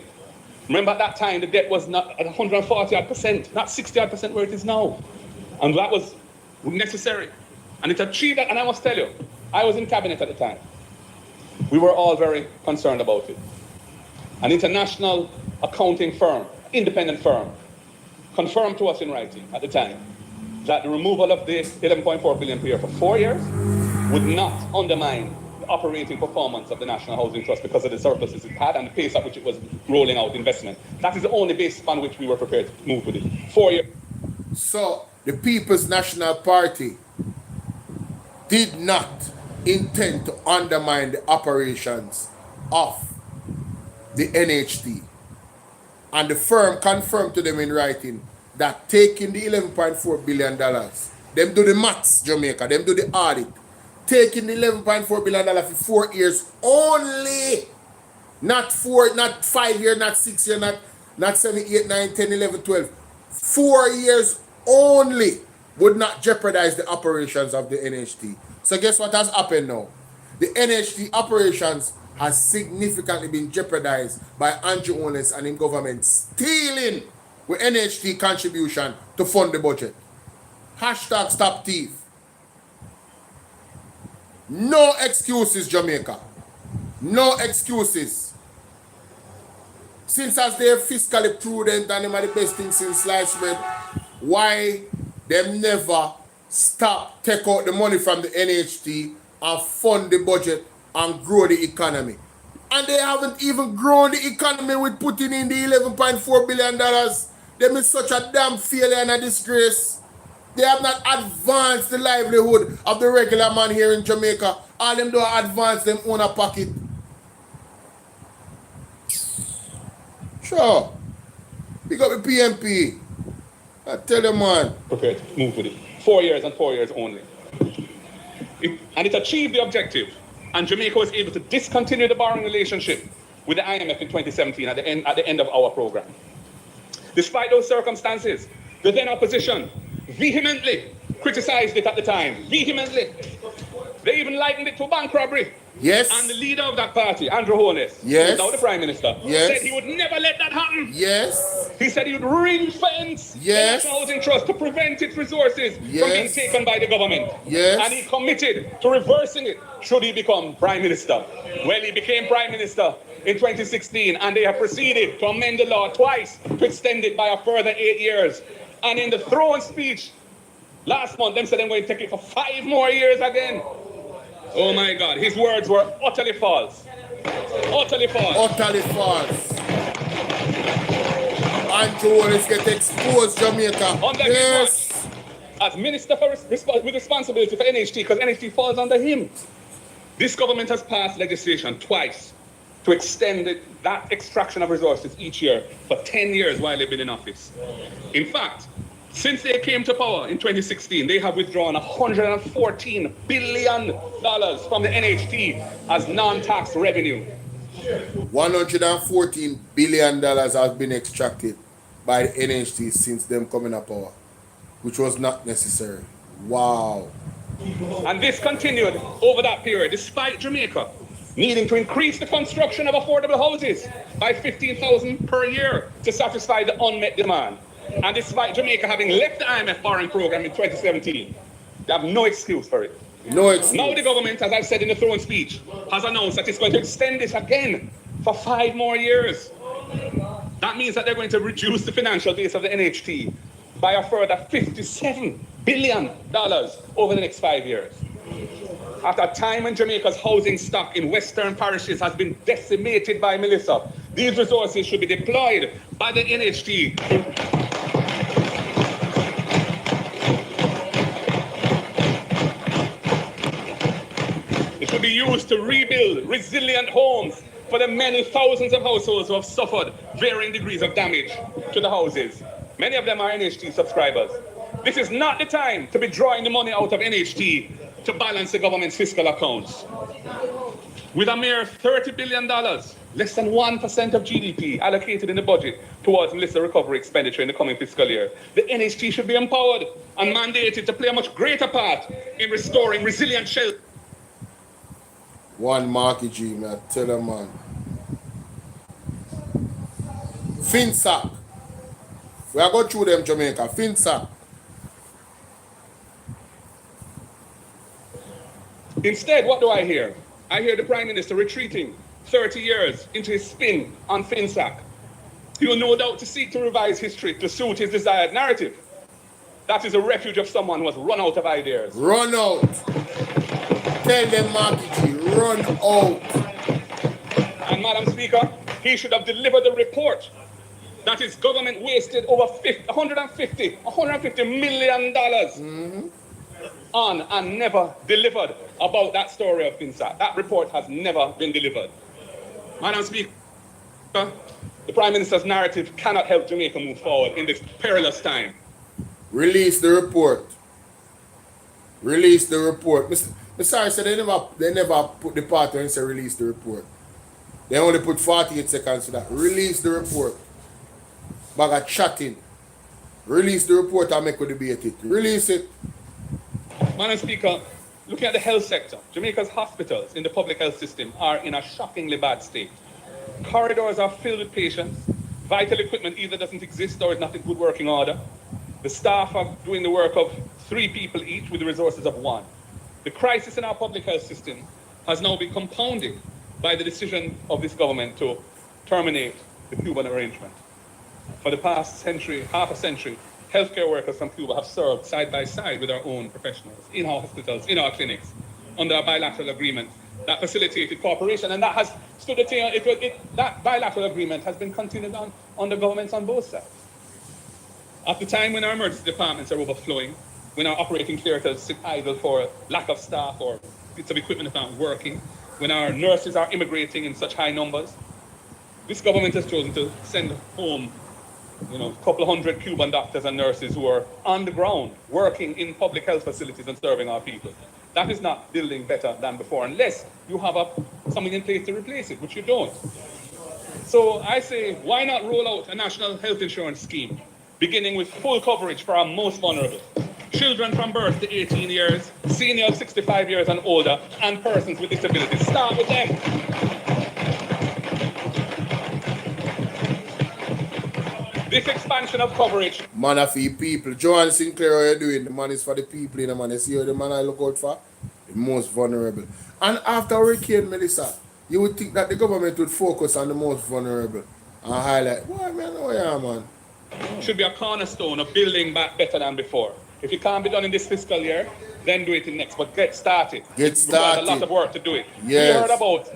B: Remember at that time, the debt was not at 140 odd percent, not 60 odd percent where it is now. And that was necessary. And it achieved that, and I must tell you, I was in cabinet at the time. We were all very concerned about it. An international accounting firm, independent firm, confirmed to us in writing at the time that the removal of the 11.4 billion per year for 4 years would not undermine the operating performance of the National Housing Trust because of the surpluses it had and the pace at which it was rolling out investment. That is the only basis upon which we were prepared to move with it. 4 years.
A: So the People's National Party did not intend to undermine the operations of the NHT. And the firm confirmed to them in writing that taking the $11.4 billion, them do the maths, Jamaica, them do the audit, taking the $11.4 billion for 4 years only, not 5 years, not 6 years, not 7, 8, 9, 10, 11, 12, 4 years only would not jeopardize the operations of the NHT. So guess what has happened now? The NHT operations has significantly been jeopardized by Andrew Holness and in government stealing with NHT contribution to fund the budget. Hashtag stop thief. No excuses, Jamaica. No excuses. Since as they're fiscally prudent and them are the best thing since sliced bread, why them never stop, take out the money from the NHT and fund the budget and grow the economy? And they haven't even grown the economy with putting in the $11.4 billion. Them is such a damn failure and a disgrace. They have not advanced the livelihood of the regular man here in Jamaica. All them do advance them own a pocket. Sure. Pick up the PMP. I tell them, man.
B: Prepared to move with it. 4 years and 4 years only. And it achieved the objective. And Jamaica was able to discontinue the borrowing relationship with the IMF in 2017 at the end of our program. Despite those circumstances, the then opposition vehemently criticized it at the time. Vehemently. They even likened it to bank robbery.
A: Yes.
B: And the leader of that party, Andrew Holness,
A: yes,
B: now the Prime Minister,
A: yes,
B: said he would never let that happen.
A: Yes.
B: He said he would ring fence
A: yes,
B: the National Housing Trust to prevent its resources
A: yes,
B: from being taken by the government.
A: Yes.
B: And he committed to reversing it should he become Prime Minister. Well, he became Prime Minister in 2016, and they have proceeded to amend the law twice to extend it by a further 8 years. And in the throne speech last month, them said they're going to take it for 5 more years again. Oh my God, his words were utterly false. Utterly false.
A: Utterly false. Andrew Holness get exposed, Jamaica.
B: Under
A: yes.
B: his watch, as Minister with responsibility for NHT, because NHT falls under him. This government has passed legislation twice to extend that extraction of resources each year for 10 years while they've been in office. In fact, since they came to power in 2016, they have withdrawn $114 billion from the NHT as non-tax revenue.
A: $114 billion has been extracted by the NHT since them coming to power, which was not necessary. Wow.
B: And this continued over that period, despite Jamaica needing to increase the construction of affordable houses by 15,000 per year to satisfy the unmet demand. And despite Jamaica having left the IMF borrowing program in 2017, they have no excuse for it.
A: No excuse.
B: Now the government, as I've said in the throne speech, has announced that it's going to extend this again for 5 more years. That means that they're going to reduce the financial base of the NHT by a further $57 billion over the next 5 years. At a time when Jamaica's housing stock in western parishes has been decimated by Melissa, these resources should be deployed by the NHT. It should be used to rebuild resilient homes for the many thousands of households who have suffered varying degrees of damage to the houses. Many of them are NHT subscribers. This is not the time to be drawing the money out of NHT to balance the government's fiscal accounts. With a mere $30 billion, less than 1% of GDP allocated in the budget towards Melissa recovery expenditure in the coming fiscal year, the NHT should be empowered and mandated to play a much greater part in restoring resilient shelter.
A: One Marky G, man, tell them, man. FinSac. We are going through them, Jamaica. FinSac.
I: Instead, what do I hear? I hear the Prime Minister retreating 30 years into his spin on FinSac. He will no doubt to seek to revise history to suit his desired narrative. That is a refuge of someone who has run out of ideas.
A: Run out. Tell them, MAGNITSKY, run out.
I: And Madam Speaker, he should have delivered the report that his government wasted over $150 million on and never delivered about that story of FinSac. That report has never been delivered. Madam Speaker, the Prime Minister's narrative cannot help Jamaica move forward in this perilous time.
A: Release the report. Release the report. Mr. Sorry, so they never put the part where and say release the report. They only put 48 seconds to that. Release the report. Bag of chatting. Release the report and make we debate it. Release it.
I: Madam Speaker, looking at the health sector, Jamaica's hospitals in the public health system are in a shockingly bad state. Corridors are filled with patients. Vital equipment either doesn't exist or is not in good working order. The staff are doing the work of 3 people each with the resources of 1. The crisis in our public health system has now been compounded by the decision of this government to terminate the Cuban arrangement. For the past century, half a century, healthcare workers from Cuba have served side by side with our own professionals in our hospitals, in our clinics, under a bilateral agreement that facilitated cooperation, and that has stood the test. That bilateral agreement has been continued on under governments on both sides. At the time when our emergency departments are overflowing, when our operating theaters sit idle for lack of staff or bits of equipment that aren't working, when our nurses are immigrating in such high numbers, this government has chosen to send home a couple of hundred Cuban doctors and nurses who are on the ground, working in public health facilities and serving our people. That is not building better than before, unless you have something in place to replace it, which you don't. So I say, why not roll out a national health insurance scheme, beginning with full coverage for our most vulnerable? Children from birth to 18 years, seniors 65 years and older, and persons with disabilities. Start with them. This expansion of coverage.
A: Man are for the people. Joanne Sinclair, how you doing? The man is for the people, you know, man. You see how the man I look out for? The most vulnerable. And after Hurricane Melissa, you would think that the government would focus on the most vulnerable and highlight, why man, oh yeah, man.
I: Should be a cornerstone of building back better than before. If it can't be done in this fiscal year, then do it in next. But get started.
A: Get started.
I: There's a lot of work to do it.
A: Yes.
I: We heard about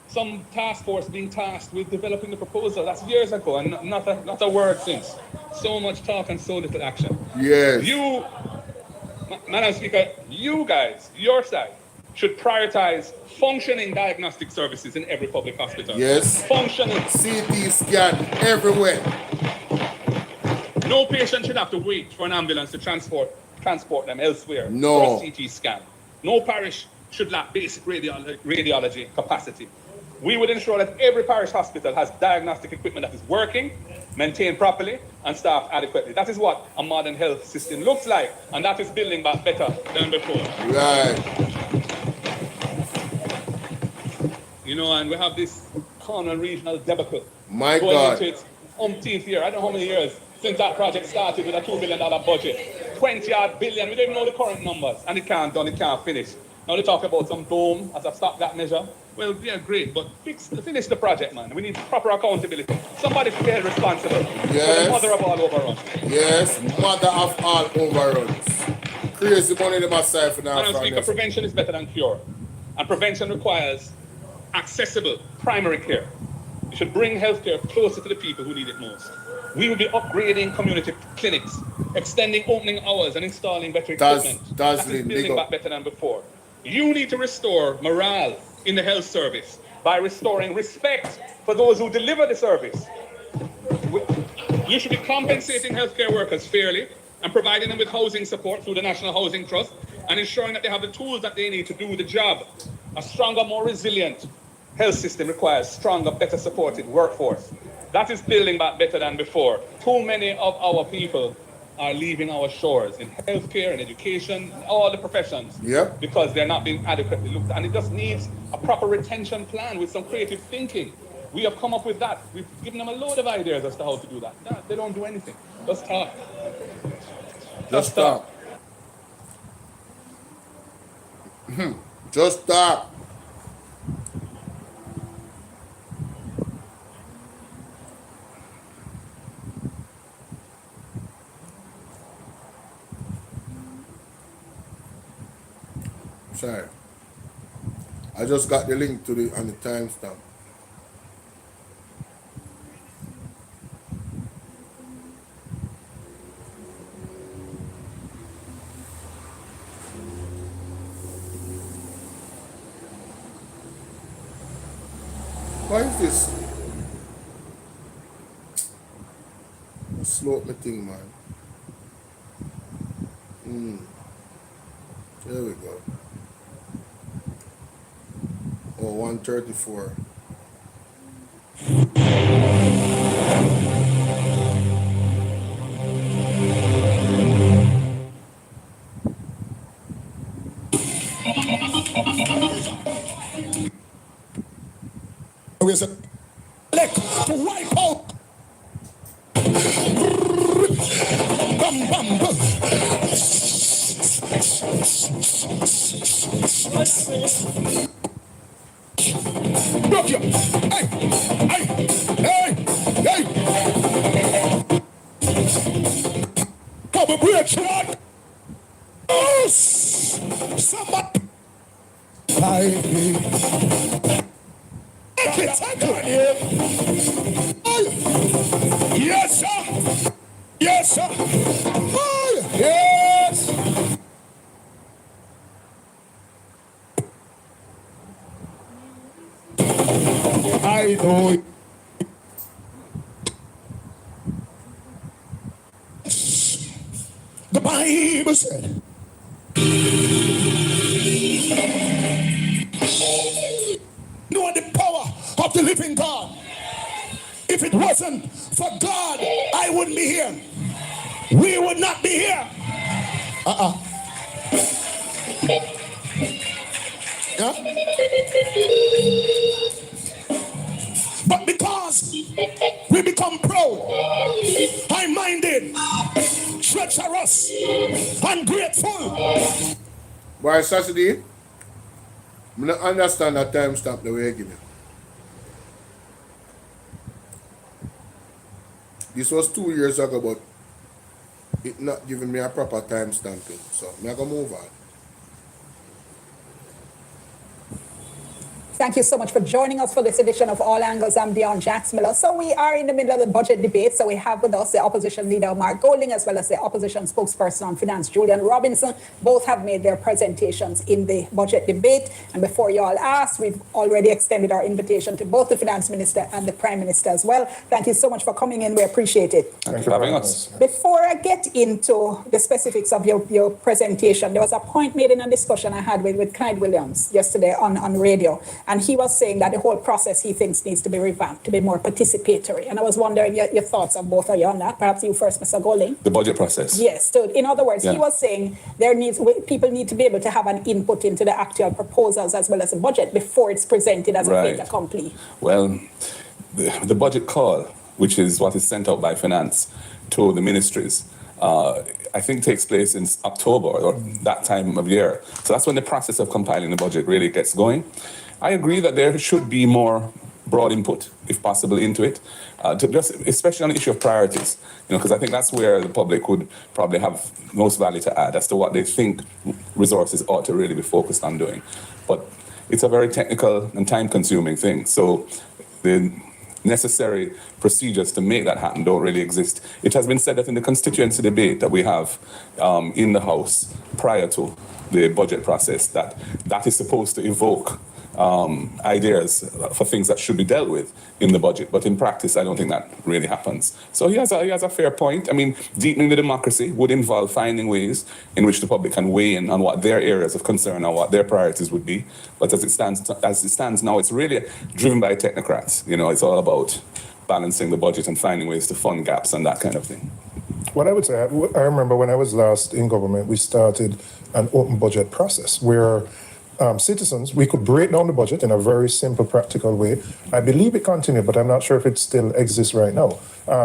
I: some task force being tasked with developing the proposal. That's years ago, and not a word since. So much talk and so little action.
A: Yes.
I: You, Madam Speaker, you guys, your side, should prioritize functioning diagnostic services in every public hospital.
A: Yes.
I: Functioning.
A: CT scan everywhere.
I: No patient should have to wait for an ambulance to transport them elsewhere
A: No.
I: for a CT scan. No parish should lack basic radiology capacity. We would ensure that every parish hospital has diagnostic equipment that is working, maintained properly, and staffed adequately. That is what a modern health system looks like, and that is building back better than before.
A: Right.
I: And we have this corner regional debacle.
A: My
I: going
A: God.
I: into its umpteenth year. I don't know how many years since that project started with a $2 billion budget. 20-odd billion, we don't even know the current numbers, and it can't finish. Now they talk about some dome as a stopgap measure. Well, yeah, great, but finish the project, man. We need proper accountability. Somebody should be held responsible for the mother of all overruns.
A: Yes, mother of all overruns. Crazy money they must save for now.
I: Madam Speaker, prevention is better than cure. And prevention requires accessible primary care. You should bring healthcare closer to the people who need it most. We will be upgrading community clinics, extending opening hours and installing better equipment. That is building back better than before. You need to restore morale in the health service by restoring respect for those who deliver the service. You should be compensating healthcare workers fairly and providing them with housing support through the National Housing Trust and ensuring that they have the tools that they need to do the job. A stronger, more resilient health system requires stronger, better supported workforce. That is building back better than before. Too many of our people are leaving our shores in healthcare and education, all the professions, because they're not being adequately looked at. And it just needs a proper retention plan with some creative thinking.
B: We have come up with that. We've given them a load of ideas as to how to do that. No, they don't do anything. Just talk.
A: Just talk. Just talk. Sorry. I just got the link to the timestamp. Why is this? Slow up my thing, man. There we go. Oh, 134.
N: Where's it? Elect to wipe out. Bam, bam, bam. Look you. Hey, hey, hey, hey. Come and break shot. Oh, somebody. Like me. Yes, sir. Yes, sir. Oh, yes. I know it. The Bible said, know the power of the living God. If it wasn't for God, I wouldn't be here. We would not be here. Yeah? But because we become proud, high-minded, treacherous, ungrateful.
A: Why, Saturday? I don't understand that timestamp the way you give it. This was 2 years ago, but it not giving me a proper timestamping. So I'm going to move on.
C: Thank you so much for joining us for this edition of All Angles. I'm Dionne Jax-Miller. So we are in the middle of the budget debate. So we have with us the opposition leader, Mark Golding, as well as the opposition spokesperson on finance, Julian Robinson. Both have made their presentations in the budget debate. And before you all ask, we've already extended our invitation to both the finance minister and the prime minister as well. Thank you so much for coming in. We appreciate it.
B: Thank you for having us.
C: Before I get into the specifics of your presentation, there was a point made in a discussion I had with Clyde Williams yesterday on radio. And he was saying that the whole process he thinks needs to be revamped, to be more participatory. And I was wondering your thoughts of both of you on that. Perhaps you first, Mr. Golding.
B: The budget process.
C: Yes. So in other words, he was saying people need to be able to have an input into the actual proposals as well as the budget before it's presented as a fait accompli.
B: Well, the budget call, which is what is sent out by finance to the ministries, I think takes place in October or that time of year. So that's when the process of compiling the budget really gets going. I agree that there should be more broad input, if possible, into it, especially on the issue of priorities, because I think that's where the public would probably have most value to add as to what they think resources ought to really be focused on doing. But it's a very technical and time-consuming thing. So the necessary procedures to make that happen don't really exist. It has been said that in the constituency debate that we have in the House prior to the budget process, that is supposed to evoke ideas for things that should be dealt with in the budget. But in practice, I don't think that really happens. So he has a fair point. I mean, deepening the democracy would involve finding ways in which the public can weigh in on what their areas of concern or what their priorities would be. But as it stands now, it's really driven by technocrats. It's all about balancing the budget and finding ways to fund gaps and that kind of thing.
G: What I would say, I remember when I was last in government, we started an open budget process where citizens, we could break down the budget in a very simple, practical way. I believe it continued, but I'm not sure if it still exists right now.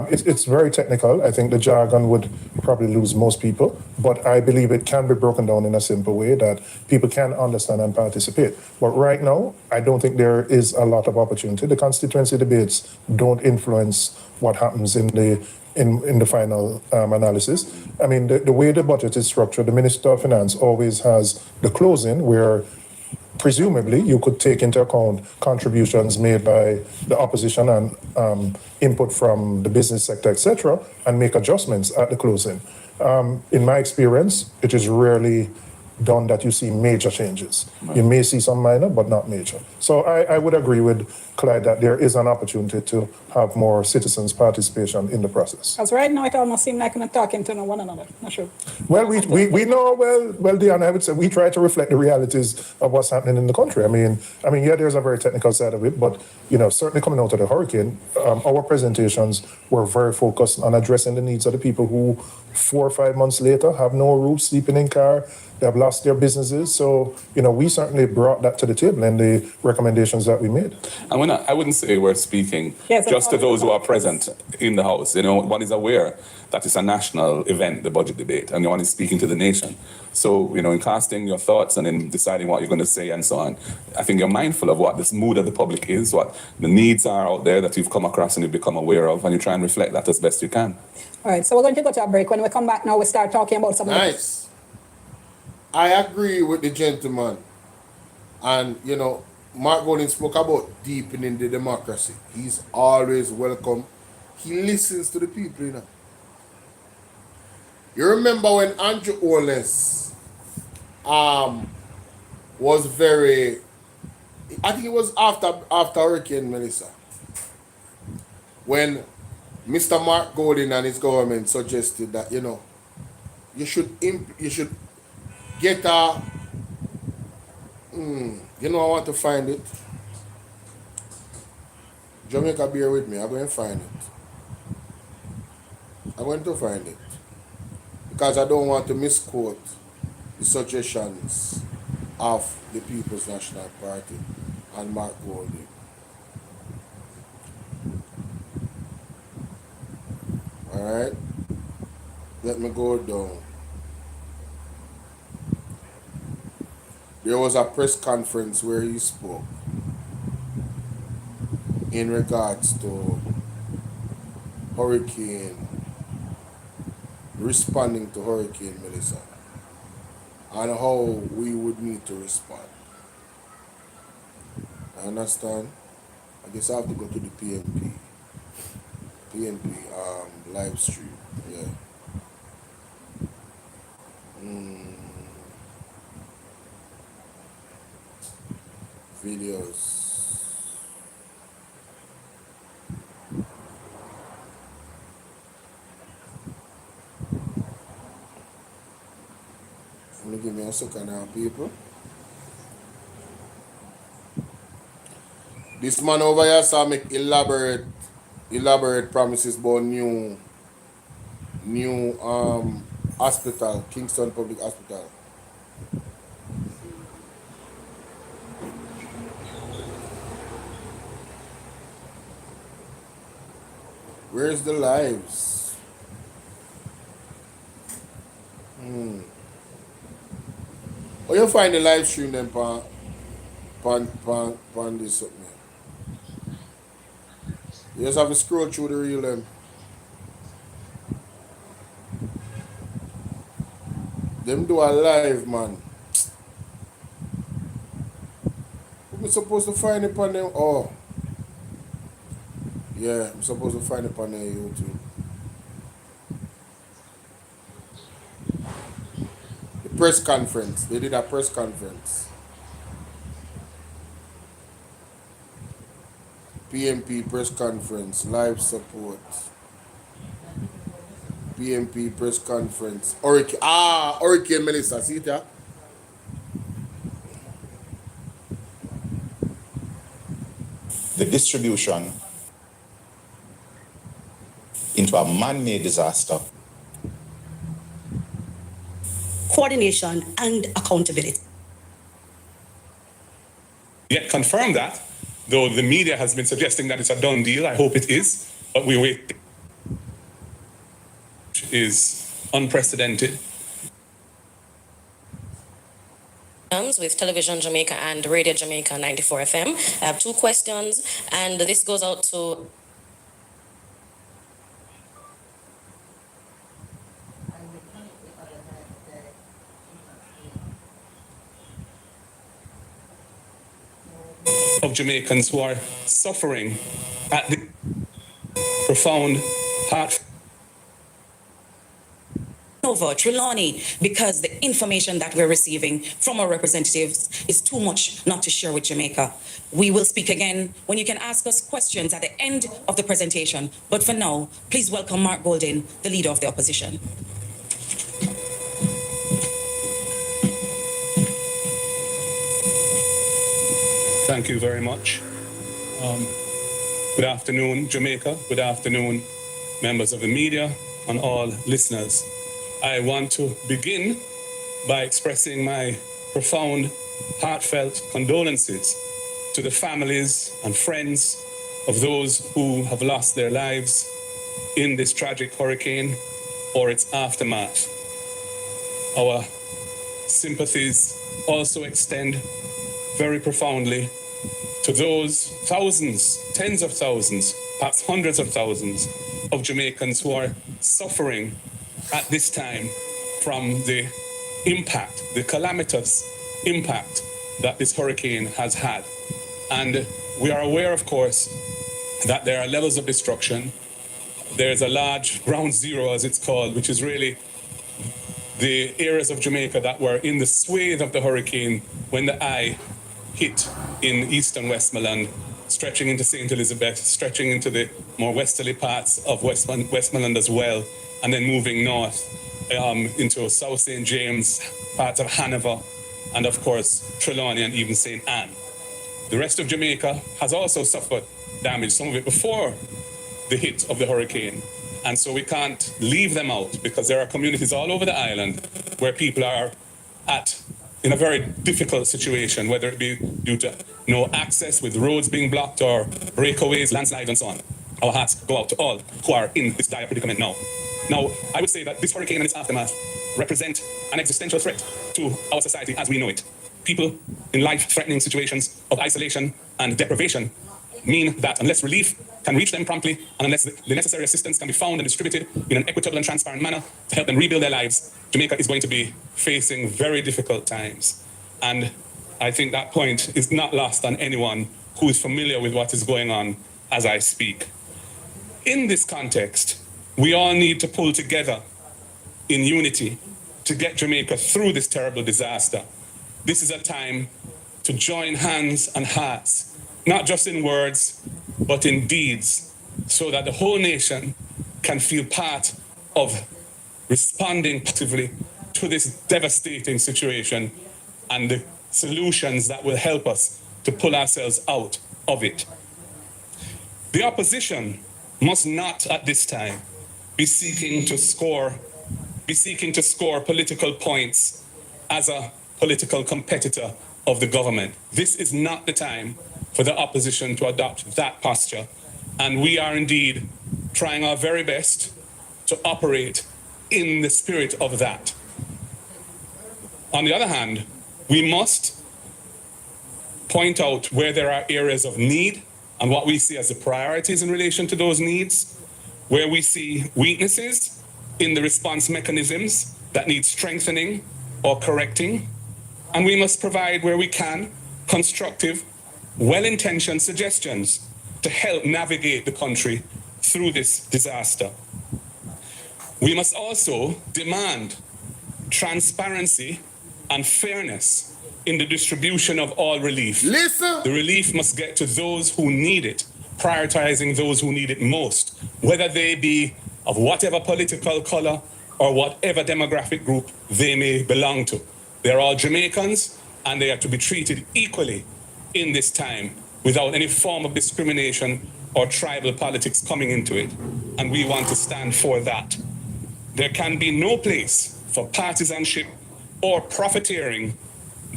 G: It's very technical. I think the jargon would probably lose most people, but I believe it can be broken down in a simple way that people can understand and participate. But right now, I don't think there is a lot of opportunity. The constituency debates don't influence what happens in the final analysis. I mean, the way the budget is structured, the Minister of Finance always has the closing where presumably you could take into account contributions made by the opposition and input from the business sector, etc., and make adjustments at the closing. In my experience, it is rarely done that you see major changes. Right. You may see some minor, but not major. So I would agree with Clyde that there is an opportunity to have more citizens' participation in the process.
C: Because right now it almost seems like we're not talking to one another. Not sure.
G: Well, we know, well, DIONNE, I would say we try to reflect the realities of what's happening in the country. I mean, yeah, there's a very technical side of it, but, certainly coming out of the hurricane, our presentations were very focused on addressing the needs of the people who 4 or 5 months later have no roof, sleeping in car, they have lost their businesses. So, we certainly brought that to the table in the recommendations that we made.
B: And I wouldn't say we're speaking just to those who are present in the House. One is aware that it's a national event, the budget debate, and one is speaking to the nation. So, in casting your thoughts and in deciding what you're going to say and so on, I think you're mindful of what this mood of the public is, what the needs are out there that you've come across and you've become aware of, and you try and reflect that as best you can.
C: All right, so we're going to go to a break. When we come back now, we start talking about some
A: Nice. I agree with the gentleman. And, Mark Golding spoke about deepening the democracy. He's always welcome. He listens to the people, You remember when Andrew Holness was very, I think it was after Hurricane Melissa, when Mr. Mark Golding and his government suggested that, you should get a, I want to find it. Jamaica, bear with me. I'm going to find it. I'm going to find it. Because I don't want to misquote the suggestions of the People's National Party and Mark Golding. Alright? Let me go down. There was a press conference where he spoke in regards to responding to Hurricane Melissa and how we would need to respond. I understand? I guess I have to go to the PNP live stream. Yeah. Videos. Give me a second now, people. This man over here saw make elaborate promises about new hospital, Kingston Public Hospital. Where's the lives? Oh, you'll find the live stream then pan this up, man. You just have to scroll through the reel then. Them do a live, man. What am I supposed to find it on them? Oh. Yeah, I'm supposed to find it on their YouTube. Press conference. They did a press conference. PMP press conference. Live support. PMP press conference. Hurricane Melissa. See that?
O: The distribution into a man-made disaster.
P: Coordination and accountability.
B: yet confirmed that, though the media has been suggesting that it's a done deal. I hope it is, but we wait. Is unprecedented.
P: With Television Jamaica and Radio Jamaica 94 FM. I have two questions, and this goes out to
B: of Jamaicans who are suffering at the profound heart.
L: Over Trelawney, because the information that we're receiving from our representatives is too much not to share with Jamaica. We will speak again when you can ask us questions at the end of the presentation. But for now, please welcome Mark Golding, the leader of the opposition.
B: Thank you very much. Good afternoon, Jamaica. Good afternoon, members of the media and all listeners. I want to begin by expressing my profound, heartfelt condolences to the families and friends of those who have lost their lives in this tragic hurricane or its aftermath. Our sympathies also extend very profoundly to those thousands, tens of thousands, perhaps hundreds of thousands of Jamaicans who are suffering at this time from the impact, the calamitous impact that this hurricane has had. And we are aware, of course, that there are levels of destruction. There's a large ground zero, as it's called, which is really the areas of Jamaica that were in the swathe of the hurricane when the eye hit in eastern Westmoreland, stretching into St. Elizabeth, stretching into the more westerly parts of Westmoreland as well, and then moving north into South St. James, parts of Hanover, and of course, Trelawney and even St. Anne. The rest of Jamaica has also suffered damage, some of it before the hit of the hurricane. And so we can't leave them out because there are communities all over the island where people are in a very difficult situation, whether it be due to no access with roads being blocked or breakaways, landslides and so on. Our hearts go out to all who are in this dire predicament now. Now, I would say that this hurricane and its aftermath represent an existential threat to our society as we know it. People in life-threatening situations of isolation and deprivation mean that unless relief can reach them promptly and unless the necessary assistance can be found and distributed in an equitable and transparent manner to help them rebuild their lives, Jamaica is going to be facing very difficult times. And I think that point is not lost on anyone who is familiar with what is going on as I speak. In this context, we all need to pull together in unity to get Jamaica through this terrible disaster. This is a time to join hands and hearts, not just in words, but in deeds, so that the whole nation can feel part of responding positively to this devastating situation and the solutions that will help us to pull ourselves out of it. The opposition must not at this time be seeking to score political points as a political competitor of the government. This is not the time for the opposition to adopt that posture. And we are indeed trying our very best to operate in the spirit of that. On the other hand, we must point out where there are areas of need and what we see as the priorities in relation to those needs, where we see weaknesses in the response mechanisms that need strengthening or correcting. And we must provide, where we can, constructive, well-intentioned suggestions to help navigate the country through this disaster. We must also demand transparency and fairness in the distribution of all relief.
A: Listen.
B: The relief must get to those who need it, prioritizing those who need it most, whether they be of whatever political color or whatever demographic group they may belong to. They're all Jamaicans, and they are to be treated equally in this time without any form of discrimination or tribal politics coming into it. And we want to stand for that. There can be no place for partisanship or profiteering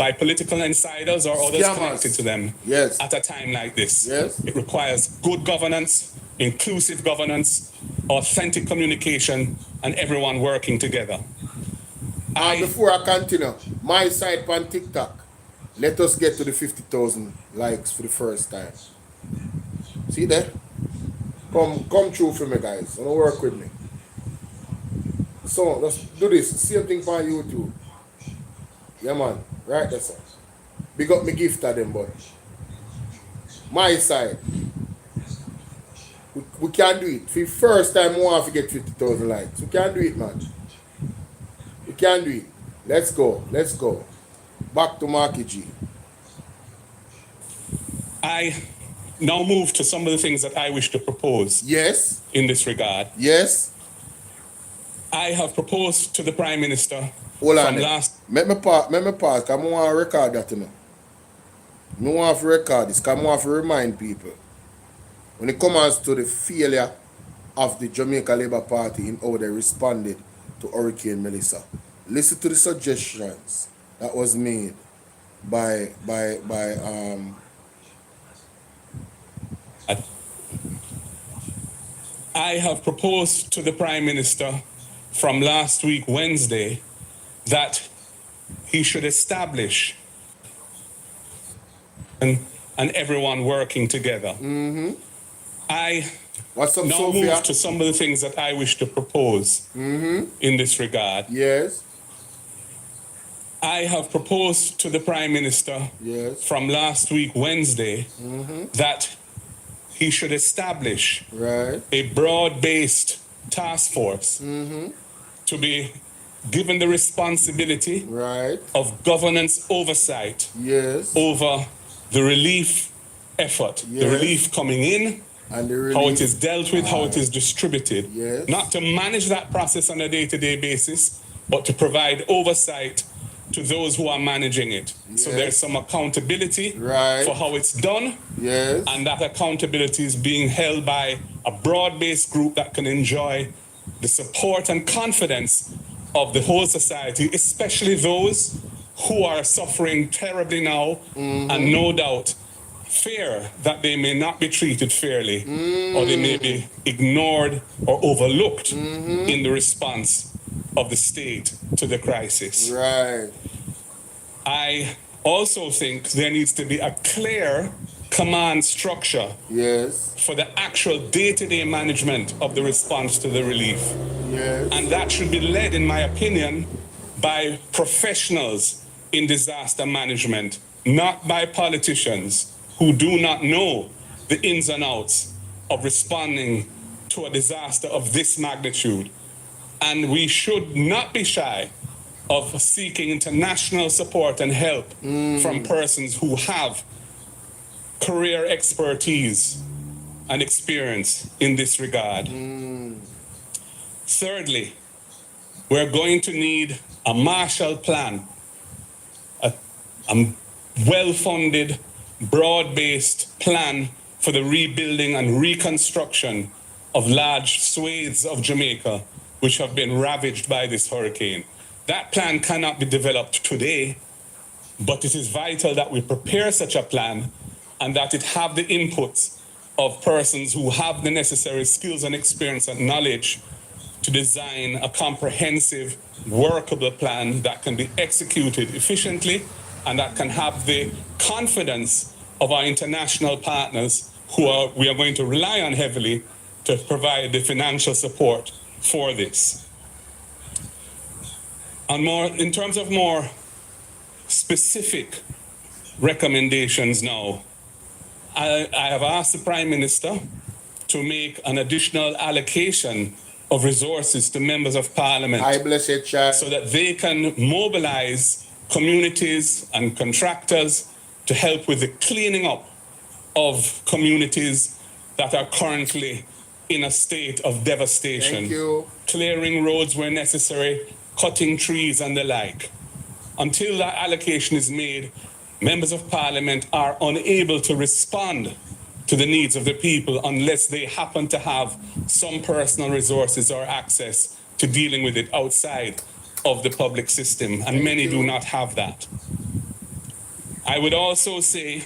B: by political insiders or others
A: Scammers.
B: connected to them
A: Yes.
B: at a time like this.
A: Yes.
B: It requires good governance, inclusive governance, authentic communication, and everyone working together.
A: Before I continue, my side on TikTok, let us get to the 50,000 likes for the first time. See there? Come through for me, guys. Don't work with me. So let's do this. Same thing for YouTube. Yeah, man. Right there, sir. Big up me gift to them, but my side, we can do it. For the first time, we want to get 50,000 likes. We can do it, man. We can do it. Let's go. Let's go. Back to Marky G.
B: I now move to some of the things that I wish to propose.
A: Yes.
B: In this regard.
A: Yes.
B: I have proposed to the Prime Minister
A: Hold on.
B: from last...
A: Let me pause, because I want to record that, you know. I want to record this, because I want to remind people. When it comes to the failure of the Jamaica Labour Party in how they responded to Hurricane Melissa, listen to the suggestions that was made by
B: I have proposed to the Prime Minister from last week, Wednesday, that he should establish and everyone working together.
A: Mm-hmm.
B: I
A: What's up,
B: now
A: Sophia?
B: move to some of the things that I wish to propose in this regard.
A: Yes.
B: I have proposed to the Prime Minister from last week, Wednesday, that he should establish a broad-based task force to be given the responsibility of governance oversight over the relief effort, the relief coming in,
A: and the relief,
B: how it is dealt with, how it is distributed. Not to manage that process on a day-to-day basis, but to provide oversight to those who are managing it. So there's some accountability for how it's done, and that accountability is being held by a broad-based group that can enjoy the support and confidence of the whole society, especially those who are suffering terribly now and no doubt fear that they may not be treated fairly or they may be ignored or overlooked in the response of the state to the crisis. I also think there needs to be a clear command structure for the actual day-to-day management of the response to the relief. And that should be led, in my opinion, by professionals in disaster management, not by politicians who do not know the ins and outs of responding to a disaster of this magnitude. And we should not be shy of seeking international support and help from persons who have career expertise and experience in this regard. Thirdly, we're going to need a Marshall Plan, a well-funded, broad-based plan for the rebuilding and reconstruction of large swathes of Jamaica which have been ravaged by this hurricane. That plan cannot be developed today, but it is vital that we prepare such a plan and that it have the inputs of persons who have the necessary skills and experience and knowledge to design a comprehensive, workable plan that can be executed efficiently and that can have the confidence of our international partners we are going to rely on heavily to provide the financial support for this. And in terms of more specific recommendations now, I have asked the Prime Minister to make an additional allocation of resources to members of Parliament so that they can mobilize communities and contractors to help with the cleaning up of communities that are currently in a state of devastation. Clearing roads where necessary, cutting trees and the like. Until that allocation is made, members of Parliament are unable to respond to the needs of the people unless they happen to have some personal resources or access to dealing with it outside of the public system, and many do not have that. I would also say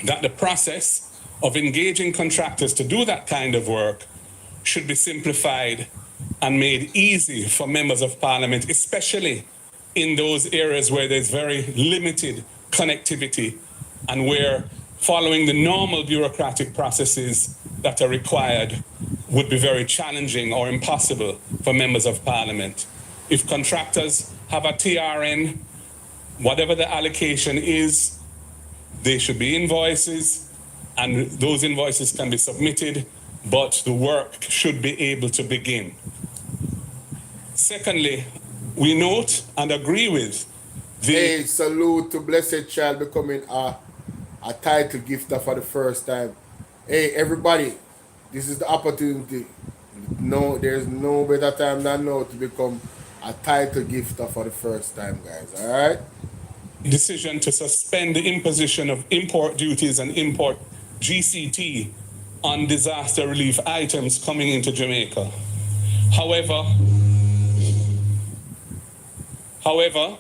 B: that the process of engaging contractors to do that kind of work should be simplified and made easy for members of parliament, especially in those areas where there's very limited connectivity and where following the normal bureaucratic processes that are required would be very challenging or impossible for members of parliament. If contractors have a TRN, whatever the allocation is, there should be invoices, and those invoices can be submitted, but the work should be able to begin. Secondly, we note and agree with the...
A: Hey, salute to Blessed Child becoming a title gifter for the first time. Hey, everybody, this is the opportunity. No, there's no better time than now to become a title gifter for the first time, guys, all right?
B: Decision to suspend the imposition of import duties and import GCT on disaster relief items coming into Jamaica. However,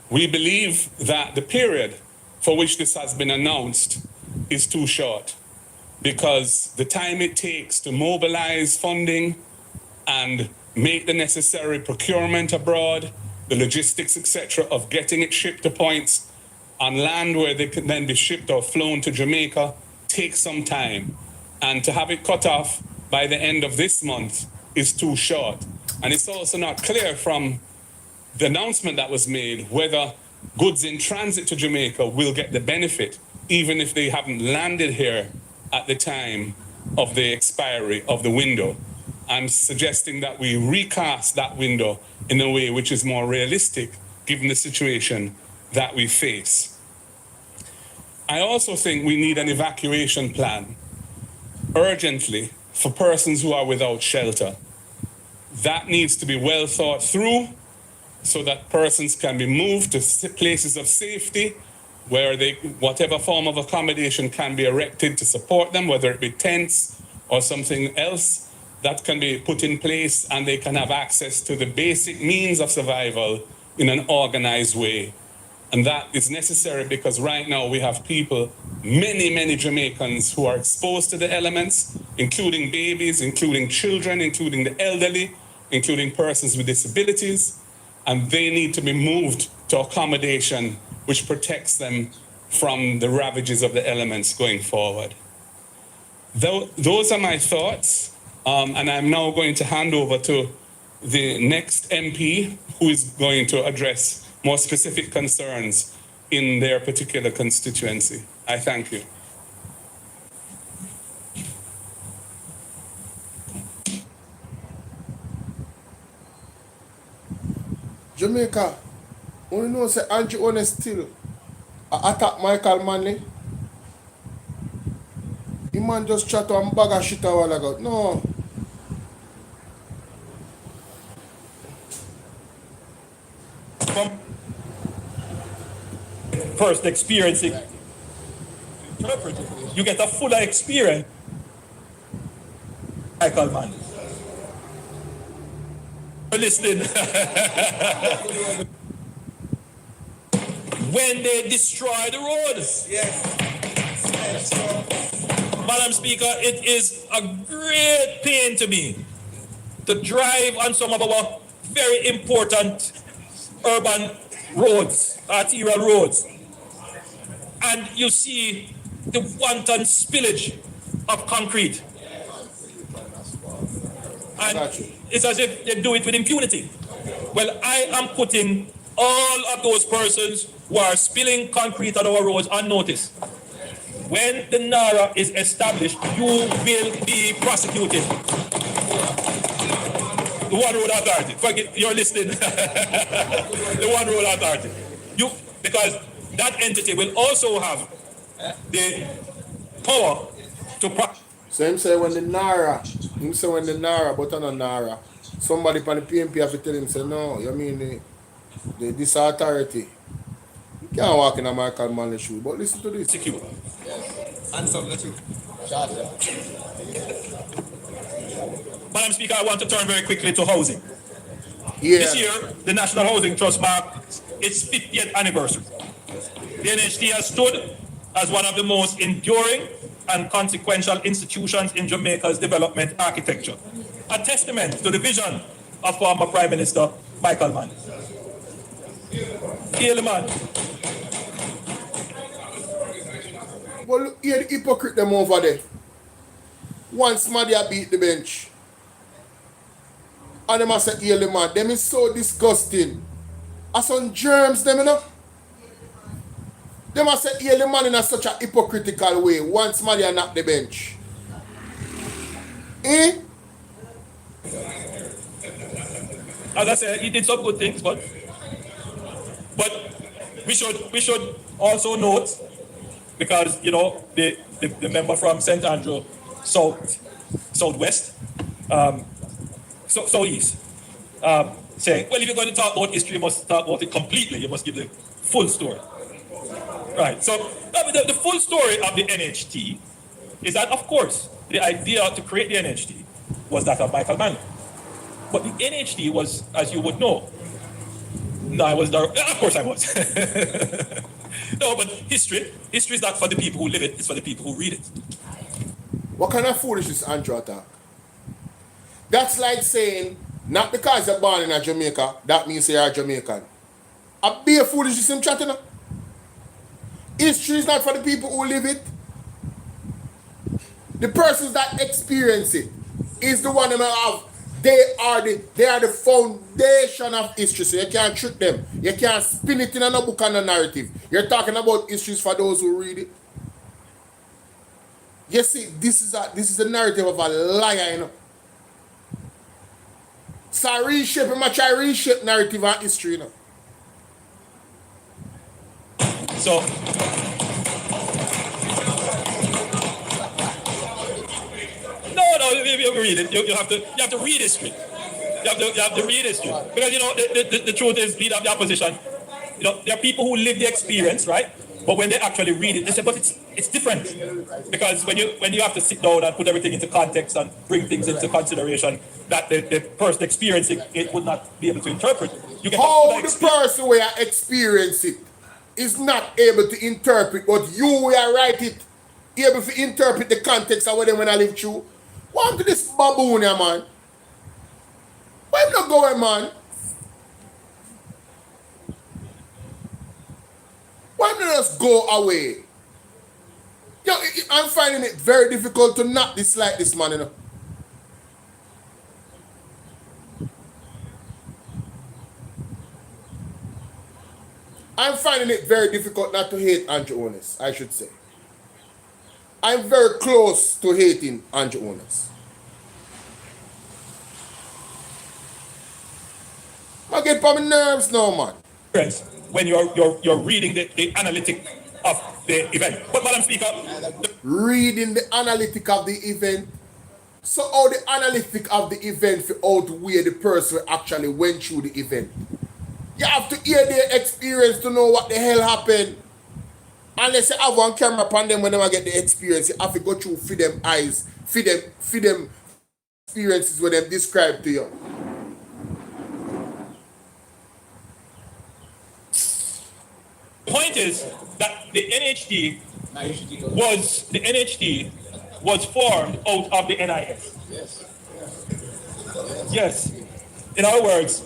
B: we believe that the period for which this has been announced is too short, because the time it takes to mobilize funding and make the necessary procurement abroad, the logistics, etc., of getting it shipped to points on land where they can then be shipped or flown to Jamaica takes some time. And to have it cut off by the end of this month is too short. And it's also not clear from the announcement that was made whether goods in transit to Jamaica will get the benefit, even if they haven't landed here at the time of the expiry of the window. I'm suggesting that we recast that window in a way which is more realistic, given the situation that we face. I also think we need an evacuation plan urgently for persons who are without shelter. That needs to be well thought through so that persons can be moved to places of safety where whatever form of accommodation can be erected to support them, whether it be tents or something else that can be put in place, and they can have access to the basic means of survival in an organized way. And that is necessary because right now we have people, many Jamaicans who are exposed to the elements, including babies, including children, including the elderly, including persons with disabilities, and they need to be moved to accommodation which protects them from the ravages of the elements going forward. Those are my thoughts, and I'm now going to hand over to the next MP who is going to address more specific concerns in their particular constituency. I thank you.
A: Jamaica, only know say Holness still attack Michael Manley. The man just chat on bag of shit a while ago. No.
E: First experiencing, you get a fuller experience. Michael Manley. You're listening. When they destroy the roads. Yes. Madam Speaker, it is a great pain to me to drive on some of our very important urban roads, arterial roads, and you see the wanton spillage of concrete. And it's as if they do it with impunity. Well, I am putting all of those persons who are spilling concrete on our roads on notice. When the NARA is established, you will be prosecuted. The One Road Authority. Forget, you're listening. The One Road Authority. Because that entity will also have the power to
A: So him say when the NARA, but on a NARA, somebody from the PMP have to tell him, say, no, you mean this authority. You can't walk in a Michael Manley shoe, but listen to this.
E: Secure. Madam Speaker, I want to turn very quickly to housing. Yeah. This year, the National Housing Trust marked its 50th anniversary. The NHT has stood as one of the most enduring and consequential institutions in Jamaica's development architecture, a testament to the vision of former Prime Minister Michael Mann. Hail the man.
A: Well, look here, the hypocrite them over there. Once Madia beat the bench. And them a say, hail the man. Them is so disgusting. As some germs, them, you know. Them a say, hail the man in a such a hypocritical way. Once Madia knock the bench. Eh?
E: As I said, he did some good things, but we should also note, because you know the member from St. Andrew Southwest, Southeast, saying, well, if you're going to talk about history, you must talk about it completely. You must give the full story. Right. So the full story of the NHT is that, of course, the idea to create the NHT was that of Michael Mann. But the NHT was, as you would know, no, I was there. Of course I was. No, but history is not for the people who live it, it's for the people who read it.
A: What kind of foolishness Andrew attack? That's like saying, not because you're born in Jamaica, that means you're a Jamaican. A bare foolishness in chatting. History is not for the people who live it. The persons that experience it is the one that have. They are the foundation of history, so you can't trick them. You can't spin it in a book and a narrative. You're talking about histories for those who read it. You see, this is a narrative of a liar, you know. So I reshape narrative and history, you know.
E: So no, you read it. You have to read history. You have to read history. Because you know the truth is, leader of the opposition, you know, there are people who live the experience, right? But when they actually read it, they say, but it's different. Because when you have to sit down and put everything into context and bring things into consideration that the person experiencing it would not be able to interpret. You get
A: how the person who experience it is not able to interpret, but you will write it, able to interpret the context of what they when I live through. What to this baboon here, man? Why am not going, man? Why not just go away? Yo, I'm finding it very difficult to not dislike this man, you know. I'm finding it very difficult not to hate Andrew Holness, I should say. I'm very close to hating Andrew Holness. I get on my nerves now, man.
E: When you're reading the analytic of the event. But Madam Speaker,
A: reading the analytic of the event. So how the analytic of the event for outweigh the person who actually went through the event. You have to hear their experience to know what the hell happened. Unless you have one camera upon them when they get the experience, you have to go through for them eyes, for them experiences when they describe to you.
E: The point is that the NHT was formed out of the NIS. Yes. In other words,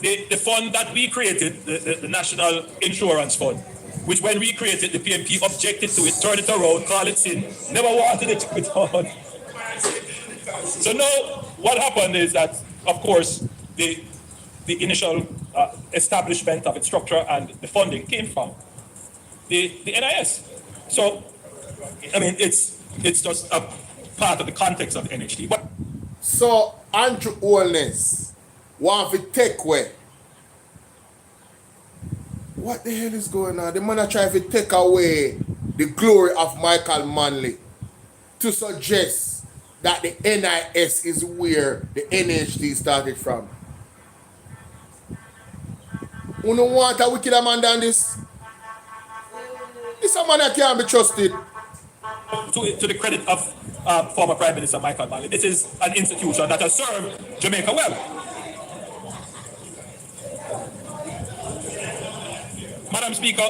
E: the fund that we created, the National Insurance Fund, which when we created, the PNP objected to it, turned it around, called it sin, never wanted it to be done. So now, what happened is that, of course, the initial establishment of its structure and the funding came from the NIS. So, I mean, it's just a part of the context of the NHT. But
A: so, Andrew Holness want to take away. What the hell is going on? The man are trying to take away the glory of Michael Manley to suggest that the NIS is where the NHT started from. You don't want a wicked man than this? This is a man that can't be trusted.
E: To the credit of former Prime Minister Michael Manley, this is an institution that has served Jamaica well. Madam Speaker,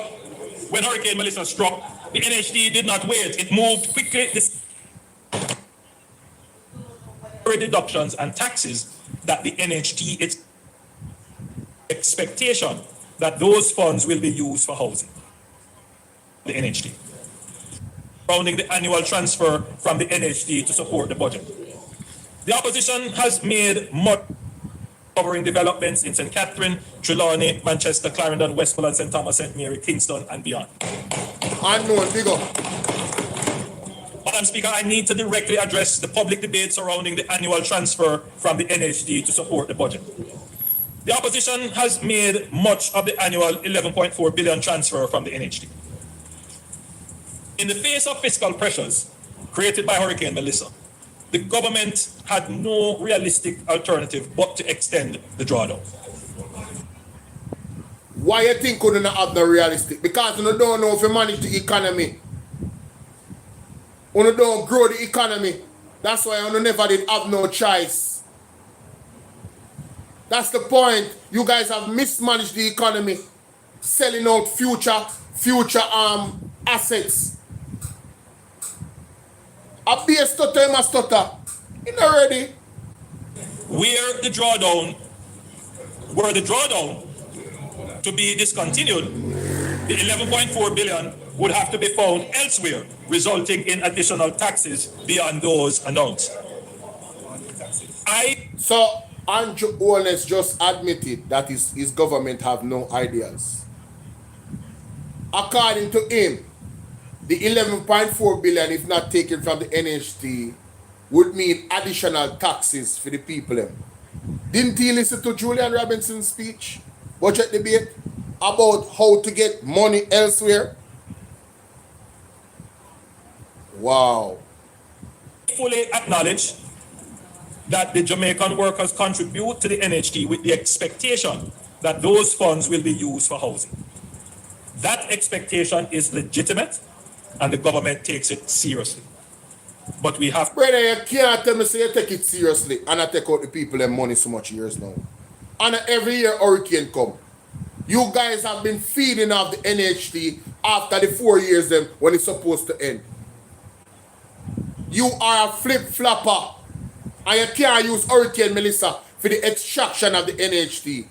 E: when Hurricane Melissa struck, the NHD did not wait. It moved quickly. This deductions and taxes that the NHD, its expectation that those funds will be used for housing. The NHD. Surrounding the annual transfer from the NHD to support the budget. The opposition has made much covering developments in St. Catherine, Trelawney, Manchester, Clarendon, Westmoreland, St. Thomas, St. Mary, Kingston, and beyond.
A: Unknown, big up.
E: Madam Speaker, I need to directly address the public debate surrounding the annual transfer from the NHD to support the budget. The opposition has made much of the annual 11.4 billion transfer from the NHD. In the face of fiscal pressures created by Hurricane Melissa, the government had no realistic alternative but to extend the drawdown.
A: Why you think you don't have no realistic? Because you don't know if you manage the economy. You don't grow the economy. That's why you never did have no choice. That's the point. You guys have mismanaged the economy, selling out future assets. A be a stutter, you must stutter. You not ready.
E: Were the drawdown to be discontinued, the 11.4 billion would have to be found elsewhere, resulting in additional taxes beyond those announced.
A: So Andrew Holness just admitted that his government have no ideas. According to him, the 11.4 billion, if not taken from the NHT, would mean additional taxes for the people. Didn't he listen to Julian Robinson's speech, budget debate, about how to get money elsewhere? Wow.
E: Fully acknowledge that the Jamaican workers contribute to the NHT with the expectation that those funds will be used for housing. That expectation is legitimate and the government takes it seriously. But we have...
A: Brother, you can't tell me say you take it seriously and I take out the people their money so much years now. And every year hurricane come. You guys have been feeding off the NHT after the 4 years then when it's supposed to end. You are a flip-flopper and you can't use Hurricane Melissa for the extraction of the NHT.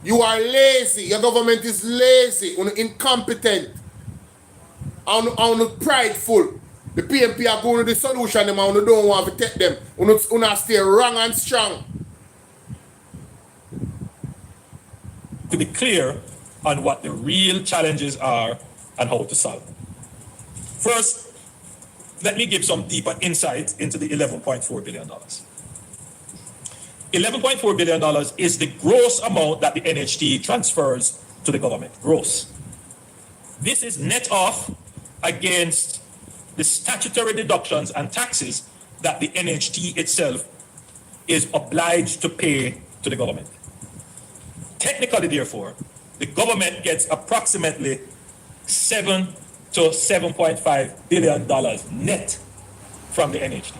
A: You are lazy. Your government is lazy, incompetent, and prideful. The PMP are going to the solution them and you don't want to take them. You stay wrong and strong.
E: To be clear on what the real challenges are and how to solve them. First, let me give some deeper insight into the $11.4 billion. $11.4 billion is the gross amount that the NHT transfers to the government, gross. This is net off against the statutory deductions and taxes that the NHT itself is obliged to pay to the government. Technically, therefore, the government gets approximately $7 to $7.5 billion net from the NHT.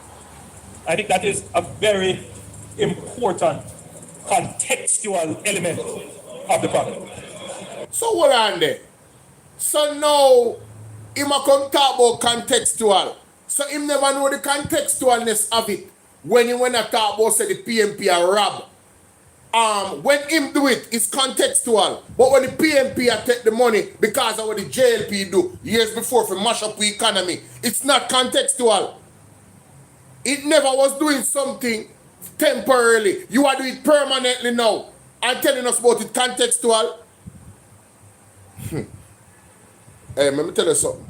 E: I think that is a very important contextual element of the problem.
A: So hold on there. So now, him a come talk about contextual. So him never know the contextualness of it. When he wanna talk about say the PMP are rob. When him do it, it's contextual. But when the PMP a take the money because of what the JLP do years before for mash up the economy, it's not contextual. It never was doing something temporarily. You are doing it permanently now. And telling us about it contextual. Hey, let me tell you something.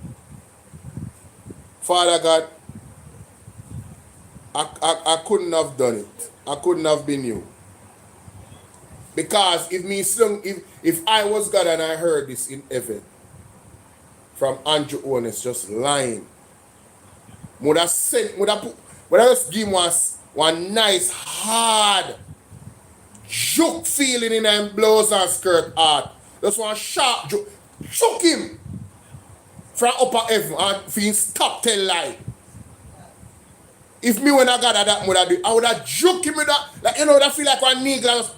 A: Father God, I couldn't have done it. I couldn't have been you. Because if I was God and I heard this in heaven from Andrew Holness just lying, would I just give him one nice hard joke feeling in him blouse and skirt heart. Just one sharp joke. Shook him from upper heaven and feel stop tell lie. If me when I got that, I would have joke him with that. Like, you know, that feel like one nigga.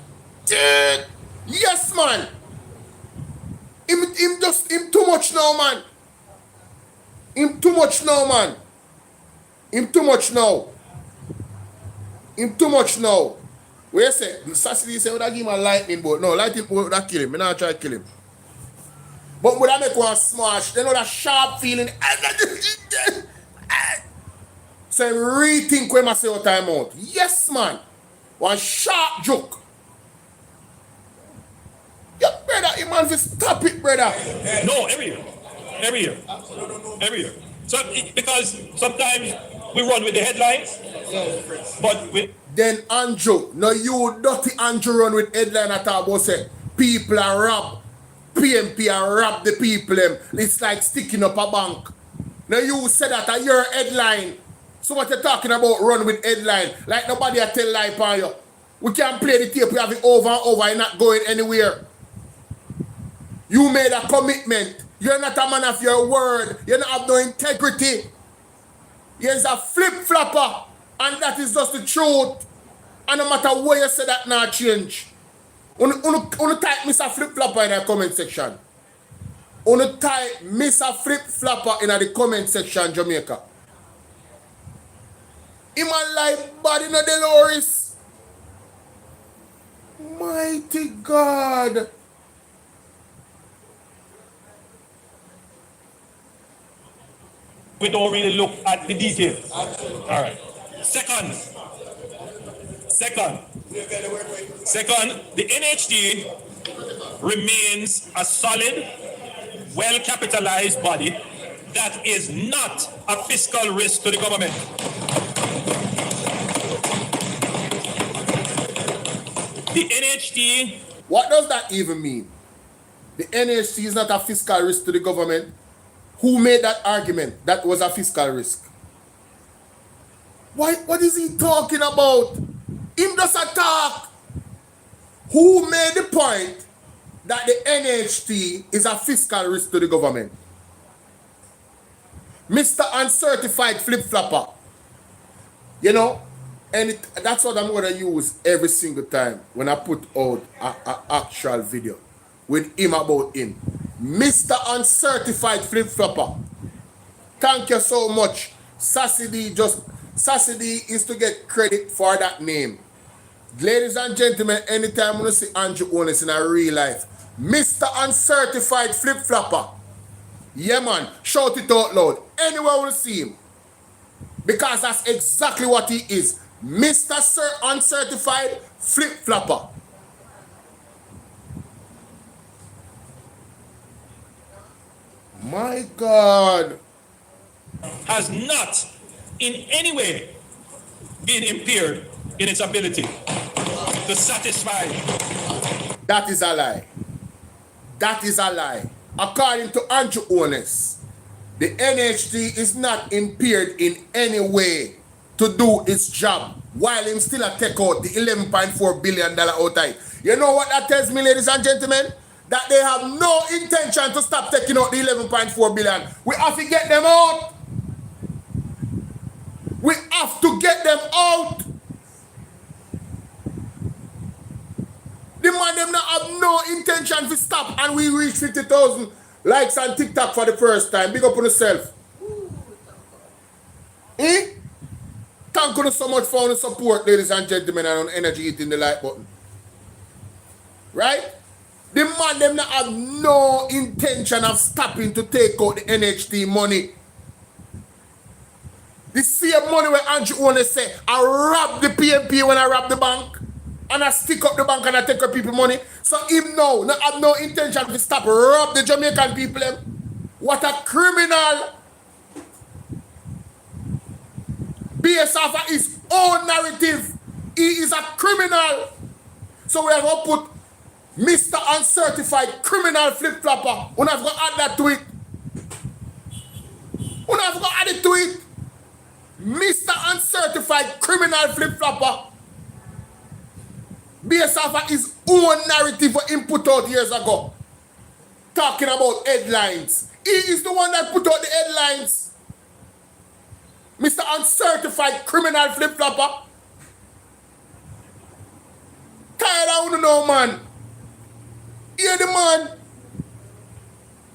A: Dude, yes, man. Him too much now, man. Him too much now, man. Him too much now. Him too much now. Where you say? The Sassy say would I give him a lightning bolt? No, lightning bolt would have kill him. Me not try to kill him. But would I make one smash? They know that sharp feeling. So rethink when I say what time out. Yes, man. One sharp joke. Yeah, brother, you man just stop it, brother.
E: No, every year. Every year. Every year. So, because sometimes we run with the headlines, but we...
A: Then Andrew, no you dirty Andrew run with headline at all about say people are robbed. PMP are robbed the people them. It's like sticking up a bank. Now you said that at your headline. So what you're talking about run with headline? Like nobody a tell lie upon you. We can play the tape, we have it over and over, you're not going anywhere. You made a commitment. You're not a man of your word. You don't have no integrity. You're a flip-flopper. And that is just the truth. And no matter what you say, that not change. Unu type Mr. Flip-flopper in the comment section. Unu type Mr. Flip-flopper in the comment section, Jamaica. In my life, body no Dolores. Mighty God.
E: We don't really look at the details. All right. Second, the NHD remains a solid, well-capitalized body that is not a fiscal risk to the government. The NHD...
A: What does that even mean? The NHD is not a fiscal risk to the government. Who made that argument that was a fiscal risk? What is he talking about? Him just a talk. Who made the point that the NHT is a fiscal risk to the government? Mr. Uncertified Flip-flopper. You know, and that's what I'm going to use every single time when I put out an actual video with him about him. Mr. Uncertified Flip-flopper. Thank you so much. Sassy D is to get credit for that name. Ladies and gentlemen, anytime you see Andrew Holness in a real life, Mr. Uncertified Flip-flopper. Yeah, man. Shout it out loud. Anywhere we'll see him. Because that's exactly what he is. Mr. Uncertified Flip-flopper. My God.
E: Has not in any way been impaired in its ability to satisfy.
A: That is a lie. That is a lie. According to Andrew Holness, the NHD is not impaired in any way to do its job while him still a take out the $11.4 billion outside. You know what that tells me, ladies and gentlemen? That they have no intention to stop taking out the $11.4 billion. We have to get them out. We have to get them out. The man them not have no intention to stop, and we reach 50,000 likes on TikTok for the first time. Big up on yourself. Eh? Thank you so much for the support, ladies and gentlemen, and on energy hitting the like button. Right? The man them not have no intention of stopping to take out the NHT money. The same money where Andrew Holness say, I rob the PMP when I rob the bank. And I stick up the bank and I take up people money. So him now not have no intention to stop rob the Jamaican people. What a criminal. Based off of his own narrative. He is a criminal. So we have to put Mr. Uncertified Criminal Flip-flopper. We have to add that to it. We have to add it to it. Mr. Uncertified Criminal Flip-flopper. Based off of his own narrative for him put out years ago. Talking about headlines. He is the one that put out the headlines. Mr. Uncertified Criminal Flip-flopper. Tired of you know, man. Hear the man.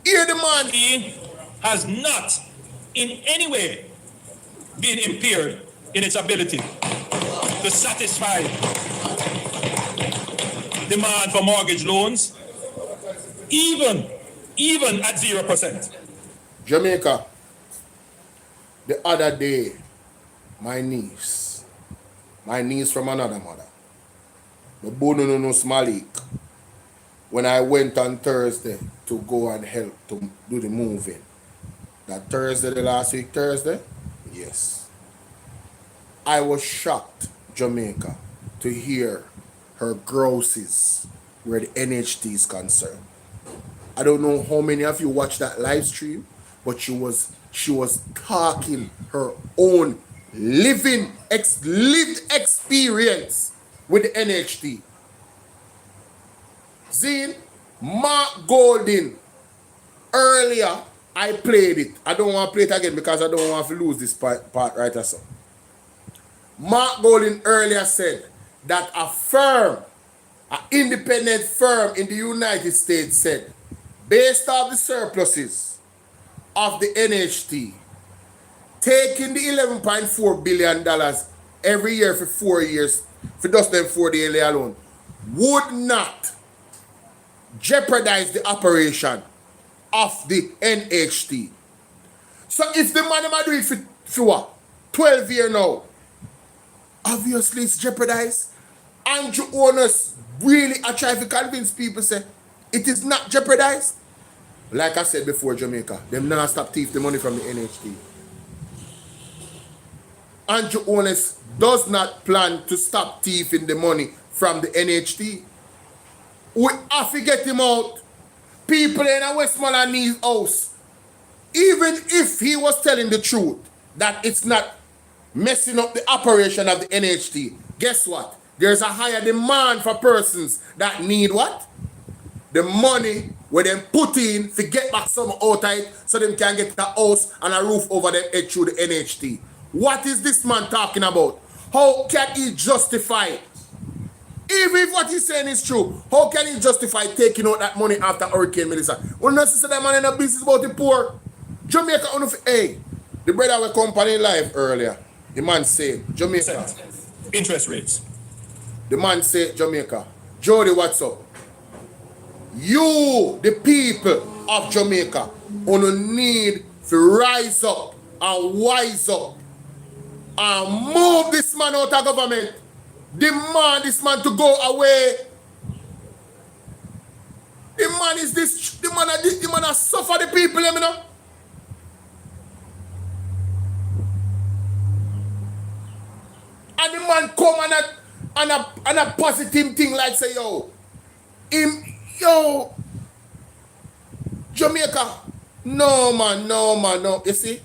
A: Hear the man.
E: He has not in any way been impaired in its ability to satisfy demand for mortgage loans, even at 0%.
A: Jamaica, the other day, my niece from another mother, the Bono no Smalik, when I went on Thursday to go and help to do the moving. That Thursday, the last week Thursday? Yes. I was shocked, Jamaica, to hear her grosses where the NHT is concerned. I don't know how many of you watched that live stream, but she was talking her own lived experience with the NHT. Zine, Mark Golding, earlier I played it. I don't want to play it again because I don't want to lose this part right or so. Mark Golding earlier said that a firm, an independent firm in the United States said, based on the surpluses of the NHT, taking the $11.4 billion every year for 4 years, for just them 4 days alone, would not jeopardize the operation of the NHT. So if the man might do it for what? 12 years now, obviously it's jeopardized. Andrew Holness really are trying to convince people say it is not jeopardized. Like I said before, Jamaica, them not stop thief the money from the NHT. Andrew Holness does not plan to stop thieving the money from the NHT. We have to get him out. People in a Westmoreland need house. Even if he was telling the truth that it's not messing up the operation of the NHT, guess what? There's a higher demand for persons that need what? The money where them put in to get back some out of it so them can get a house and a roof over their head through the NHT. What is this man talking about? How can he justify it? Even if what he's saying is true, how can he justify taking out that money after Hurricane Melissa? Well, not to say that man in a business about the poor. Jamaica, hey, the brother we company live earlier, the man said, Jamaica.
E: Interest rates.
A: The man said, Jamaica, Jody, what's up? You, the people of Jamaica, only need to rise up and wise up and move this man out of government. Demand this man to go away. The man is this. The man has suffered the people, you know. And the man come and a positive thing like say, yo, Jamaica. No man. You see,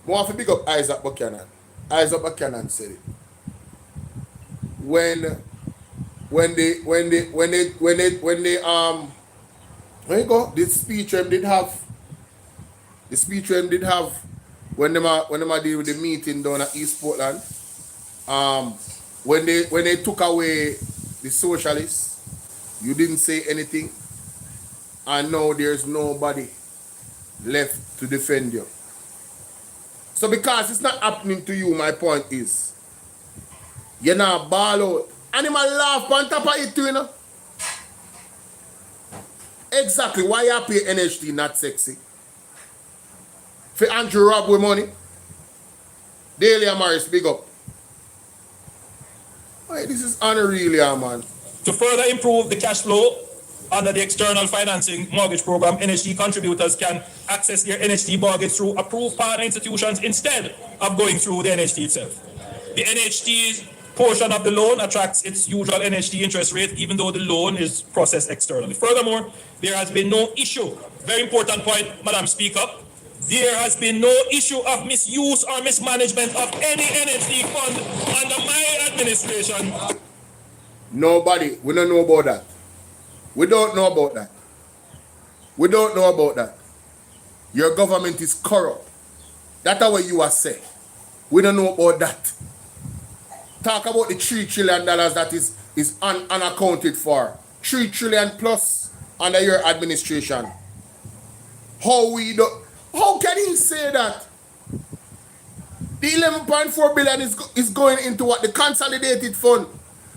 A: I want to big up Isaac Buchanan. Isaac Buchanan said it. When they this speech did have when they deal with the meeting down at East Portland, when they took away the socialists, you didn't say anything, and now there's nobody left to defend you. So because it's not happening to you, my point is, you're not ball out. And him a laugh on top of it too, you know. Exactly why you pay NHT not sexy. For Andrew Rob with money. Daily Amaris, big up. Why, this is unreal, yeah, man.
E: To further improve the cash flow under the external financing mortgage program, NHT contributors can access their NHT mortgage through approved partner institutions instead of going through the NHT itself. The NHT's portion of the loan attracts its usual NHT interest rate, even though the loan is processed externally. Furthermore, there has been no issue, very important point, Madam Speaker, there has been no issue of misuse or mismanagement of any NHT fund under my administration.
A: Nobody, we don't know about that. We don't know about that. We don't know about that. Your government is corrupt. That's what you are saying. We don't know about that. Talk about the $3 trillion that is unaccounted for. $3 trillion plus under your administration. How can he say that? The 11.4 billion is going into what? The consolidated fund.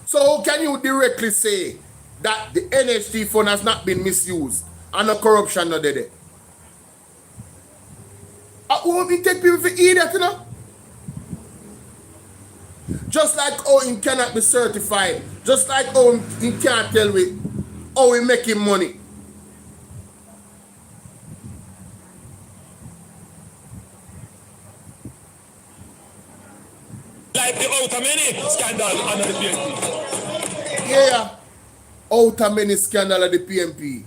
A: So how can you directly say that the NHT fund has not been misused and no corruption not there? Won't we take people for idiot, you know? Just like how he cannot be certified. Just like how he can't tell me how he making money.
E: Like the outer many scandal under the PNP.
A: Yeah. Outer many scandal at the PNP.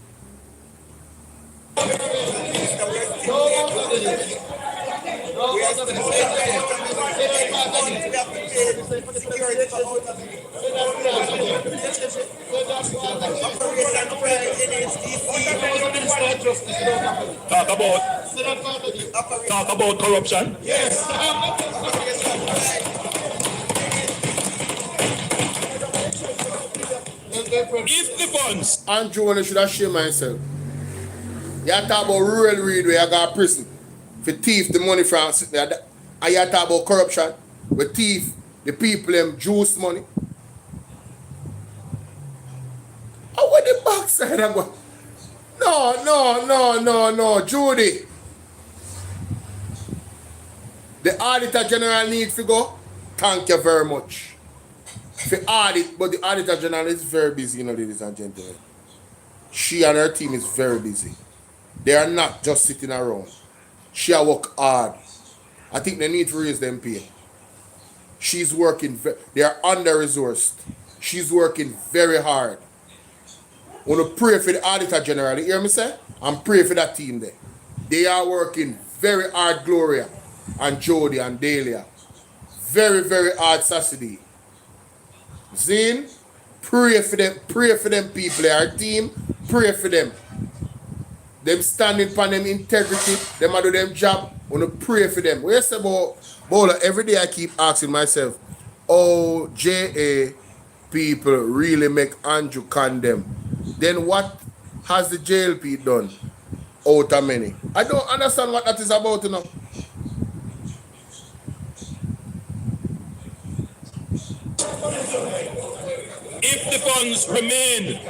E: Talk about corruption.
A: Yes.
E: If the funds.
A: Andrew, I should have shamed myself. You talk about rural read where you got prison for thief the money from and you talk about corruption where thief the people them juice money. Oh, what the backside I'm going? No, Judy. The Auditor General needs to go. Thank you very much. For audit, but the Auditor General is very busy, you know, ladies and gentlemen. She and her team is very busy. They are not just sitting around. She a work hard. I think they need to raise them pay. She's working, they are under-resourced. She's working very hard. I want to pray for the Auditor General, you hear me say? And pray for that team there. They are working very hard, Gloria and Jody and Dahlia. Very, very hard, Saturday. Zane, pray for them people, our team, pray for them. Them standing upon them integrity, them do them job, I want to pray for them. What you say about Bolo? Every day I keep asking myself, oh, JA people really make Andrew condemn. Then what has the JLP done out of many? I don't understand what that is about, you know.
E: If the funds remained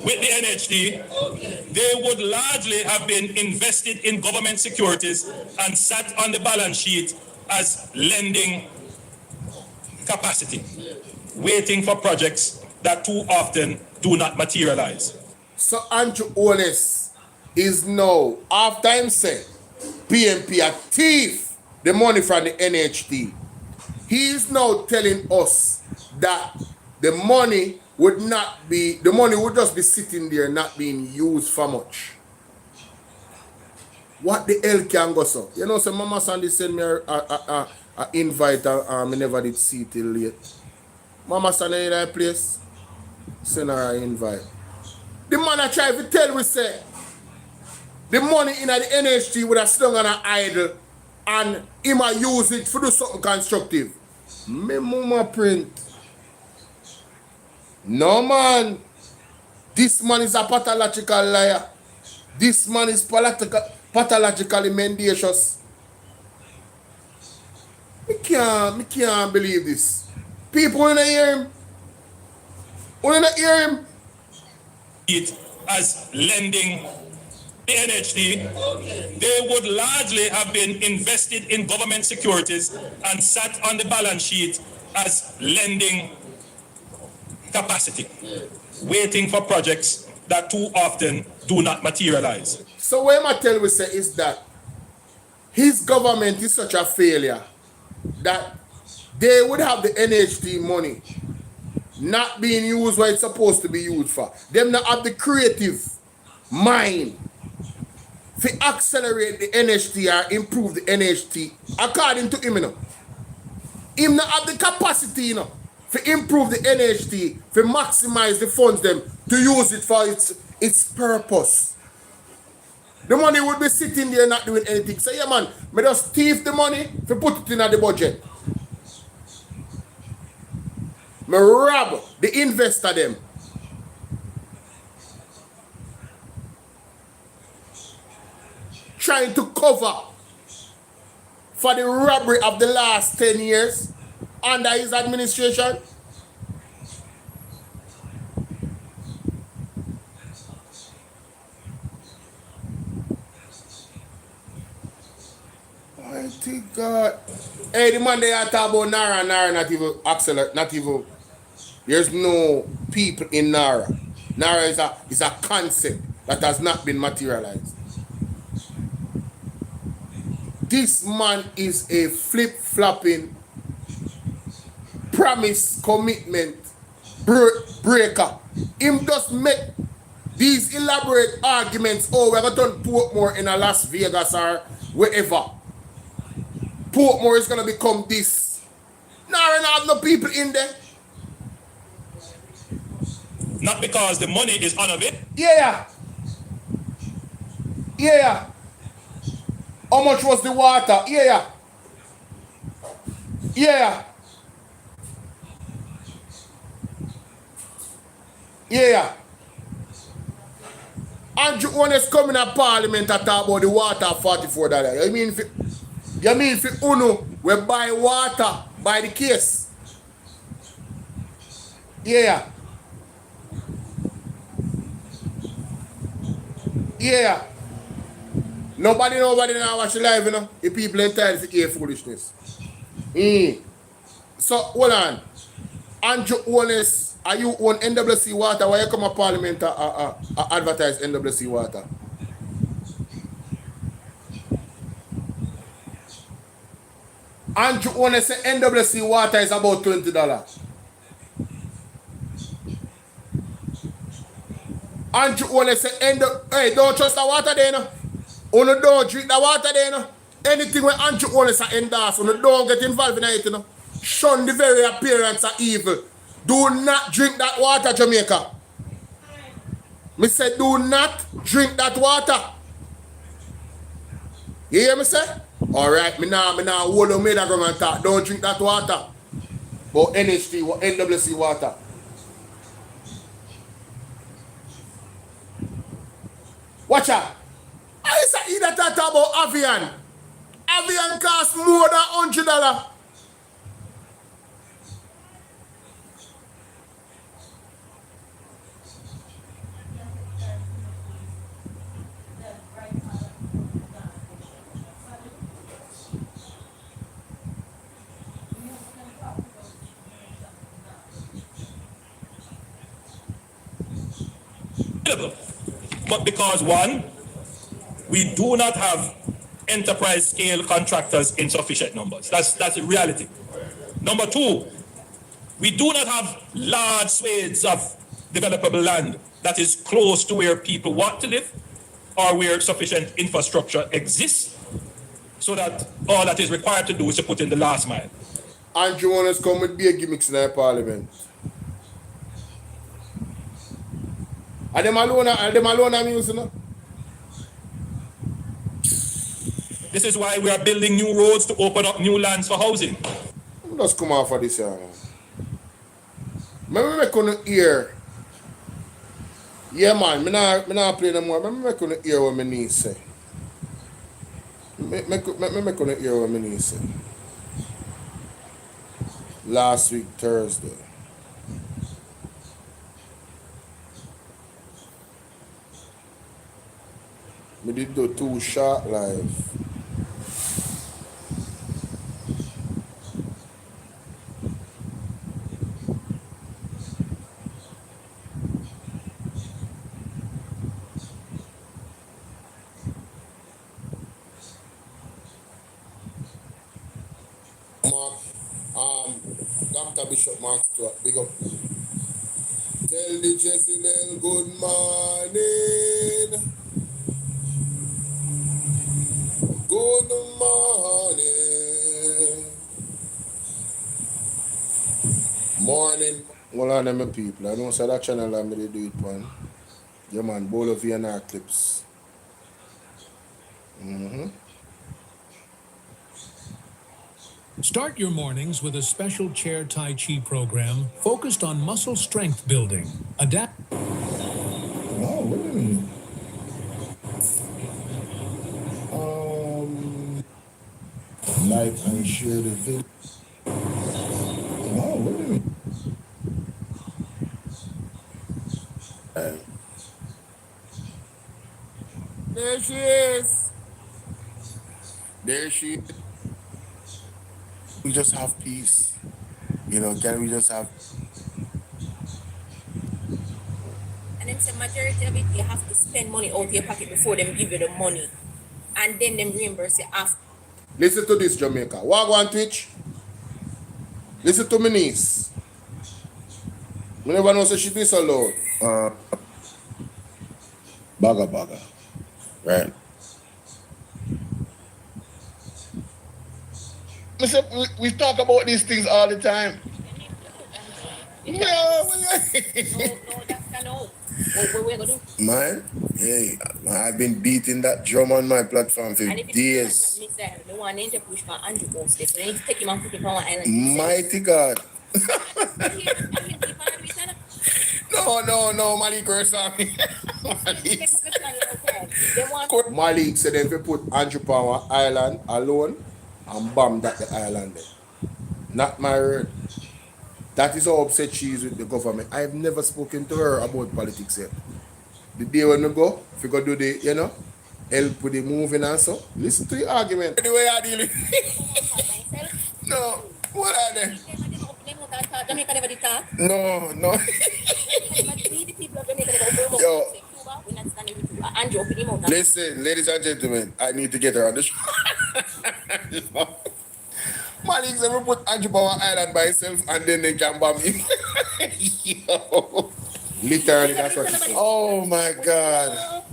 E: with the NHD, they would largely have been invested in government securities and sat on the balance sheet as lending capacity, waiting for projects that too often do not materialize.
A: So Andrew Holness is now, after him say, PNP a thief the money from the NHD. He is now telling us that the money would just be sitting there not being used for much. What the hell can go so? You know, so Mama Sandy sent me a invite and I never did see it till late. Mama Sandy in that place, send her an invite. The man I try to tell we say, the money in the NHT would have slung on an idle and he might use it to do something constructive. Me mama print. No man. This man is a pathological liar. This man is pathologically mendacious. Me can't believe this. People wanna hear him. Wanna hear him.
E: It as lending the NHD, they would largely have been invested in government securities and sat on the balance sheet as lending capacity, waiting for projects that too often do not materialize.
A: So what I tell we say is that his government is such a failure that they would have the NHD money not being used what it's supposed to be used for. Them not have the creative mind to accelerate the NHT or improve the NHT according to him, you know. Him not have the capacity, you know, to improve the NHT, to maximize the funds them, to use it for its purpose. The money would be sitting there not doing anything. So yeah man, me just thief the money to put it in the budget. Me rob the investor them. trying to cover for the robbery of the last 10 years under his administration? Mighty God. Hey, the man they are talking about Nara not even accelerate, not even. There's no people in Nara. Nara is a concept that has not been materialized. This man is a flip-flopping promise commitment breaker. Him just make these elaborate arguments, oh, we're going to turn Portmore in a Las Vegas or wherever. Portmore is going to become this. Nara not have no people in there.
E: Not because the money is out of it.
A: Yeah. Yeah. How much was the water? Yeah. Yeah. Yeah. Andrew Holness coming at Parliament to talk about the water $44. You mean if Uno we buy water by the case? Yeah. Yeah. Nobody now watch the live, you know. The people entitled to hear foolishness. So, hold on. Andrew Holness, are you on NWC water? Why you come to Parliament to advertise NWC water? Andrew Holness say NWC water is about $20. Andrew Holness say, hey, don't trust the water there, no. Uno don't drink the water there, no. Anything when Andrew Holness endorse, uno don't get involved in it, you know. Shun the very appearance of evil. Do not drink that water, Jamaica. Me say, do not drink that water. You hear me say? Alright, me now hold on me that going and talk. Don't drink that water. But NHT, NWC water. Watch out. I say either talk about Avian. Avian costs more than $100.
E: But because one, we do not have enterprise scale contractors in sufficient numbers. That's the reality. Number two, we do not have large swathes of developable land that is close to where people want to live or where sufficient infrastructure exists, so that all that is required to do is to put in the last mile.
A: Andrew Holness come with beer gimmicks in our Parliament. And them alone are music, no?
E: This is why we are building new roads to open up new lands for housing.
A: Let's come off of this here. Maybe we can hear. Yeah, man, me not play no more. Maybe we can hear what my niece say. Me can hear what my niece say. Last week, Thursday. We did do 2 short live. Mark, Dr. Bishop Mark Stewart, big up. Tell the Jezebel good morning. Good morning. Morning. Well, on them people. I don't say that channel I'm going to do it, man. Yeah, man. BOLO V&R clips.
Q: Start your mornings with a special chair Tai Chi program focused on muscle strength building. Oh, really?
A: Like and share the video. Oh, wait a minute. There she is. There she is. We just have peace. You know, can we just have...
P: And then the majority of it, you have to spend money out of your pocket before them give you the money. And then them reimburse you after.
A: Listen to this, Jamaica. Walk on Twitch. Listen to my niece. I never know so she be so loud. Baga. Right. Listen, we talk about these things all the time.
P: No, that's no. What we're gonna do?
A: Man, hey, I've been beating that drum on my platform for
P: And if
A: days.
P: they want to push for Andrew Post, so they need to take him and put him on island.
A: Mighty God. No, Malik curse on me. Malik said if you put Andrew Power Island alone and bomb that the island there. Not my word. That is how upset she is with the government. I've never spoken to her about politics yet. The day when we go, if you go do the, help with the moving and so, listen to the argument. The way I deal with it. No, what are they? No. Yo. Listen, ladies and gentlemen, I need to get her on the show. Malik said we put Andrew Power Island by himself and then they can bomb him. Yo. Literally, that's what he said. Oh my God.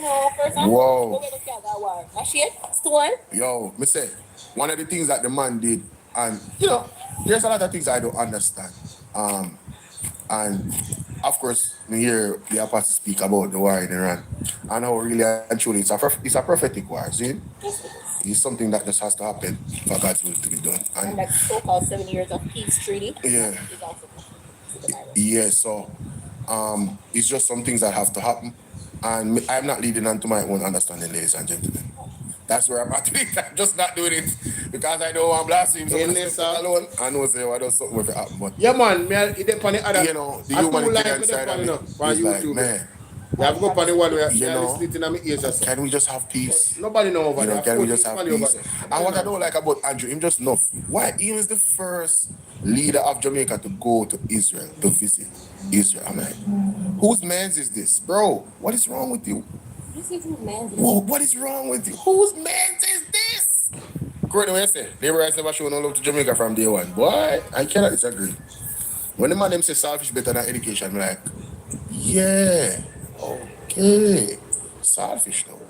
P: No.
A: Whoa.
P: Stone.
A: Yo, me say, one of the things that the man did, and there's a lot of things I don't understand. And of course, we hear the apostle speak about the war in Iran. And how really and truly it's a prophetic war, see? It's something that just has to happen for God's will to be done.
P: And that so-called 7 years of peace treaty.
A: Yeah. Yeah, so it's just some things that have to happen. And I'm not leading on to my own understanding, ladies and gentlemen. That's where I'm at with it. I'm just not doing it because I don't want to blaspheme someone alone. I know say I do something with it happen, but
C: yeah, man, it depends on the other.
A: The humanitarian side of it is like, man.
C: You have to go on the one where
A: can we just have peace?
C: But nobody know over there.
A: Can we just have peace? And what I don't like about Andrew, him just know why he was the first leader of Jamaica to go to Israel, to visit Israel. I'm like, whose man's is this? Bro, what is wrong with you? Whoa, what is wrong with you? Whose man's is this? Correct what I say. Labor has never shown no love to Jamaica from day one. Boy, I cannot disagree. When the man them say selfish better than education, I'm like, yeah. Okay. Selfish though.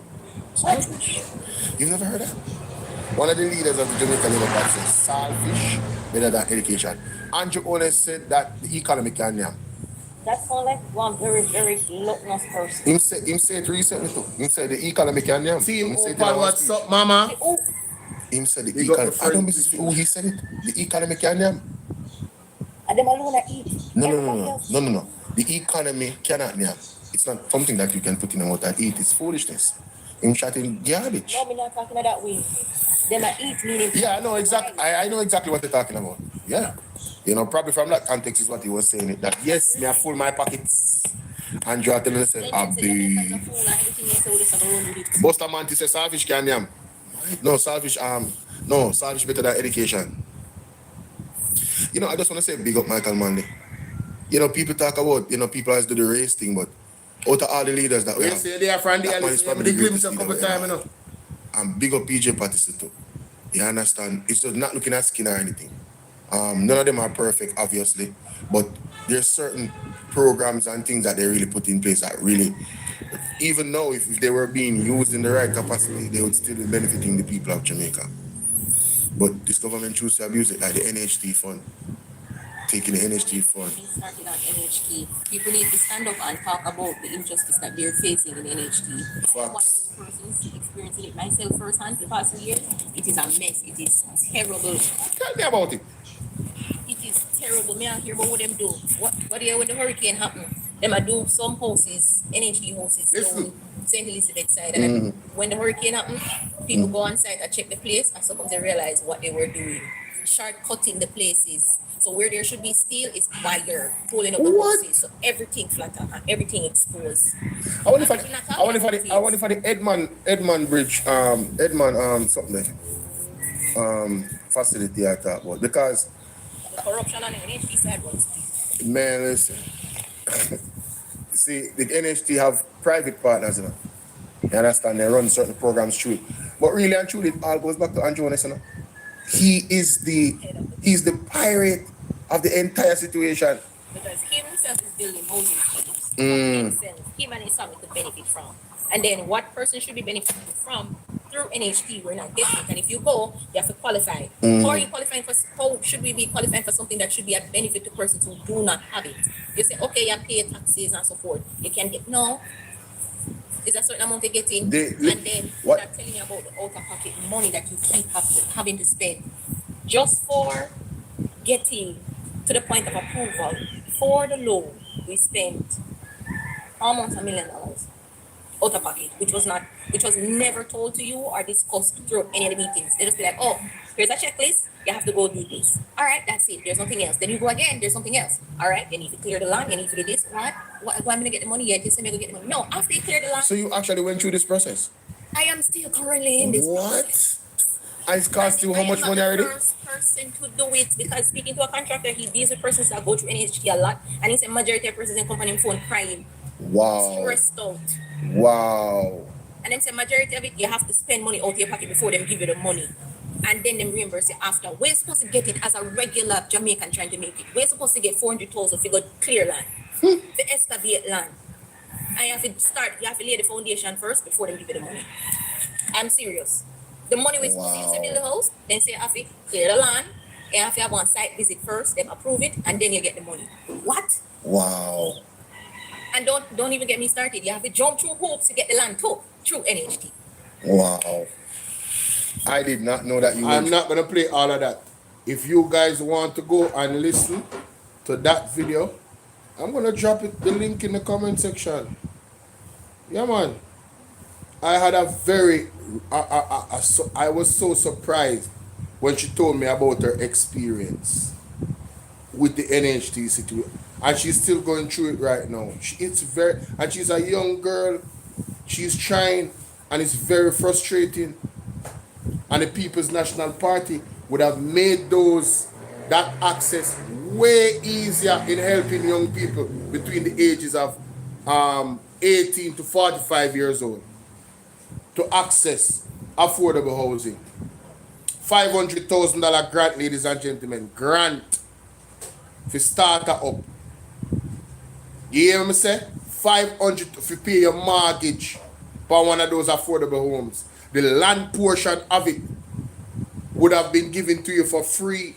A: Selfish. You've never heard that? One of the leaders of the Jamaican Labour Party said selfish better than education. Andrew Holness said that the economy can yam.
P: That's all like one very, very gluttonous person.
A: Him say it recently too. Him said the economy can yam.
C: See him open what's up, mama?
A: Him said the economy. I don't miss who he said it. The economy can yam.
P: And them alone eat.
A: No. The economy cannot yam. It's not something that you can put in a mouth and eat. It's foolishness. Him chatting garbage.
P: No, I'm not talking about that way. Them eat meaning.
A: Yeah, I know exactly. I know exactly what they're talking about. Yeah. Probably from that context is what he was saying. That yes, me I full my pockets. And you are telling us, Bustamante says selfish can yam. No, selfish better than education. I just want to say big up Michael Manley. People talk about, people always do the race thing, but out of all the leaders that we have,
C: they are from the Alice, they glimpse a couple times,
A: And big up PJ Patterson too. You understand? It's just not looking at skin or anything. None of them are perfect, obviously, but there's certain programs and things that they really put in place that really, even now, if they were being used in the right capacity, they would still be benefiting the people of Jamaica. But this government chooses to abuse it, like the NHT fund. Taking the NHT fund.
P: Started on NHT. People need to stand up and talk about the injustice that they're facing in NHT. One person's experiencing it myself firsthand for the past 2 years. It is a mess. It is terrible.
A: Tell me about it.
P: It is terrible. Me out here about what them do. What do you when the hurricane happen? Them I do some houses, NHT houses, down St. Elizabeth side. And when the hurricane happen, People go on site and check the place, and sometimes they realize what they were doing. Shortcutting the places. So where there should be steel is wire, pulling up the houses. So everything flatter and everything exposed.
A: I wonder if the Edmund Bridge, Edmund something facility I talk about, because
P: the corruption on the NHT side was
A: man, listen. See, the NHT have private partners, you know. You understand? They run certain programs through it. But really and truly, it all goes back to Jonas, you know. He's the pirate of the entire situation.
P: Because him himself is building housing schemes. Him and his family could benefit from. And then what person should be benefiting from through NHT, we're not getting it. And if you go, you have to qualify. How are you qualifying for? How should we be qualifying for something that should be a benefit to persons who do not have it? You say, okay, you pay taxes and so forth. You can get no. Is a certain amount you're getting, and then
A: what?
P: They're telling you about the out-of-pocket money that you keep having to spend just for getting to the point of approval for the loan. We spent almost $1 million out of pocket, which was never told to you or discussed through any of the meetings. They just be like, oh, here's a checklist, you have to go do this. All right, that's it. There's nothing else. Then you go again, there's something else. All right, you need to clear the land, you need to do this. What am I gonna get the money yet? You say I'm gonna get the money. No, after you clear the land.
A: So you actually went through this process?
P: I am still currently in this process.
A: And it's cost you how much money already?
P: I'm not the first person to do it, because speaking to a contractor, he deals with persons that go through NHT a lot, and he said majority of persons in company phone crying.
A: Wow.
P: Stressed out.
A: Wow.
P: And then say majority of it, you have to spend money out of your pocket before them give you the money. And then them reimburse you after. We're supposed to get it as a regular Jamaican trying to make it. We're supposed to get 400,000 if you go clear land. To excavate land. And you have to lay the foundation first before they give you the money. I'm serious. The money we're supposed to use to build the house, then say you have to clear the land, you have to have one site visit first, then approve it, and then you get the money. What?
A: Wow.
P: And don't even get me started. You have to jump through hoops to get the land too, through NHT.
A: Wow. I did not know that you I'm not going to play all of that. If you guys want to go and listen to that video, I'm going to drop the link in the comment section. Yeah, man. I had a very... I was so surprised when she told me about her experience with the NHT situation. And she's still going through it right now. And she's a young girl. She's trying, and it's very frustrating. And the People's National Party would have made that access way easier in helping young people between the ages of 18 to 45 years old to access affordable housing. $500,000 grant, ladies and gentlemen, grant for starter up. You hear me say? $500 if you pay your mortgage for one of those affordable homes. The land portion of it would have been given to you for free.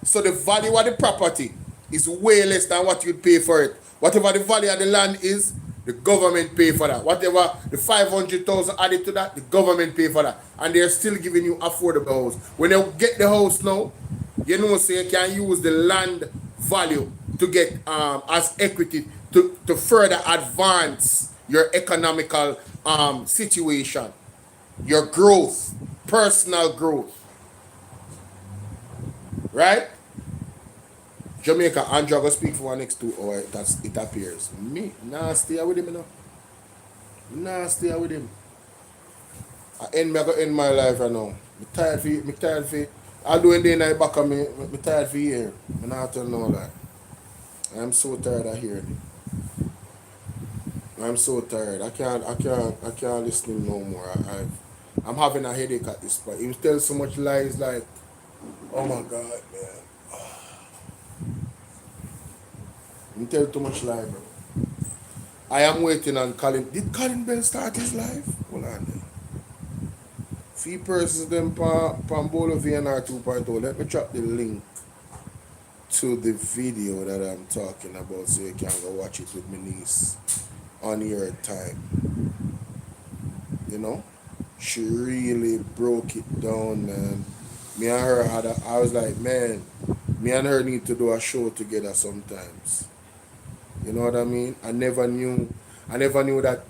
A: So the value of the property is way less than what you'd pay for it. Whatever the value of the land is, the government pay for that. Whatever the 500,000 added to that, the government pay for that. And they're still giving you affordable house. When you get the house now, you know, so you can use the land value to get as equity to further advance your economical situation, your growth, personal growth. Right? Jamaica, Andrew will speak for one next 2 hours. It appears. Me, nah, stay with him, you know. Nah, stay with him. I go end my life right now. Me tired for it. I'll do it in the back of me. Me tired for here. I not tell no lie. I'm so tired of hearing it. I'm so tired. I can't listen no more. I'm having a headache at this point. He tells so much lies, like, oh my God, man. He tells too much lie, bro. I am waiting on Colin. Did Colin Bell start his life? Hold on there. Few persons them from BOLO V&R 2.0. Let me drop the link to the video that I'm talking about so you can go watch it with my niece on your time. You know? She really broke it down, man. Me and her I was like, man, me and her need to do a show together sometimes. You know what I mean? I never knew that.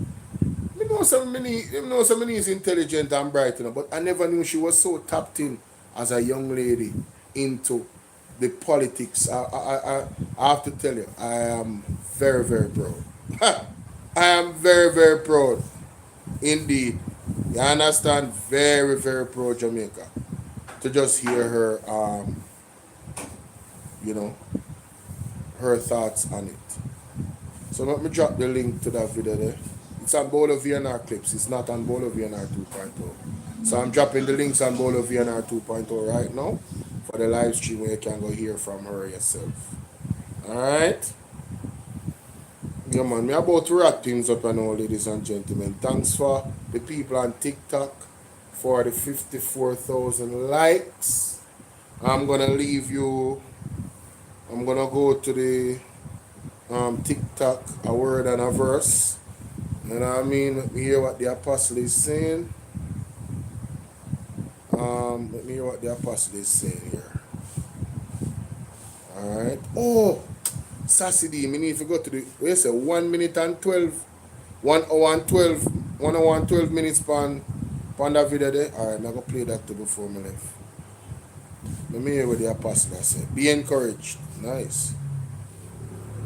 A: You know some is intelligent and bright, but I never knew she was so tapped in as a young lady into the politics. I have to tell you, I am very, very proud. I am very, very proud. Indeed. You understand? Very, very proud Jamaica. To just hear her, her thoughts on it. So let me drop the link to that video there. It's on BOLO V&R clips. It's not on BOLO V&R 2.0. So I'm dropping the links on BOLO V&R 2.0 right now for the live stream where you can go hear from her yourself. Alright? Yeah man, me about to wrap things up now, ladies and gentlemen. Thanks for the people on TikTok for the 54,000 likes. I'm gonna leave you. I'm gonna go to the TikTok, a word and a verse. You know what I mean? Let me hear what the apostle is saying. Let me hear what the apostle is saying here. Alright. Oh, Sassy D, me need to go to the, what you say, 1 minute and 12, 1 hour and 12 minutes on that video there. Alright, I'm going to play that too before me leave. Let me hear what the apostle said. Be encouraged. Nice.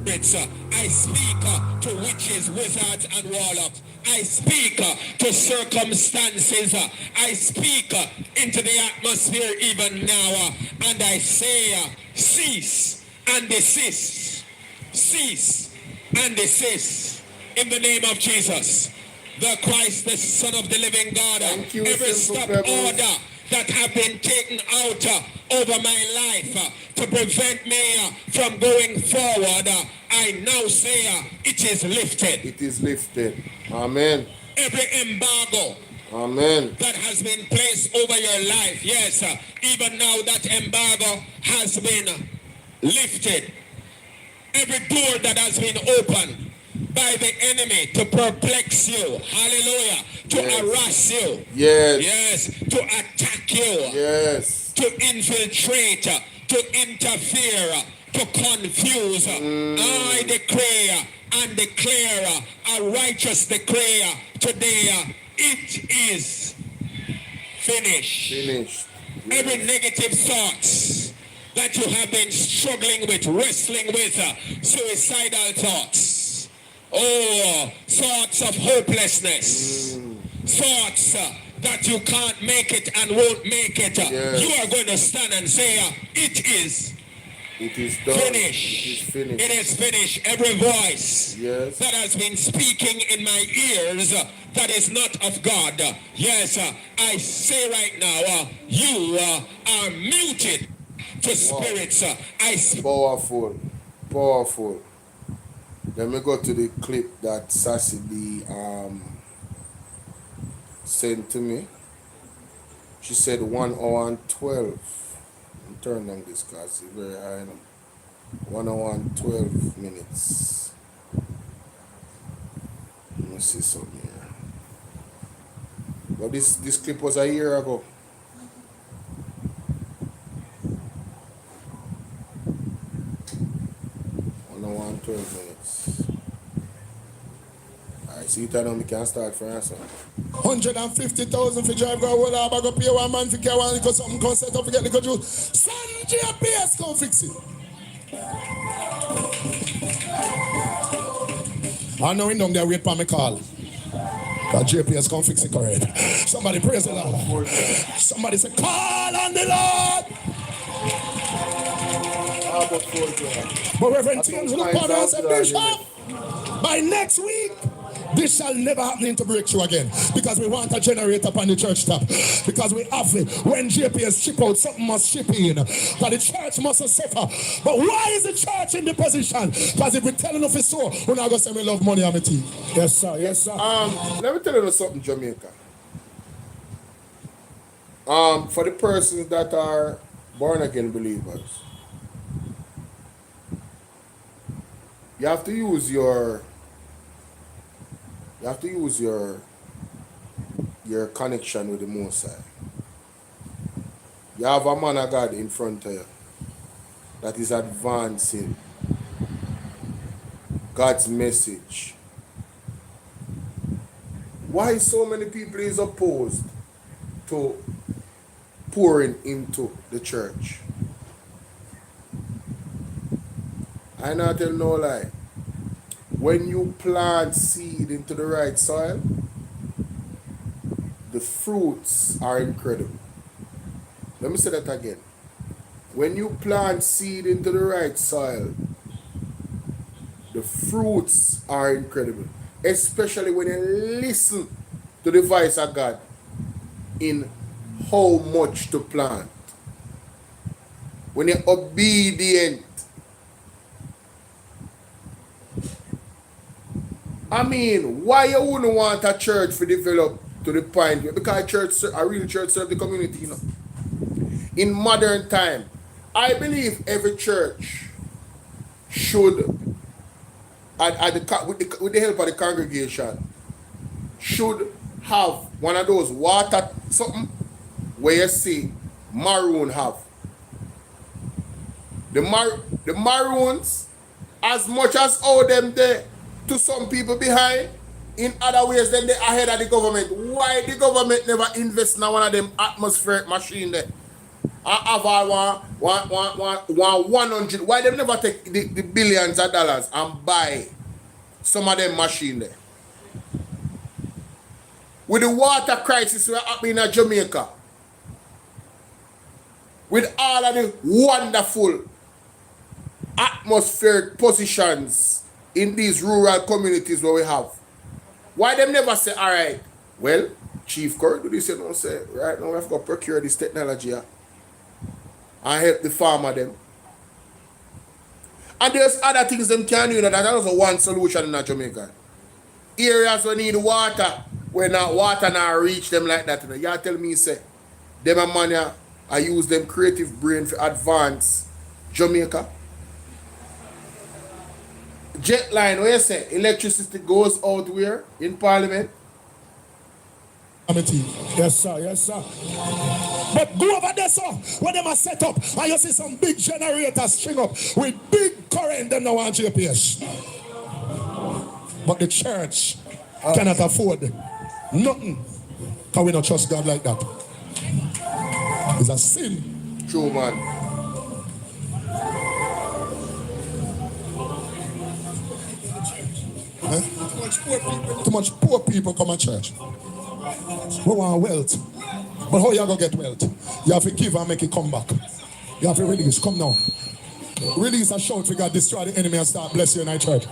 R: I speak to witches, wizards, and warlocks. I speak to circumstances. I speak into the atmosphere even now. And I say, cease and desist. Cease and desist. In the name of Jesus, the Christ, the Son of the living God. Every stop order that have been taken out over my life to prevent me from going forward, I now say it is lifted.
A: It is lifted. Amen.
R: Every embargo,
A: amen,
R: that has been placed over your life, yes, even now that embargo has been lifted. Every door that has been opened by the enemy to perplex you, hallelujah, to harass you, yes, to attack you,
A: yes,
R: to infiltrate, to interfere, to confuse. I declare and declare a righteous declare today, it is finished.
A: Finished.
R: Every negative thoughts that you have been struggling with, wrestling with, suicidal thoughts, thoughts of hopelessness, thoughts that you can't make it and won't make it, you are going to stand and say, it is
A: done.
R: finished.
A: It is finished.
R: It is finished. Every voice
A: that
R: has been speaking in my ears that is not of God, yes, I say right now, you are muted to spirits.
A: Powerful. Powerful. Let me go to the clip that Sassy D sent to me. She said 1 hour and 12. I'm turning on this because it's very high now. 1 hour and 12 minutes. Let me see something here. But this clip was a year ago. One 12 minutes. Alright, so you tell them we can start for answer.
N: 150,000 for drive go hold up, I go pay one man for care one because something can set up, forget the juice. Send GPS, come fix it. I know him down there wait for me call. Cause JPS come fix it correct. Somebody praise the Lord. Somebody say, call on the Lord. But Reverend James look on us and Bishop, by next week, this shall never happen into breakthrough again. Because we want a generator upon the church top. Because we have it. When JPS ship out, something must ship in. But the church must suffer. But why is the church in the position? Because if we tell enough it's so, we're not going to say we love money on the tea. Yes, sir. Yes, sir.
A: Let me tell you something, Jamaica. For the persons that are born again believers, you have to use your connection with the Most High. You have a man of God in front of you that is advancing God's message why so many people is opposed to pouring into the church? I not tell no lie. When you plant seed into the right soil, the fruits are incredible. Let me say that again. When you plant seed into the right soil, the fruits are incredible. Especially when you listen to the voice of God in how much to plant. When you're obedient. I mean, why you wouldn't want a church to develop to the point where, because a real church serve the community, you know. In modern time, I believe every church should, with the help of the congregation, should have one of those water something where you see maroon have. The maroons, as much as all them there to some people behind, in other ways then they ahead of the government. Why the government never invest in one of them atmospheric machine there? I have one 100. Why they never take the billions of dollars and buy some of them machine there? With the water crisis we're happening in Jamaica, with all of the wonderful atmospheric positions in these rural communities where we have, why them never say, all right, well, Chief Curry, do this, you know, say, right now we have to procure this technology and help the farmer them. And there's other things them can do, you know, that's also one solution in Jamaica. Areas where need water, where not water now reach them like that, you know. You tell me, say, them a money, I use them creative brain for advance Jamaica. Jet line, where you say, electricity goes out where? In Parliament?
N: Yes, sir, yes, sir. But go over there, sir, where them are set up, and you see some big generators string up with big current, them now want GPS. But the church cannot afford nothing, because we don't trust God like that. It's a sin.
A: True, man.
N: Too much poor people come to church. We want wealth. But how you going to get wealth? You have to give and make it come back. You have to release. Come now. Release a shout for God, destroy the enemy and start bless you in our church.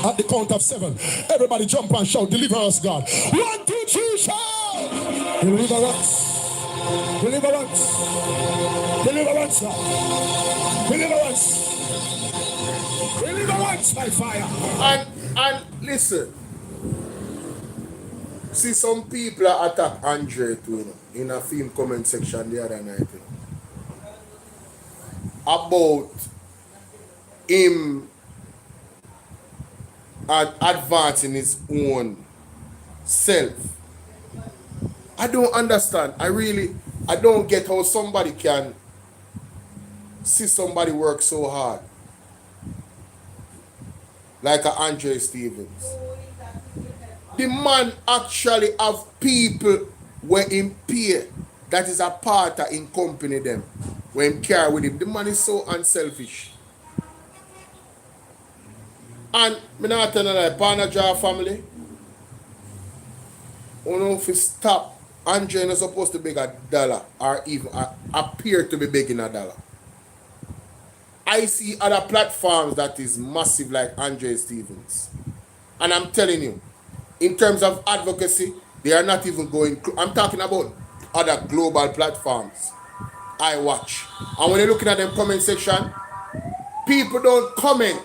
N: At the count of 7, everybody jump and shout, deliver us, God. 1, 2, 3, shout! Deliverance. Deliverance. Deliverance, God. Deliverance. Deliverance by fire.
A: And listen, see some people attack Andre too, you know, in a film comment section the other night, you know, about him advancing his own self. I don't understand. I don't get how somebody can see somebody work so hard. Like a Andre Stevens. The man actually have people where him pay that is a part of him company them. When him carry with him. The man is so unselfish. And me not tell you like Panajar family. You know if you stop, Andre is supposed to beg $1 or even appear to be begging $1. I see other platforms that is massive like Andre Stevens. And I'm telling you, in terms of advocacy, they are not even going. I'm talking about other global platforms I watch. And when you're looking at them comment section, people don't comment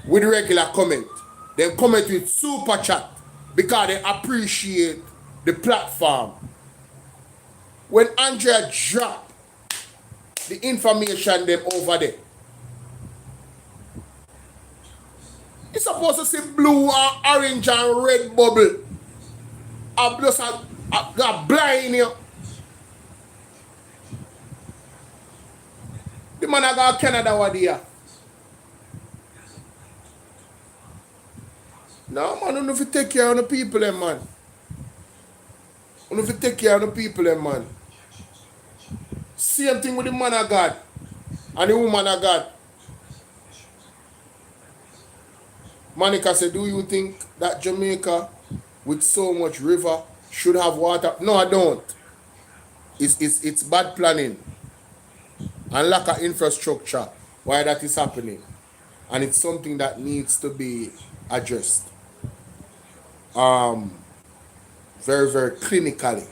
A: with regular comment. They comment with super chat because they appreciate the platform. When Andrea drop the information them over there, it's supposed to say blue and orange and red bubble. I just a blind you. The man I got Canada what there. No, man, you have to take care of the people, them, man. You have to take care of the people, them, man. Same thing with the man of God and the woman of God. Monica said, do you think that Jamaica, with so much river, should have water? No, I don't. It's bad planning and lack of infrastructure why that is happening. And it's something that needs to be addressed. Very, very clinically.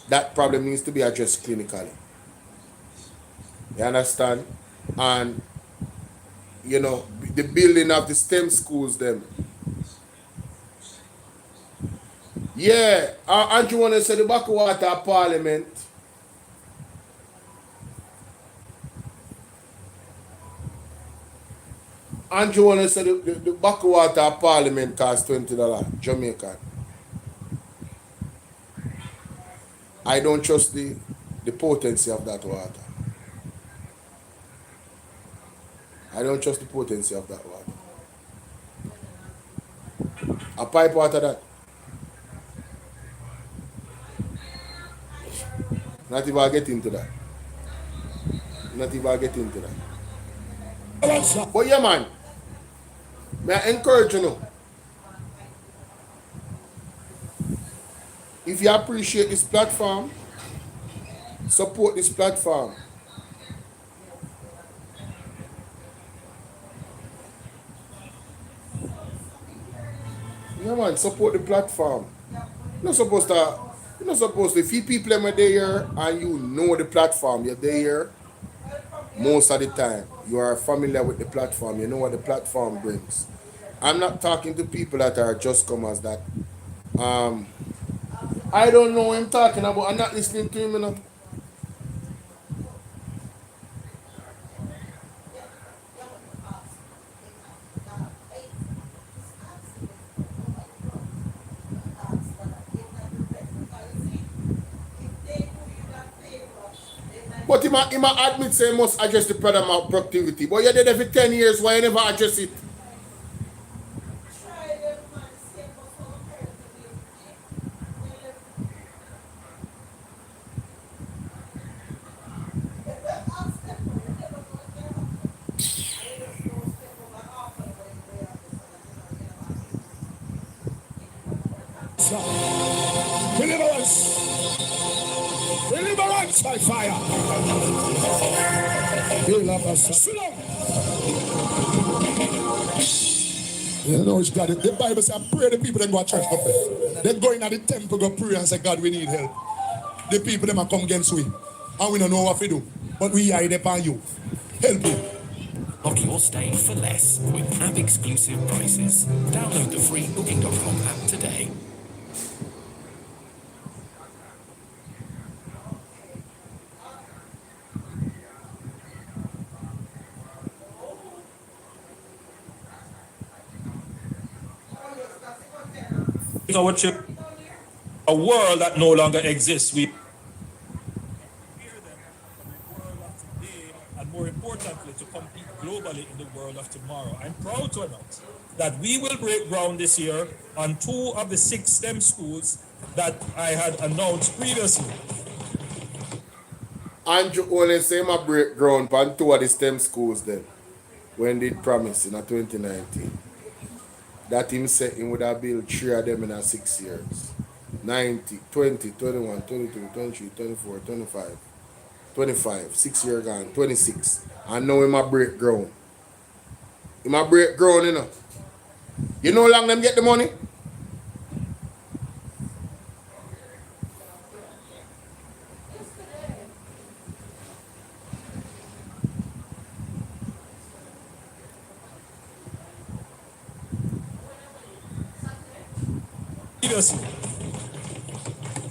A: That problem needs to be addressed clinically. You understand? And, you know, the building of the STEM schools, them. Yeah, Andrew want to say the backwater of Parliament. Andrew want to say the backwater of Parliament costs $20, Jamaican. I don't trust the potency of that water. I don't trust the potency of that water. A pipe water that. Not even get into that. Not even get into that. But yeah, man. May I encourage you now. If you appreciate this platform, support this platform. Yeah, man, support the platform. You're not supposed to, if you people are there and you know the platform, you're there most of the time. You are familiar with the platform, you know what the platform brings. I'm not talking to people that are just comers that I don't know what I'm talking about. I'm not listening to him enough. But he might admit say he must address the problem of productivity. But you did it for 10 years, why you never address it?
N: Deliverance. Deliverance by fire. Sit down. You know, it's God. The Bible says, pray the people that go to church go pray. They go in at the temple, go pray and say, God, we need help. The people that come against we. And we don't know what to do. But we hide upon you. Help you.
S: Lock your stay for less with app exclusive prices. Download the free booking.com app today.
E: Our chip, a world that no longer exists. We hear them from the world of today, and more importantly, to compete globally in the world of tomorrow. I'm proud to announce that we will break ground this year on 2 of the 6 STEM schools that I had announced previously.
A: Andrew only say my break ground on 2 of the STEM schools then, when they promised in 2019. That him said he would have built 3 of them in 6 years. 90, 20, 21, 22, 23, 24, 25, 25, 6 years gone, 26. And now he might break ground. He might break ground, you know. You know how long them get the money?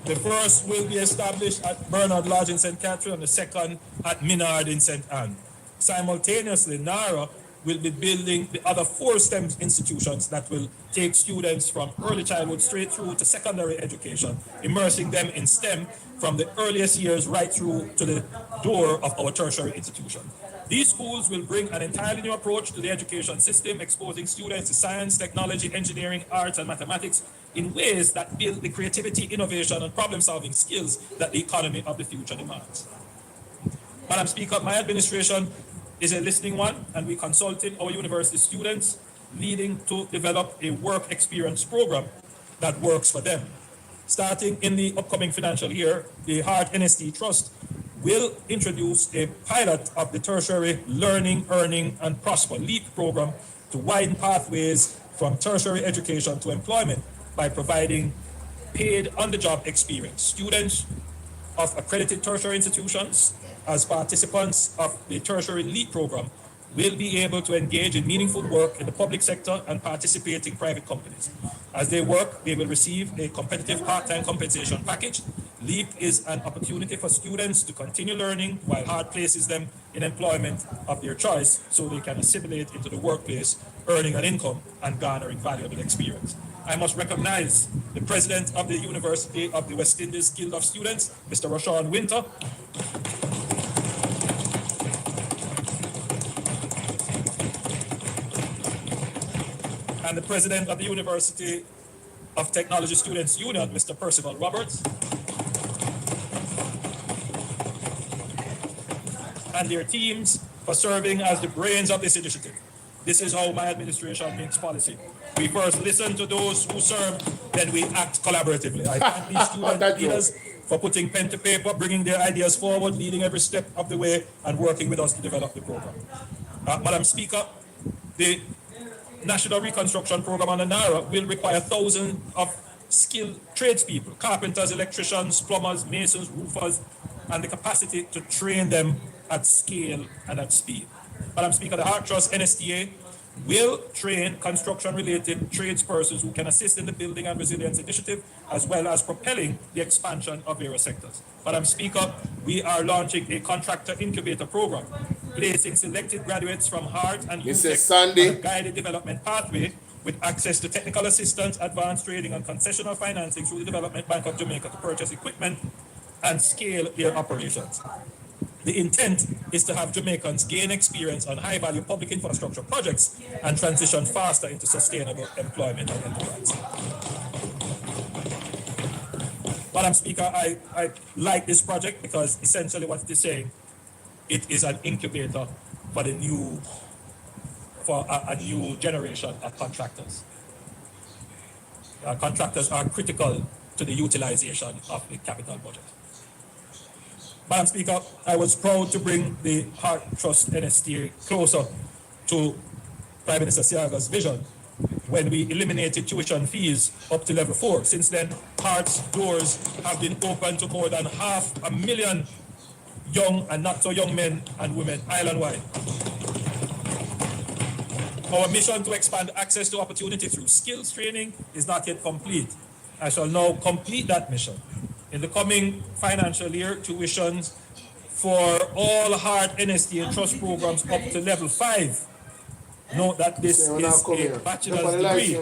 E: The first will be established at Bernard Lodge in St. Catherine and the second at Minard in St. Anne. Simultaneously, NARA will be building the other 4 STEM institutions that will take students from early childhood straight through to secondary education, immersing them in STEM from the earliest years right through to the door of our tertiary institution. These schools will bring an entirely new approach to the education system, exposing students to science, technology, engineering, arts, and mathematics in ways that build the creativity, innovation, and problem-solving skills that the economy of the future demands. Madam Speaker, my administration is a listening one, and we consulted our university students, leading to develop a work experience program that works for them. Starting in the upcoming financial year, the HART NST Trust will introduce a pilot of the tertiary learning, earning, and prosper LEAP program to widen pathways from tertiary education to employment by providing paid on-the-job experience. Students of accredited tertiary institutions as participants of the tertiary LEAP program will be able to engage in meaningful work in the public sector and participate in private companies. As they work, they will receive a competitive part-time compensation package. LEAP is an opportunity for students to continue learning while HART places them in employment of their choice so they can assimilate into the workplace, earning an income and garnering valuable experience. I must recognize the president of the University of the West Indies Guild of Students, Mr. Rashawn Winter, and the president of the University of Technology Students Union, Mr. Percival Roberts, and their teams for serving as the brains of this initiative. This is how my administration makes policy. We first listen to those who serve, then we act collaboratively. I thank these student leaders for putting pen to paper, bringing their ideas forward, leading every step of the way, and working with us to develop the program. Madam Speaker, the National Reconstruction Program on the NARA will require thousands of skilled tradespeople, carpenters, electricians, plumbers, masons, roofers, and the capacity to train them at scale and at speed. Madam Speaker, the HART Trust NSTA will train construction-related tradespersons who can assist in the Building and Resilience Initiative, as well as propelling the expansion of various sectors. Madam Speaker, we are launching a contractor incubator program, placing selected graduates from HART and UTEC on a guided development pathway with access to technical assistance, advanced training, and concessional financing through the Development Bank of Jamaica to purchase equipment and scale their operations. The intent is to have Jamaicans gain experience on high-value public infrastructure projects and transition faster into sustainable employment and enterprise. Madam Speaker, I like this project because essentially what it is saying, it is an incubator for the new, for a new generation of contractors. Contractors are critical to the utilization of the capital budget. Madam Speaker, I was proud to bring the HART Trust NSTA closer to Prime Minister Siaga's vision when we eliminated tuition fees up to level 4. Since then, HART's doors have been open to more than 500,000 young and not so young men and women island-wide. Our mission to expand access to opportunity through skills training is not yet complete. I shall now complete that mission. In the coming financial year, tuitions for all HART NSTA Trust programs up to level 5. Note that this is a bachelor's degree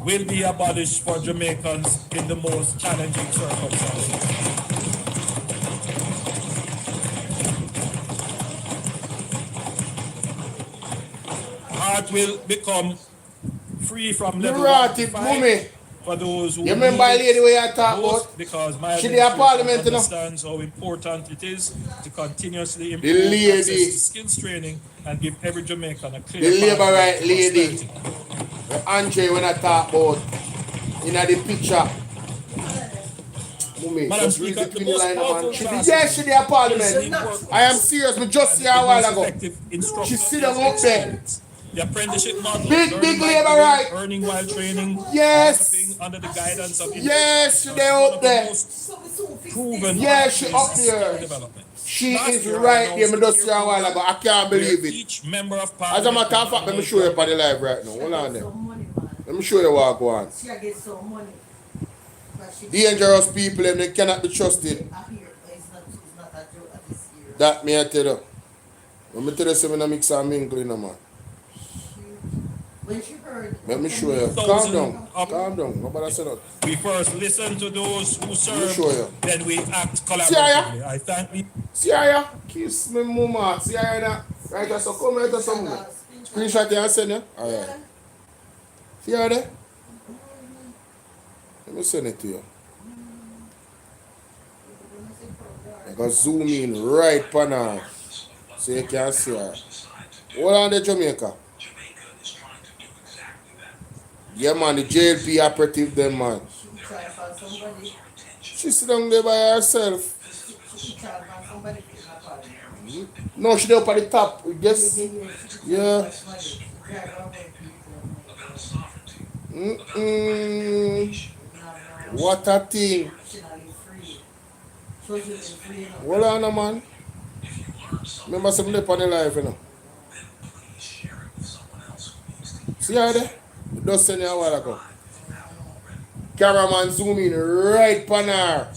E: will be abolished for Jamaicans in the most challenging circumstances. HART will become free from level 1 to 5 for those who
A: you remember a lady where you talk about?
E: Because my
A: she did Parliament,
E: understands how important it is to continuously improve access to skills training and give every Jamaican a clear
A: the labor right lady, Andre, when I talk about in the picture.
E: Madam Speaker, the most powerful class
A: yes, she did Parliament. I am serious, but just see her a while ago. She sit down up there.
E: The apprenticeship model,
A: big labor right,
E: earning while training,
A: yes,
E: under the guidance of
A: yes, they up there.
E: Proven,
A: yes, she up there. She is right there. Me just see her a while ago. I can't believe it.
E: Each member of
A: As a matter of fact, let me show you on the live right now. Hold on there. Let me show you what go on. Dangerous people, they cannot be trusted. That me I tell you. Let me tell you something. I mix and mingle in a man.
H: When she heard,
A: let me show you. Calm down. Calm down. Nobody said that.
E: We first listen to those who serve, then we act collaboratively.
A: See ya?
E: I thank you.
A: See ya? Kiss me, mama. See ya? Right, so come here to something. Screenshot it and send it. Alright. See how there? Let me send it to you. I can zoom in right pan her so you can see her. Hold on the Jamaica. Yeah man, the JLP operative them man. She sit down there by herself. No, she there up at the top. Yes. Yeah. What a thing. Hold on, man. Remember some lip on the life, you know. See how there? Just send you a while ago. Cameraman zoom in right pan her.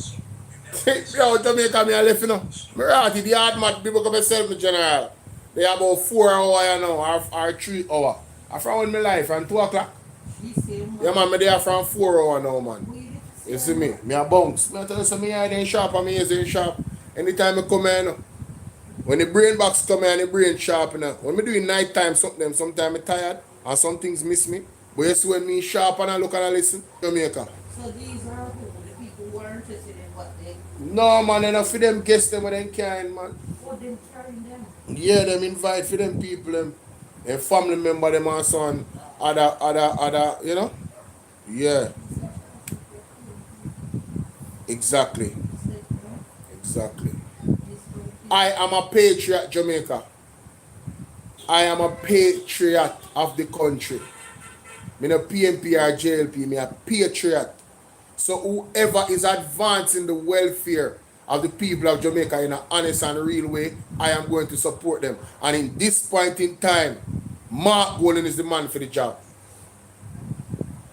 A: Yo, Jamaica, me a left, you know. Me ratty, the hard mat, people come myself, me general. They about 4 hours, you know, or 3 hours. I from when me life from 2 o'clock. Yeah, man, me there from 4 hours now, man. You see me? Me a bounce. Me a tell you, so me eye in sharp and me ears in sharp. Anytime I come here, you know. When the brain box come here and the brain sharp, you know. When me doing night time, sometimes I tired and some things miss me. But you see when me sharp and I look and I listen, Jamaica.
H: So these are the people who are interested in what they...
A: No, man, enough for them guests them with them kind, man.
H: Oh, them carrying them?
A: Yeah, them invite for them people, them family member, them and son, other, you know? Yeah. Exactly. I am a patriot, Jamaica. I am a patriot of the country. Me no PMP or JLP, me a patriot. So whoever is advancing the welfare of the people of Jamaica in an honest and real way, I am going to support them. And in this point in time, Mark Golding is the man for the job.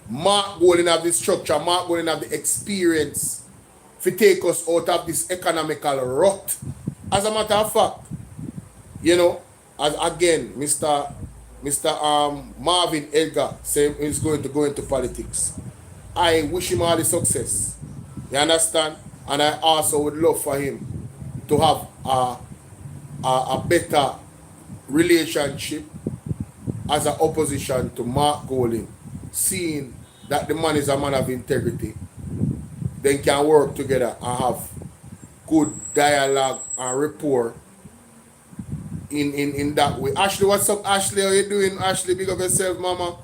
A: Mark Golding have the structure, Mark Golding have the experience to take us out of this economical rut. As a matter of fact, you know, as again, Mr. Marvin Edgar saying he's going to go into politics. I wish him all the success. You understand? And I also would love for him to have a better relationship as an opposition to Mark Golding, seeing that the man is a man of integrity. They can work together and have good dialogue and rapport in that way. Ashley, what's up, Ashley? How you doing? Ashley, big up yourself, mama.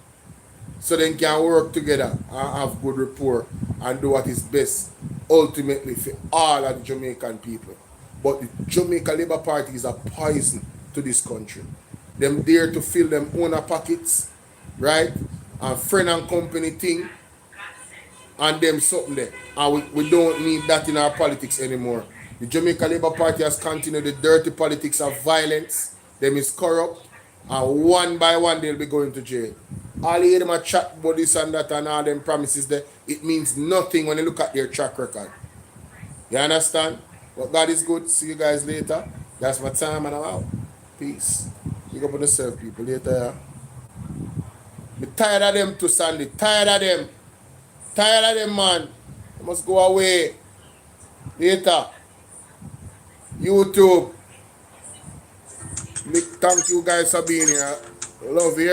A: So they can work together and have good rapport and do what is best ultimately for all of the Jamaican people. But the Jamaica Labour Party is a poison to this country. Them there to fill them own pockets, right? And friend and company thing. And them something there. And we don't need that in our politics anymore. The Jamaica Labour Party has continued the dirty politics of violence. Them is corrupt. And one by one they'll be going to jail. All you hear them a chat about this and that and all them promises there, it means nothing when you look at their track record. You understand? But God is good. See you guys later. That's my time and I'm out. Peace. Pick up on yourself, people. Later, yeah. I'm tired of them too, Sandy. Tired of them. Tired of them, man. They must go away. Later. YouTube. Thank you guys for being here. Love you.